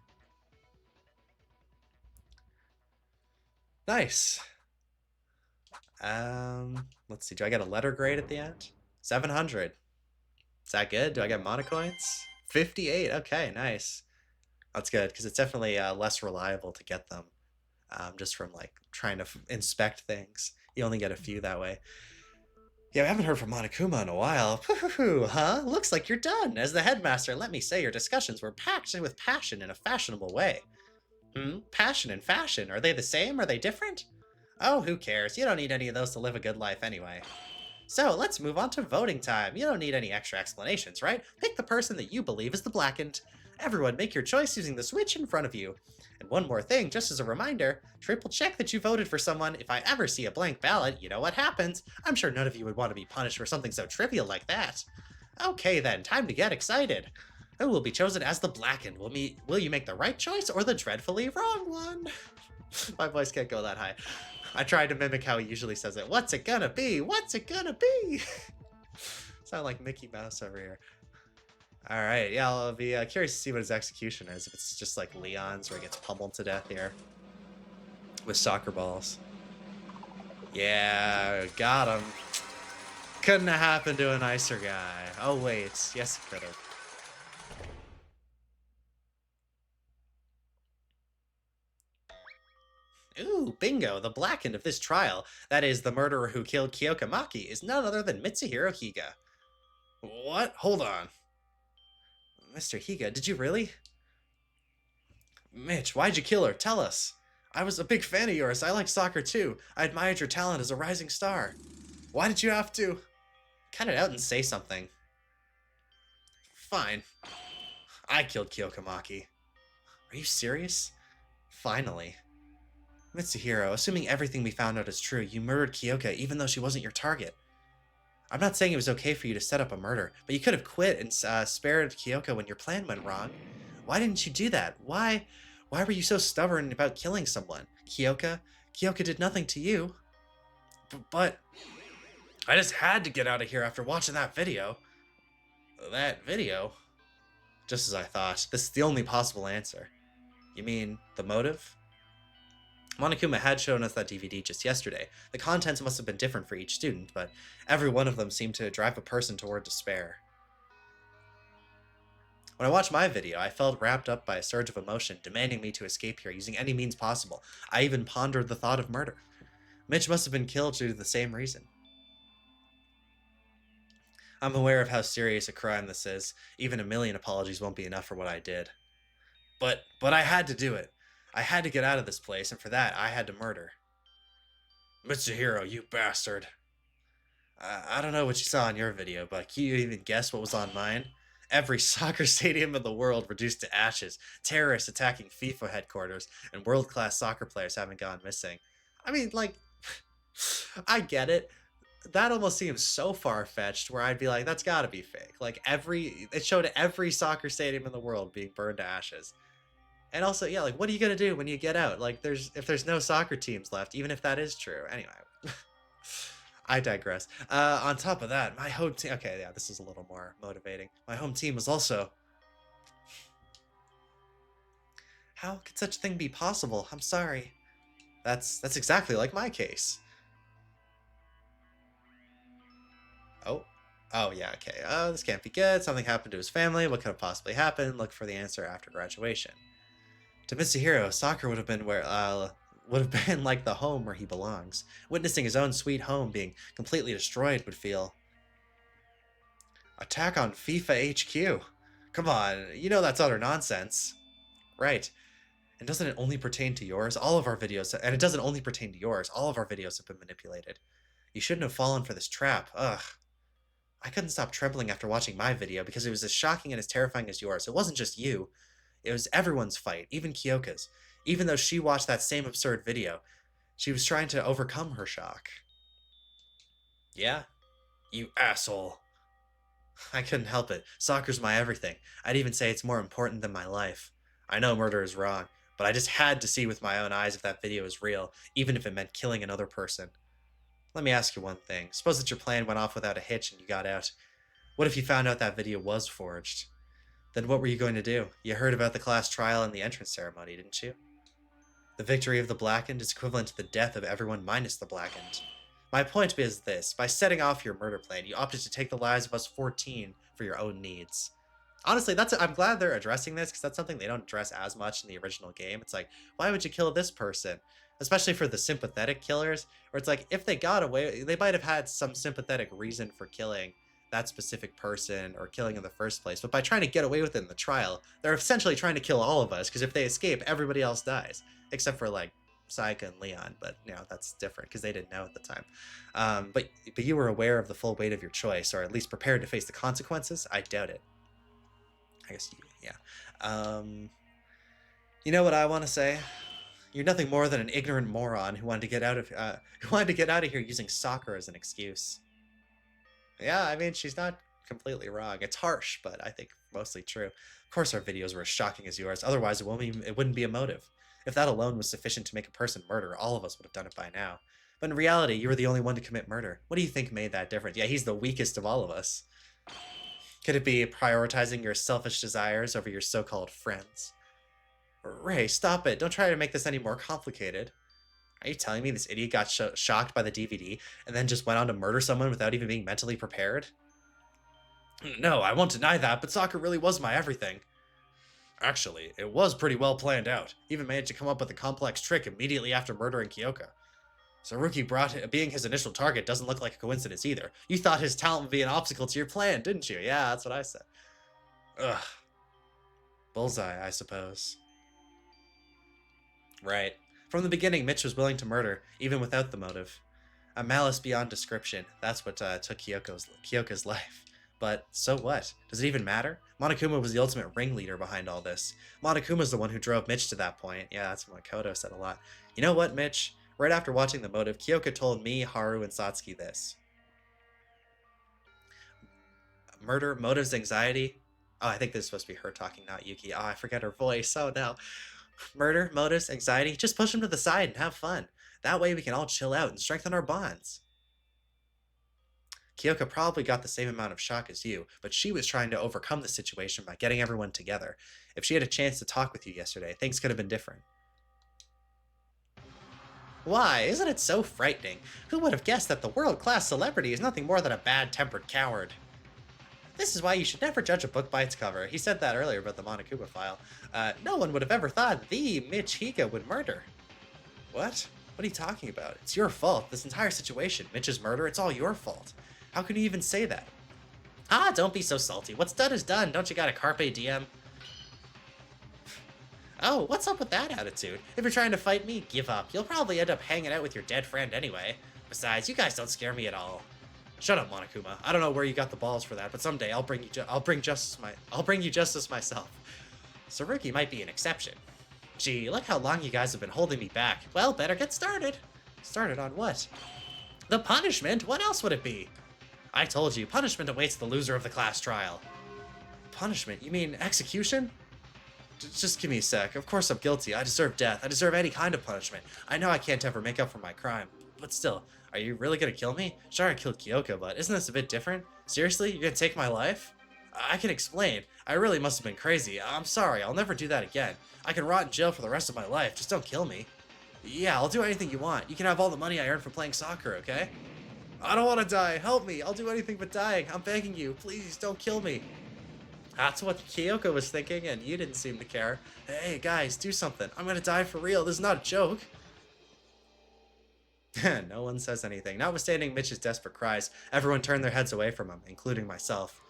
Nice. Let's see. Do I get a letter grade at the end? 700. Is that good? Do I get monocoins? 58. Okay, nice. That's good because it's definitely less reliable to get them. Just from like trying to inspect things. You only get a few that way. Yeah, we haven't heard from Monokuma in a while. Huh? Looks like you're done. As the headmaster, let me say your discussions were packed with passion in a fashionable way. Passion and fashion. Are they the same? Are they different? Oh, who cares? You don't need any of those to live a good life anyway. So, let's move on to voting time. You don't need any extra explanations, right? Pick the person that you believe is the blackened. Everyone, make your choice using the switch in front of you. And one more thing, just as a reminder, triple check that you voted for someone. If I ever see a blank ballot, you know what happens. I'm sure none of you would want to be punished for something so trivial like that. Okay then, time to get excited. Who will be chosen as the blackened? Will you make the right choice or the dreadfully wrong one? My voice can't go that high. I tried to mimic how he usually says it. What's it gonna be? What's it gonna be? Sound like Mickey Mouse over here. Alright, yeah, I'll be curious to see what his execution is. If it's just like Leon's where he gets pummeled to death here. With soccer balls. Yeah, got him. Couldn't have happened to a nicer guy. Oh wait, yes it could have. Ooh, bingo! The blackened of this trial, that is, the murderer who killed Kyoka Maki, is none other than Mitsuhiro Higa. What? Hold on. Mr. Higa, did you really? Mitch, why'd you kill her? Tell us. I was a big fan of yours. I like soccer too. I admired your talent as a rising star. Why did you have to? Cut it out and say something. Fine. I killed Kyoka Maki. Are you serious? Finally. Mitsuhiro, assuming everything we found out is true, you murdered Kyoka even though she wasn't your target. I'm not saying it was okay for you to set up a murder, but you could have quit and spared Kyoka when your plan went wrong. Why didn't you do that? Why were you so stubborn about killing someone? Kyoka did nothing to you. But I just had to get out of here after watching that video. That video? Just as I thought. This is the only possible answer. You mean the motive? Monokuma had shown us that DVD just yesterday. The contents must have been different for each student, but every one of them seemed to drive a person toward despair. When I watched my video, I felt wrapped up by a surge of emotion, demanding me to escape here using any means possible. I even pondered the thought of murder. Mitch must have been killed due to the same reason. I'm aware of how serious a crime this is. Even a million apologies won't be enough for what I did. But I had to do it. I had to get out of this place, and for that, I had to murder. Mitsuhiro, you bastard. I don't know what you saw in your video, but can you even guess what was on mine? Every soccer stadium in the world reduced to ashes, terrorists attacking FIFA headquarters, and world-class soccer players having gone missing. I mean, like, I get it. That almost seems so far-fetched where I'd be like, that's gotta be fake. Like, it showed every soccer stadium in the world being burned to ashes. And also, yeah, like, what are you gonna do when you get out? Like, if there's no soccer teams left, even if that is true. Anyway, I digress. On top of that, my home team. Okay, yeah, this is a little more motivating. My home team was also. How could such a thing be possible? I'm sorry. That's exactly like my case. Oh. Oh, yeah, okay. This can't be good. Something happened to his family. What could have possibly happened? Look for the answer after graduation. To Mitsuhiro, soccer would have been like the home where he belongs. Witnessing his own sweet home being completely destroyed would feel. Attack on FIFA HQ. Come on, you know that's utter nonsense. Right. And doesn't it only pertain to yours? All of our videos, and it doesn't only pertain to yours. All of our videos have been manipulated. You shouldn't have fallen for this trap. Ugh. I couldn't stop trembling after watching my video because it was as shocking and as terrifying as yours. It wasn't just you. It was everyone's fight, even Kyoka's. Even though she watched that same absurd video, she was trying to overcome her shock. Yeah? You asshole. I couldn't help it. Soccer's my everything. I'd even say it's more important than my life. I know murder is wrong, but I just had to see with my own eyes if that video is real, even if it meant killing another person. Let me ask you one thing. Suppose that your plan went off without a hitch and you got out. What if you found out that video was forged? Then what were you going to do? You heard about the class trial and the entrance ceremony, didn't you? The victory of the Blackened is equivalent to the death of everyone minus the Blackened. My point is this. By setting off your murder plan, you opted to take the lives of us 14 for your own needs. Honestly, I'm glad they're addressing this, because that's something they don't address as much in the original game. It's like, why would you kill this person? Especially for the sympathetic killers, where it's like, if they got away, they might have had some sympathetic reason for killing that specific person or killing in the first place. But by trying to get away with it in the trial, they're essentially trying to kill all of us, because if they escape, everybody else dies. Except for, like, Sayaka and Leon, but, you know, that's different, because they didn't know at the time. But you were aware of the full weight of your choice, or at least prepared to face the consequences? I doubt it. I guess yeah. You know what I want to say? You're nothing more than an ignorant moron who wanted to get out of here using soccer as an excuse. Yeah, I mean, she's not completely wrong. It's harsh, but I think mostly true. Of course, our videos were as shocking as yours. Otherwise, it wouldn't be a motive. If that alone was sufficient to make a person murder, all of us would have done it by now. But in reality, you were the only one to commit murder. What do you think made that difference? Yeah, he's the weakest of all of us. Could it be prioritizing your selfish desires over your so-called friends? Ray, stop it. Don't try to make this any more complicated. Are you telling me this idiot got shocked by the DVD and then just went on to murder someone without even being mentally prepared? No, I won't deny that, but soccer really was my everything. Actually, it was pretty well planned out. Even managed to come up with a complex trick immediately after murdering Kyoka. Saruki being his initial target doesn't look like a coincidence either. You thought his talent would be an obstacle to your plan, didn't you? Yeah, that's what I said. Ugh. Bullseye, I suppose. Right. From the beginning, Mitch was willing to murder, even without the motive. A malice beyond description. That's what took Kyoka's life. But so what? Does it even matter? Monokuma was the ultimate ringleader behind all this. Monokuma's the one who drove Mitch to that point. Yeah, that's what Makoto said a lot. You know what, Mitch? Right after watching the motive, Kyoka told me, Haru, and Satsuki this. Murder, motives, anxiety. Oh, I think this is supposed to be her talking, not Yuki. Oh, I forget her voice. Oh, no. Murder, motives, anxiety. Just push them to the side and have fun. That way we can all chill out and strengthen our bonds. Kyoka probably got the same amount of shock as you, but she was trying to overcome the situation by getting everyone together. If she had a chance to talk with you yesterday, things could have been different. Why, isn't it so frightening? Who would have guessed that the world-class celebrity is nothing more than a bad-tempered coward? This is why you should never judge a book by its cover. He said that earlier about the Monokuma file. No one would have ever thought the Mitch Higa would murder. What? What are you talking about? It's your fault. This entire situation, Mitch's murder, it's all your fault. How can you even say that? Ah, don't be so salty. What's done is done. Don't you got a carpe diem? Oh, what's up with that attitude? If you're trying to fight me, give up. You'll probably end up hanging out with your dead friend anyway. Besides, you guys don't scare me at all. Shut up, Monokuma. I don't know where you got the balls for that, but someday I'll bring you justice myself. Saruki might be an exception. Gee, look how long you guys have been holding me back. Well, better get started. Started on what? The punishment? What else would it be? I told you, punishment awaits the loser of the class trial. Punishment? You mean execution? Just give me a sec. Of course I'm guilty. I deserve death. I deserve any kind of punishment. I know I can't ever make up for my crime. But still, are you really gonna kill me? Sure, I killed Kyoko, but isn't this a bit different? Seriously? You're gonna take my life? I can explain. I really must have been crazy. I'm sorry. I'll never do that again. I can rot in jail for the rest of my life. Just don't kill me. Yeah, I'll do anything you want. You can have all the money I earned from playing soccer, okay? I don't want to die. Help me. I'll do anything but dying. I'm begging you. Please, don't kill me. That's what Kyoko was thinking, and you didn't seem to care. Hey, guys, do something. I'm gonna die for real. This is not a joke. No one says anything. Notwithstanding Mitch's desperate cries, everyone turned their heads away from him, including myself.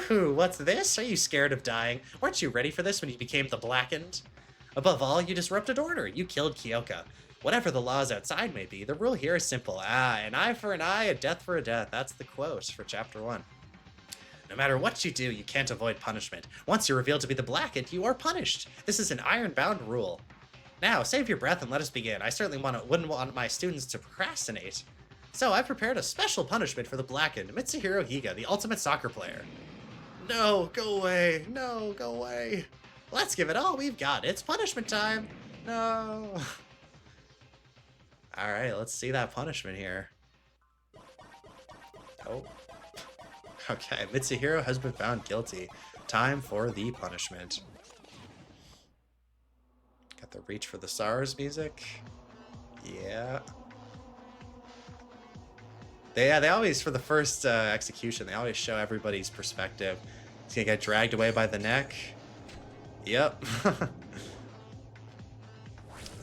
What's this? Are you scared of dying? Weren't you ready for this when you became the Blackened? Above all, you disrupted order. You killed Kyoko. Whatever the laws outside may be, the rule here is simple. An eye for an eye, a death for a death. That's the quote for Chapter 1. No matter what you do, you can't avoid punishment. Once you're revealed to be the Blackened, you are punished. This is an iron-bound rule. Now, save your breath and let us begin. I certainly wouldn't want my students to procrastinate. So, I've prepared a special punishment for the Blackened, Mitsuhiro Higa, the ultimate soccer player. No, go away. No, go away. Let's give it all we've got. It's punishment time. No. Alright, let's see that punishment here. Oh. Okay, Mitsuhiro has been found guilty. Time for the punishment. Got the Reach for the Stars music. Yeah. They always, for the first execution, they always show everybody's perspective. He's gonna get dragged away by the neck. Yep.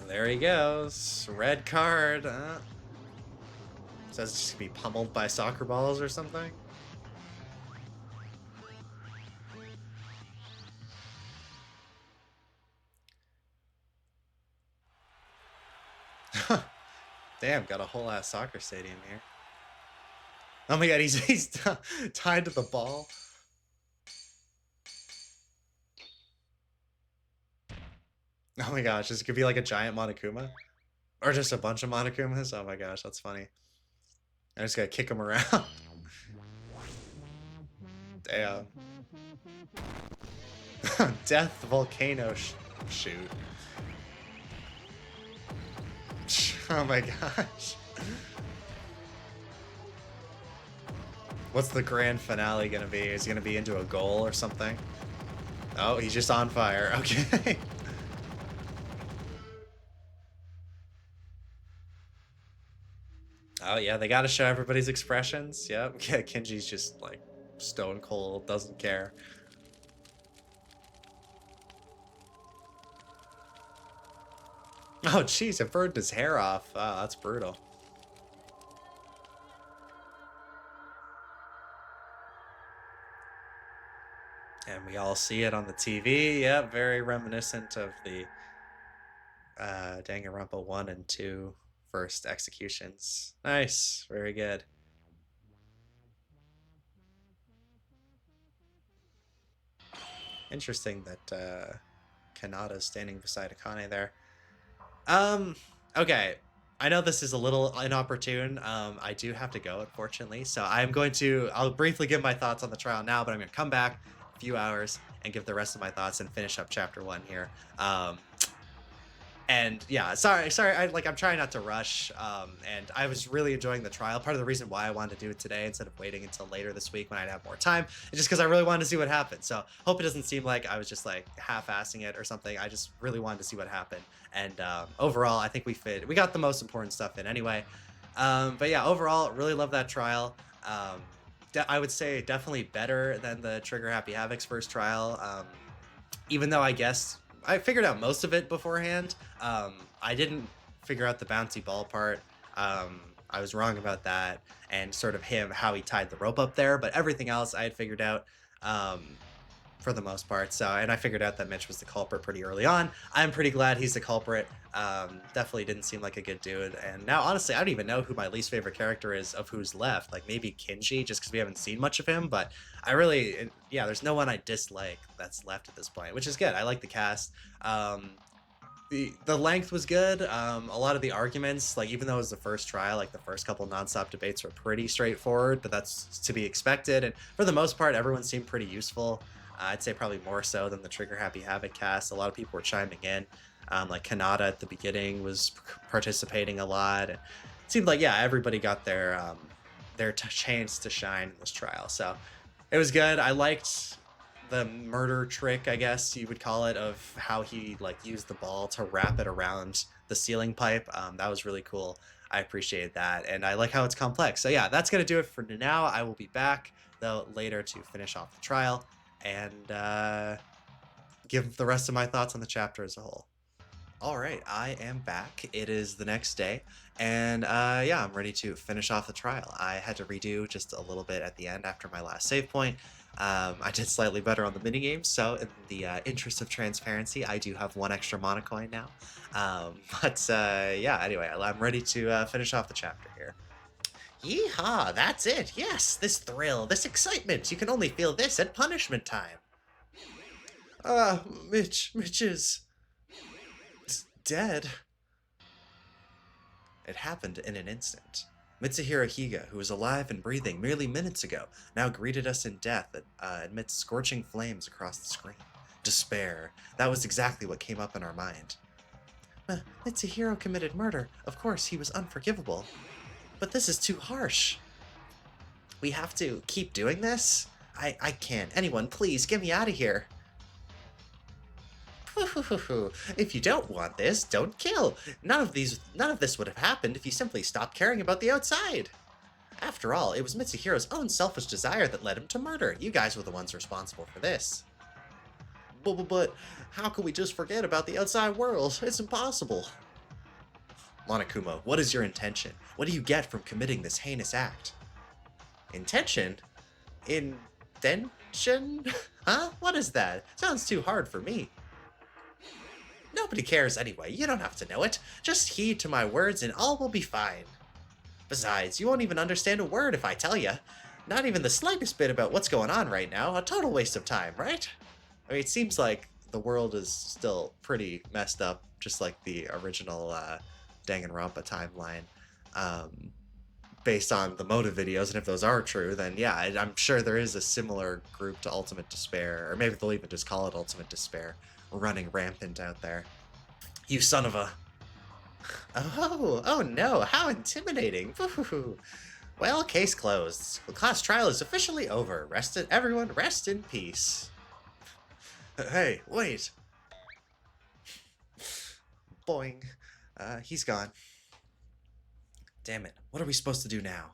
There he goes. Red card. Says it's just gonna be pummeled by soccer balls or something. Damn, got a whole ass soccer stadium here. Oh my god, he's tied to the ball. Oh my gosh, this could be like a giant Monokuma. Or just a bunch of Monokumas. Oh my gosh, that's funny. I just gotta kick him around. Damn. Death volcano shoot. Oh my gosh. What's the grand finale gonna be? Is he gonna be into a goal or something? Oh, he's just on fire. Okay. Oh yeah, they gotta show everybody's expressions. Yep. Yeah, Kenji's just like stone cold, doesn't care. Oh jeez, it burned his hair off. Oh, that's brutal. And we all see it on the TV. Yep, very reminiscent of the Danganronpa 1 and 2 first executions. Nice, very good. Interesting that Kanada's standing beside Akane there. Okay. I know this is a little inopportune. I do have to go, unfortunately. So I'll briefly give my thoughts on the trial now, but I'm going to come back a few hours and give the rest of my thoughts and finish up chapter 1 here. And yeah, sorry, I'm trying not to rush, and I was really enjoying the trial. Part of the reason why I wanted to do it today instead of waiting until later this week when I'd have more time is just because I really wanted to see what happened. So hope it doesn't seem like I was just like half-assing it or something. I just really wanted to see what happened, and overall, I think we got the most important stuff in anyway. But yeah, overall, really love that trial. I would say definitely better than the Trigger Happy Havoc's first trial, even though I guess I figured out most of it beforehand. I didn't figure out the bouncy ball part. I was wrong about that, and sort of how he tied the rope up there, but everything else I had figured out. for the most part. So, and I figured out that Mitch was the culprit pretty early on. I'm pretty glad he's the culprit. Definitely didn't seem like a good dude. And now, honestly, I don't even know who my least favorite character is of who's left. Like maybe Kinji, just because we haven't seen much of him. But I really, yeah, there's no one I dislike that's left at this point, which is good. I like the cast. The length was good. A lot of the arguments, like even though it was the first trial, like the first couple nonstop debates were pretty straightforward, but that's to be expected. And for the most part, everyone seemed pretty useful. I'd say probably more so than the Trigger Happy Havoc cast. A lot of people were chiming in. Like Kanata at the beginning was participating a lot. And it seemed like, yeah, everybody got their chance to shine in this trial. So it was good. I liked the murder trick, I guess you would call it, of how he like used the ball to wrap it around the ceiling pipe. That was really cool. I appreciate that, and I like how it's complex. So yeah, that's gonna do it for now. I will be back though later to finish off the trial and give the rest of my thoughts on the chapter as a whole. All right, I am back. It is the next day, and yeah, I'm ready to finish off the trial. I had to redo just a little bit at the end after my last save point. I did slightly better on the minigames, so in the interest of transparency, I do have one extra monocoin now. Yeah, anyway, I'm ready to finish off the chapter here. Yeehaw, that's it. Yes, this thrill, this excitement. You can only feel this at punishment time. Mitch is dead. It happened in an instant. Mitsuhiro Higa, who was alive and breathing merely minutes ago, now greeted us in death amidst scorching flames across the screen. Despair. That was exactly what came up in our mind. Mitsuhiro committed murder. Of course, he was unforgivable. But this is too harsh. We have to keep doing this? I can't. Anyone, please, get me out of here. If you don't want this, don't kill. None of this would have happened if you simply stopped caring about the outside. After all, it was Mitsuhiro's own selfish desire that led him to murder. You guys were the ones responsible for this. But how can we just forget about the outside world? It's impossible. Monokuma, what is your intention? What do you get from committing this heinous act? Intention? Intention? Huh? What is that? Sounds too hard for me. Nobody cares anyway, you don't have to know it. Just heed to my words and all will be fine. Besides, you won't even understand a word if I tell you. Not even the slightest bit about what's going on right now, a total waste of time, right? I mean, it seems like the world is still pretty messed up, just like the original Danganronpa timeline. Based on the motive videos, and if those are true, then yeah, I'm sure there is a similar group to Ultimate Despair, or maybe they'll even just call it Ultimate Despair, running rampant out there. You son of a... Oh no, how intimidating. Well, case closed. The class trial is officially over. Everyone rest in peace. Hey, wait. Boing. He's gone. Damn it, what are we supposed to do now?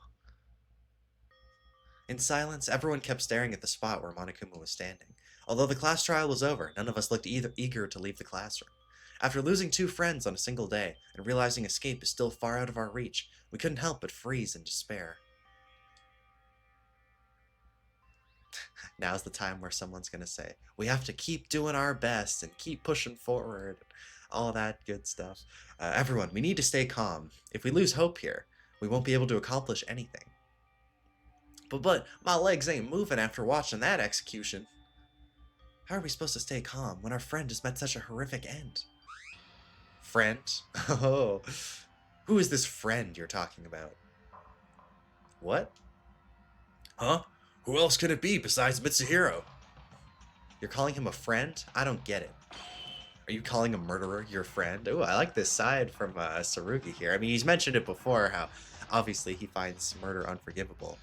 In silence, everyone kept staring at the spot where Monokuma was standing. Although the class trial was over, none of us looked eager to leave the classroom. After losing 2 friends on a single day, and realizing escape is still far out of our reach, we couldn't help but freeze in despair. Now's the time where someone's gonna say, we have to keep doing our best and keep pushing forward. All that good stuff. Everyone, we need to stay calm. If we lose hope here, we won't be able to accomplish anything. But my legs ain't moving after watching that execution. How are we supposed to stay calm when our friend has met such a horrific end? Friend? Oh, who is this friend you're talking about? What? Huh? Who else could it be besides Mitsuhiro? You're calling him a friend? I don't get it. Are you calling a murderer your friend? Oh, I like this side from Sarugi here. I mean, he's mentioned it before, how obviously he finds murder unforgivable.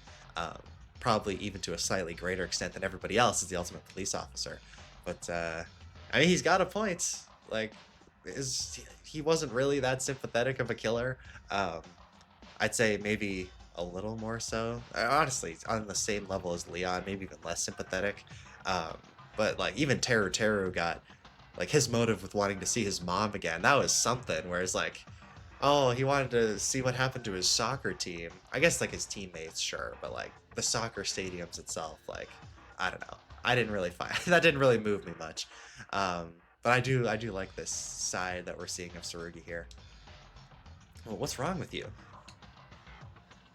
Probably even to a slightly greater extent than everybody else as the ultimate police officer. But, I mean, he's got a point. Like, he wasn't really that sympathetic of a killer. I'd say maybe a little more so. Honestly, on the same level as Leon, maybe even less sympathetic. But, like, even Teru got... Like, his motive with wanting to see his mom again, that was something, whereas, like, oh, he wanted to see what happened to his soccer team. I guess, like, his teammates, sure, but, like, the soccer stadiums itself, like, I don't know. I didn't really find that didn't really move me much. But I do like this side that we're seeing of Tsurugi here. Well, what's wrong with you?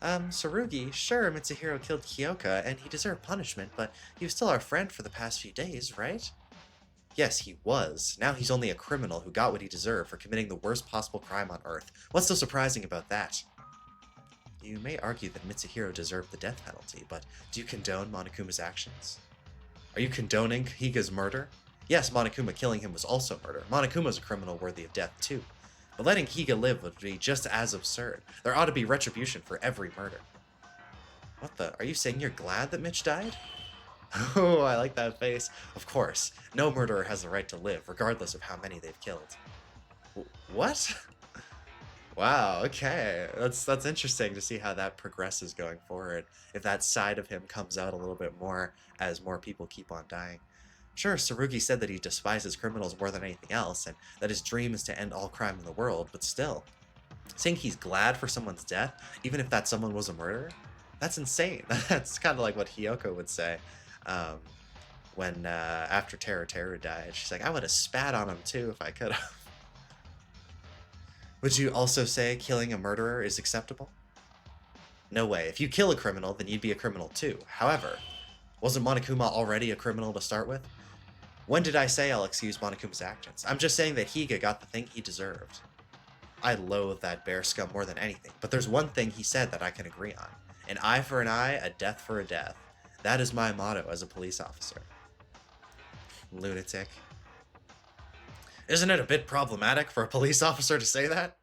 Tsurugi, sure, Mitsuhiro killed Kyoka, and he deserved punishment, but he was still our friend for the past few days, right? Yes, he was. Now he's only a criminal who got what he deserved for committing the worst possible crime on Earth. What's so surprising about that? You may argue that Mitsuhiro deserved the death penalty, but do you condone Monokuma's actions? Are you condoning Higa's murder? Yes, Monokuma killing him was also murder. Monokuma's a criminal worthy of death, too. But letting Higa live would be just as absurd. There ought to be retribution for every murder. What the? Are you saying you're glad that Mitch died? Oh, I like that face. Of course, no murderer has the right to live, regardless of how many they've killed. What? Wow, okay. That's interesting to see how that progresses going forward. If that side of him comes out a little bit more as more people keep on dying. Sure, Tsurugi said that he despises criminals more than anything else, and that his dream is to end all crime in the world, but still. Saying he's glad for someone's death, even if that someone was a murderer? That's insane. That's kind of like what Hiyoko would say when after Teru died. She's like, I would have spat on him too if I could have. Would you also say killing a murderer is acceptable? No way. If you kill a criminal, then you'd be a criminal too. However, wasn't Monokuma already a criminal to start with? When did I say I'll excuse Monokuma's actions? I'm just saying that Higa got the thing he deserved. I loathe that bear scum more than anything, but there's one thing he said that I can agree on. An eye for an eye, a death for a death. That is my motto as a police officer. Lunatic. Isn't it a bit problematic for a police officer to say that?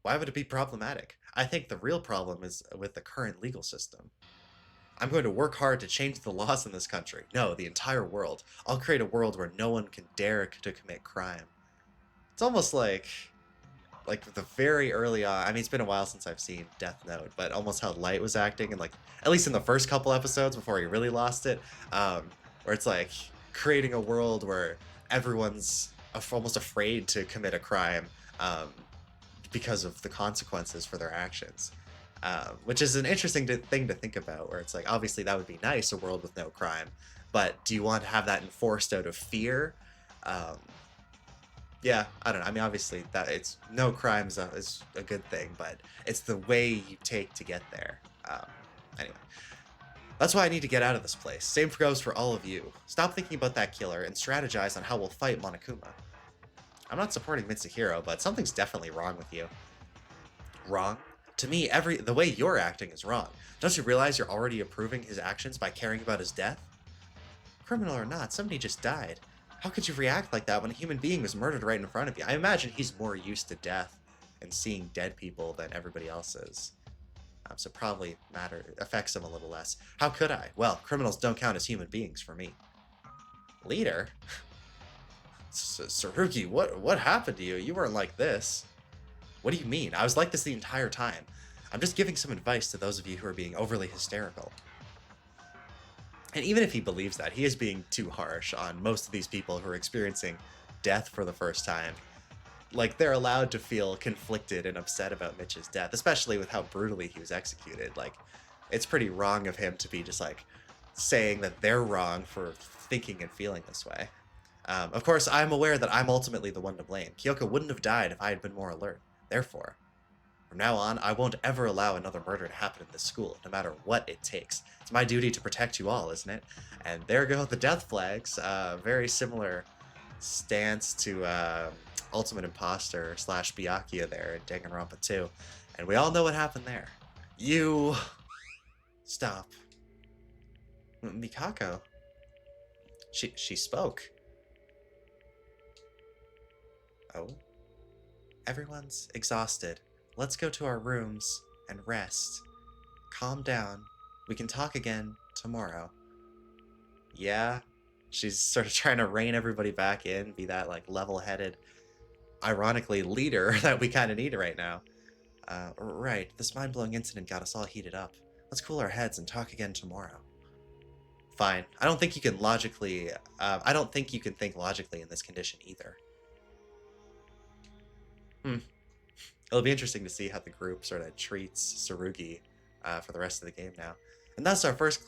Why would it be problematic? I think the real problem is with the current legal system. I'm going to work hard to change the laws in this country. No, the entire world. I'll create a world where no one can dare to commit crime. It's almost like the very early on. I mean, it's been a while since I've seen Death Note, but almost how Light was acting, and like at least in the first couple episodes before he really lost it, where it's like creating a world where everyone's almost afraid to commit a crime because of the consequences for their actions. Which is an interesting thing to think about, where it's like, obviously that would be nice, a world with no crime, but do you want to have that enforced out of fear? Yeah, I don't know. I mean, obviously that it's no crime is a good thing, but it's the way you take to get there. Anyway, that's why I need to get out of this place. Same goes for all of you. Stop thinking about that killer and strategize on how we'll fight Monokuma. I'm not supporting Mitsuhiro, but something's definitely wrong with you. Wrong? To me, the way you're acting is wrong. Don't you realize you're already approving his actions by caring about his death? Criminal or not, somebody just died. How could you react like that when a human being was murdered right in front of you? I imagine he's more used to death and seeing dead people than everybody else is. So probably affects him a little less. How could I? Well, criminals don't count as human beings for me. Leader? Tsurugi, what happened to you? You weren't like this. What do you mean? I was like this the entire time. I'm just giving some advice to those of you who are being overly hysterical. And even if he believes that, he is being too harsh on most of these people who are experiencing death for the first time. Like, they're allowed to feel conflicted and upset about Mitch's death, especially with how brutally he was executed. Like, it's pretty wrong of him to be just, like, saying that they're wrong for thinking and feeling this way. Of course, I'm aware that I'm ultimately the one to blame. Kyoko wouldn't have died if I had been more alert. Therefore, from now on, I won't ever allow another murder to happen in this school, no matter what it takes. It's my duty to protect you all, isn't it? And there go the death flags. Very similar stance to Ultimate Imposter / Byakuya there in Danganronpa 2. And we all know what happened there. You... Stop. Mikako. She spoke. Oh? Everyone's exhausted. Let's go to our rooms and rest. Calm down. We can talk again tomorrow. Yeah? She's sort of trying to rein everybody back in, be that, like, level-headed, ironically, leader that we kind of need right now. Right. This mind-blowing incident got us all heated up. Let's cool our heads and talk again tomorrow. Fine. I don't think you can logically... I don't think you can think logically in this condition either. It'll be interesting to see how the group sort of treats Tsurugi for the rest of the game now. And thus our first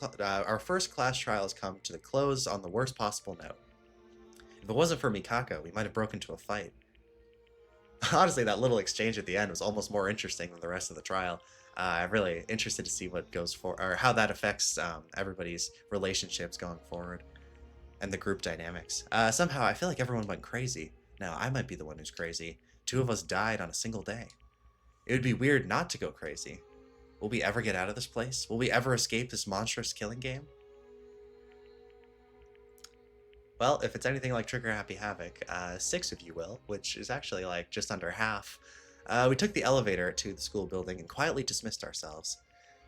class trial has come to the close on the worst possible note. If it wasn't for Mikako, we might have broken into a fight. Honestly, that little exchange at the end was almost more interesting than the rest of the trial. I'm really interested to see what goes for, or how that affects everybody's relationships going forward, and the group dynamics. Somehow, I feel like everyone went crazy. Now, I might be the one who's crazy. 2 of us died on a single day. It would be weird not to go crazy. Will we ever get out of this place? Will we ever escape this monstrous killing game? Well, if it's anything like Trigger Happy Havoc, 6 of you will, which is actually like just under half. We took the elevator to the school building and quietly dismissed ourselves.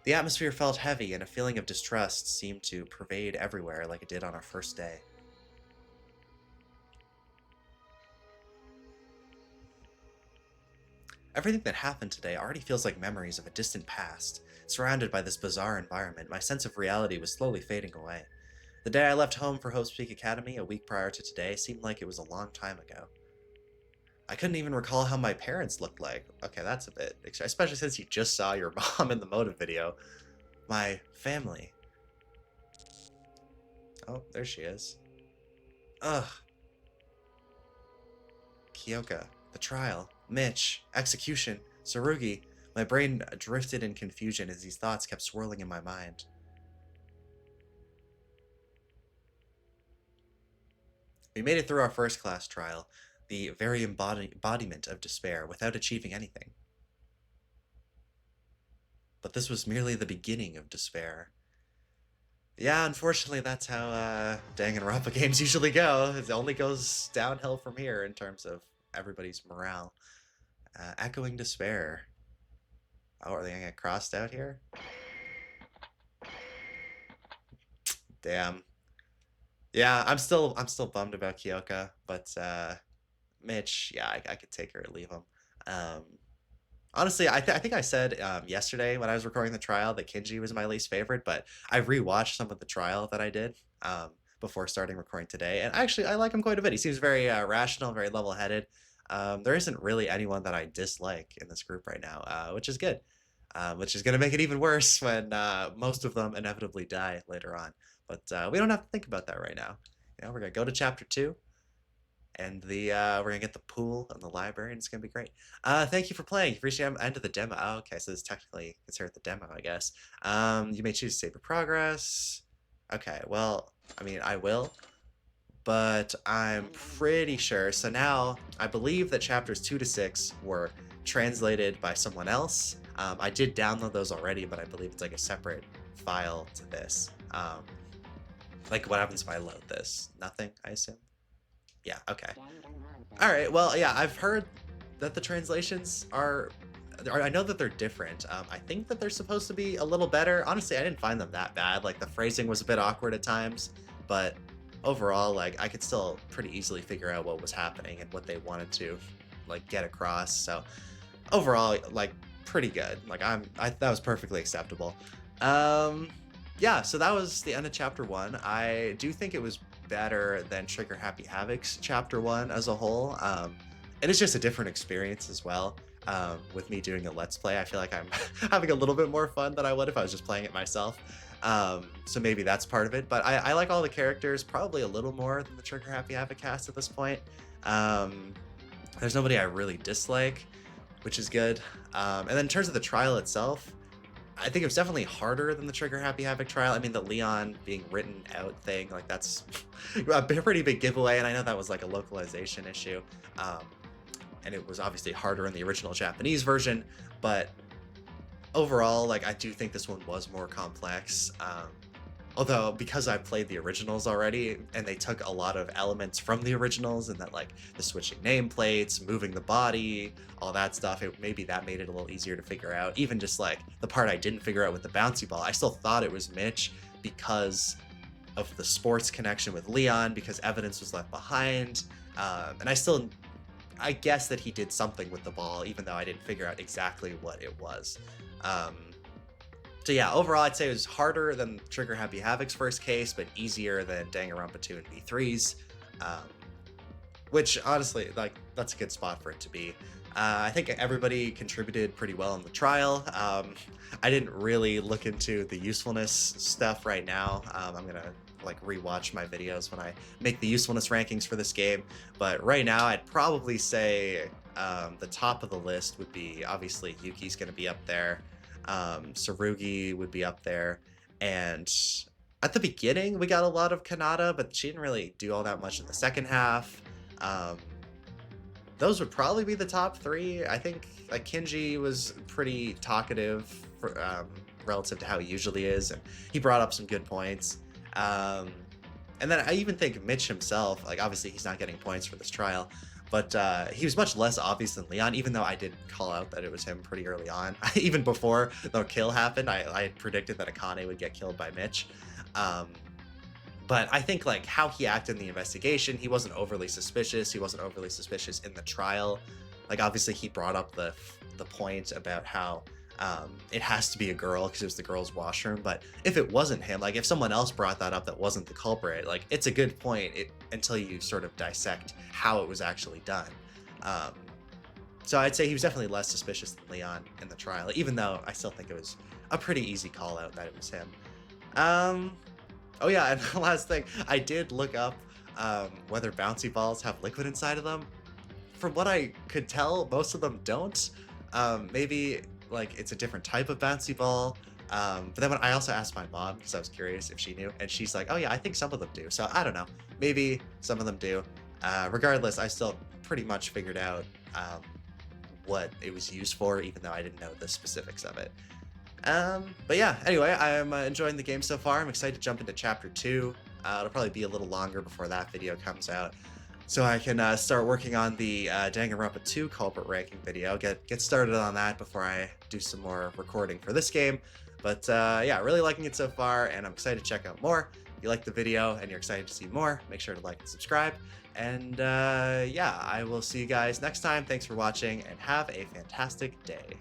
The atmosphere felt heavy and a feeling of distrust seemed to pervade everywhere like it did on our first day. Everything that happened today already feels like memories of a distant past. Surrounded by this bizarre environment, my sense of reality was slowly fading away. The day I left home for Hope's Peak Academy, a week prior to today, seemed like it was a long time ago. I couldn't even recall how my parents looked like. Okay, that's a bit, especially since you just saw your mom in the motive video. My family. Oh, there she is. Ugh. Kyoka, the trial, Mitch, execution, Tsurugi. My brain drifted in confusion as these thoughts kept swirling in my mind. We made it through our first class trial, the very embodiment of despair, without achieving anything. But this was merely the beginning of despair. Yeah, unfortunately, that's how Danganronpa games usually go. It only goes downhill from here in terms of everybody's morale. Echoing despair. Oh, are they gonna get crossed out here? Damn. Yeah, I'm still bummed about Kyoka, but Mitch, yeah, I could take her or leave him. Um, Honestly, I think I said yesterday when I was recording the trial that Kinji was my least favorite, but I rewatched some of the trial that I did before starting recording today, and actually I like him quite a bit. He seems very rational, very level-headed. There isn't really anyone that I dislike in this group right now, which is good. Which is going to make it even worse when most of them inevitably die later on. But we don't have to think about that right now. You know, we're going to go to chapter 2, and we're gonna get the pool and the library, and it's gonna be great. Thank you for playing. You've reached the end of the demo. Oh, okay, so this is technically considered the demo, I guess. You may choose to save your progress. Okay, well, I mean, I will, but I'm pretty sure. So now, I believe that chapters 2 to 6 were translated by someone else. I did download those already, but I believe it's like a separate file to this. Like, what happens if I load this? Nothing, I assume? Yeah, okay. Alright, well, yeah, I've heard that the translations are... I know that they're different. I think that they're supposed to be a little better. Honestly, I didn't find them that bad. Like, the phrasing was a bit awkward at times, but overall, like, I could still pretty easily figure out what was happening and what they wanted to, like, get across. So, overall, like, pretty good. Like, that was perfectly acceptable. Yeah, so that was the end of chapter 1. I do think it was better than Trigger Happy Havoc's chapter 1 as a whole. It is just a different experience as well. With me doing a Let's Play, I feel like I'm having a little bit more fun than I would if I was just playing it myself. So maybe that's part of it. But I like all the characters probably a little more than the Trigger Happy Havoc cast at this point. There's nobody I really dislike, which is good. And then in terms of the trial itself, I think it was definitely harder than the Trigger Happy Havoc trial. I mean, the Leon being written out thing, like, that's a pretty big giveaway, and I know that was like a localization issue. And it was obviously harder in the original Japanese version, but overall, like, I do think this one was more complex. Although, because I played the originals already, and they took a lot of elements from the originals, and that, like, the switching nameplates, moving the body, all that stuff, maybe that made it a little easier to figure out. Even just, like, the part I didn't figure out with the bouncy ball, I still thought it was Mitch because of the sports connection with Leon, because evidence was left behind, and I guess that he did something with the ball, even though I didn't figure out exactly what it was. So yeah, overall, I'd say it was harder than Trigger Happy Havoc's first case, but easier than Danganronpa 2 and V3's. Which, honestly, like, that's a good spot for it to be. I think everybody contributed pretty well in the trial. I didn't really look into the usefulness stuff right now. I'm gonna like rewatch my videos when I make the usefulness rankings for this game. But right now, I'd probably say the top of the list would be obviously Yuki's gonna be up there. Tsurugi would be up there, and at the beginning we got a lot of Kanata, but she didn't really do all that much in the second half. Um, those would probably be the top three. I think like Kinji was pretty talkative for, relative to how he usually is, and he brought up some good points. Um, and then I even think Mitch himself, like obviously he's not getting points for this trial, but he was much less obvious than Leon, even though I did call out that it was him pretty early on. Even before the kill happened, I had predicted that Akane would get killed by Mitch. Um, but I think like how he acted in the investigation, he wasn't overly suspicious. He wasn't overly suspicious in the trial. Like obviously he brought up the point about how it has to be a girl because it was the girl's washroom. But if it wasn't him, like if someone else brought that up that wasn't the culprit, like it's a good point until you sort of dissect how it was actually done. So I'd say he was definitely less suspicious than Leon in the trial, even though I still think it was a pretty easy call out that it was him. Oh yeah, and the last thing, I did look up whether bouncy balls have liquid inside of them. From what I could tell, most of them don't. Maybe like it's a different type of bouncy ball. But then when I also asked my mom because I was curious if she knew, and she's like, "Oh yeah, I think some of them do." So I don't know. Maybe some of them do. Regardless, I still pretty much figured out what it was used for, even though I didn't know the specifics of it. But yeah, anyway, I'm enjoying the game so far. I'm excited to jump into Chapter 2. It'll probably be a little longer before that video comes out, so I can start working on the Danganronpa 2 culprit ranking video, get started on that before I do some more recording for this game. But yeah, really liking it so far, and I'm excited to check out more. If you liked the video and you're excited to see more, make sure to like and subscribe. And yeah, I will see you guys next time. Thanks for watching, and have a fantastic day.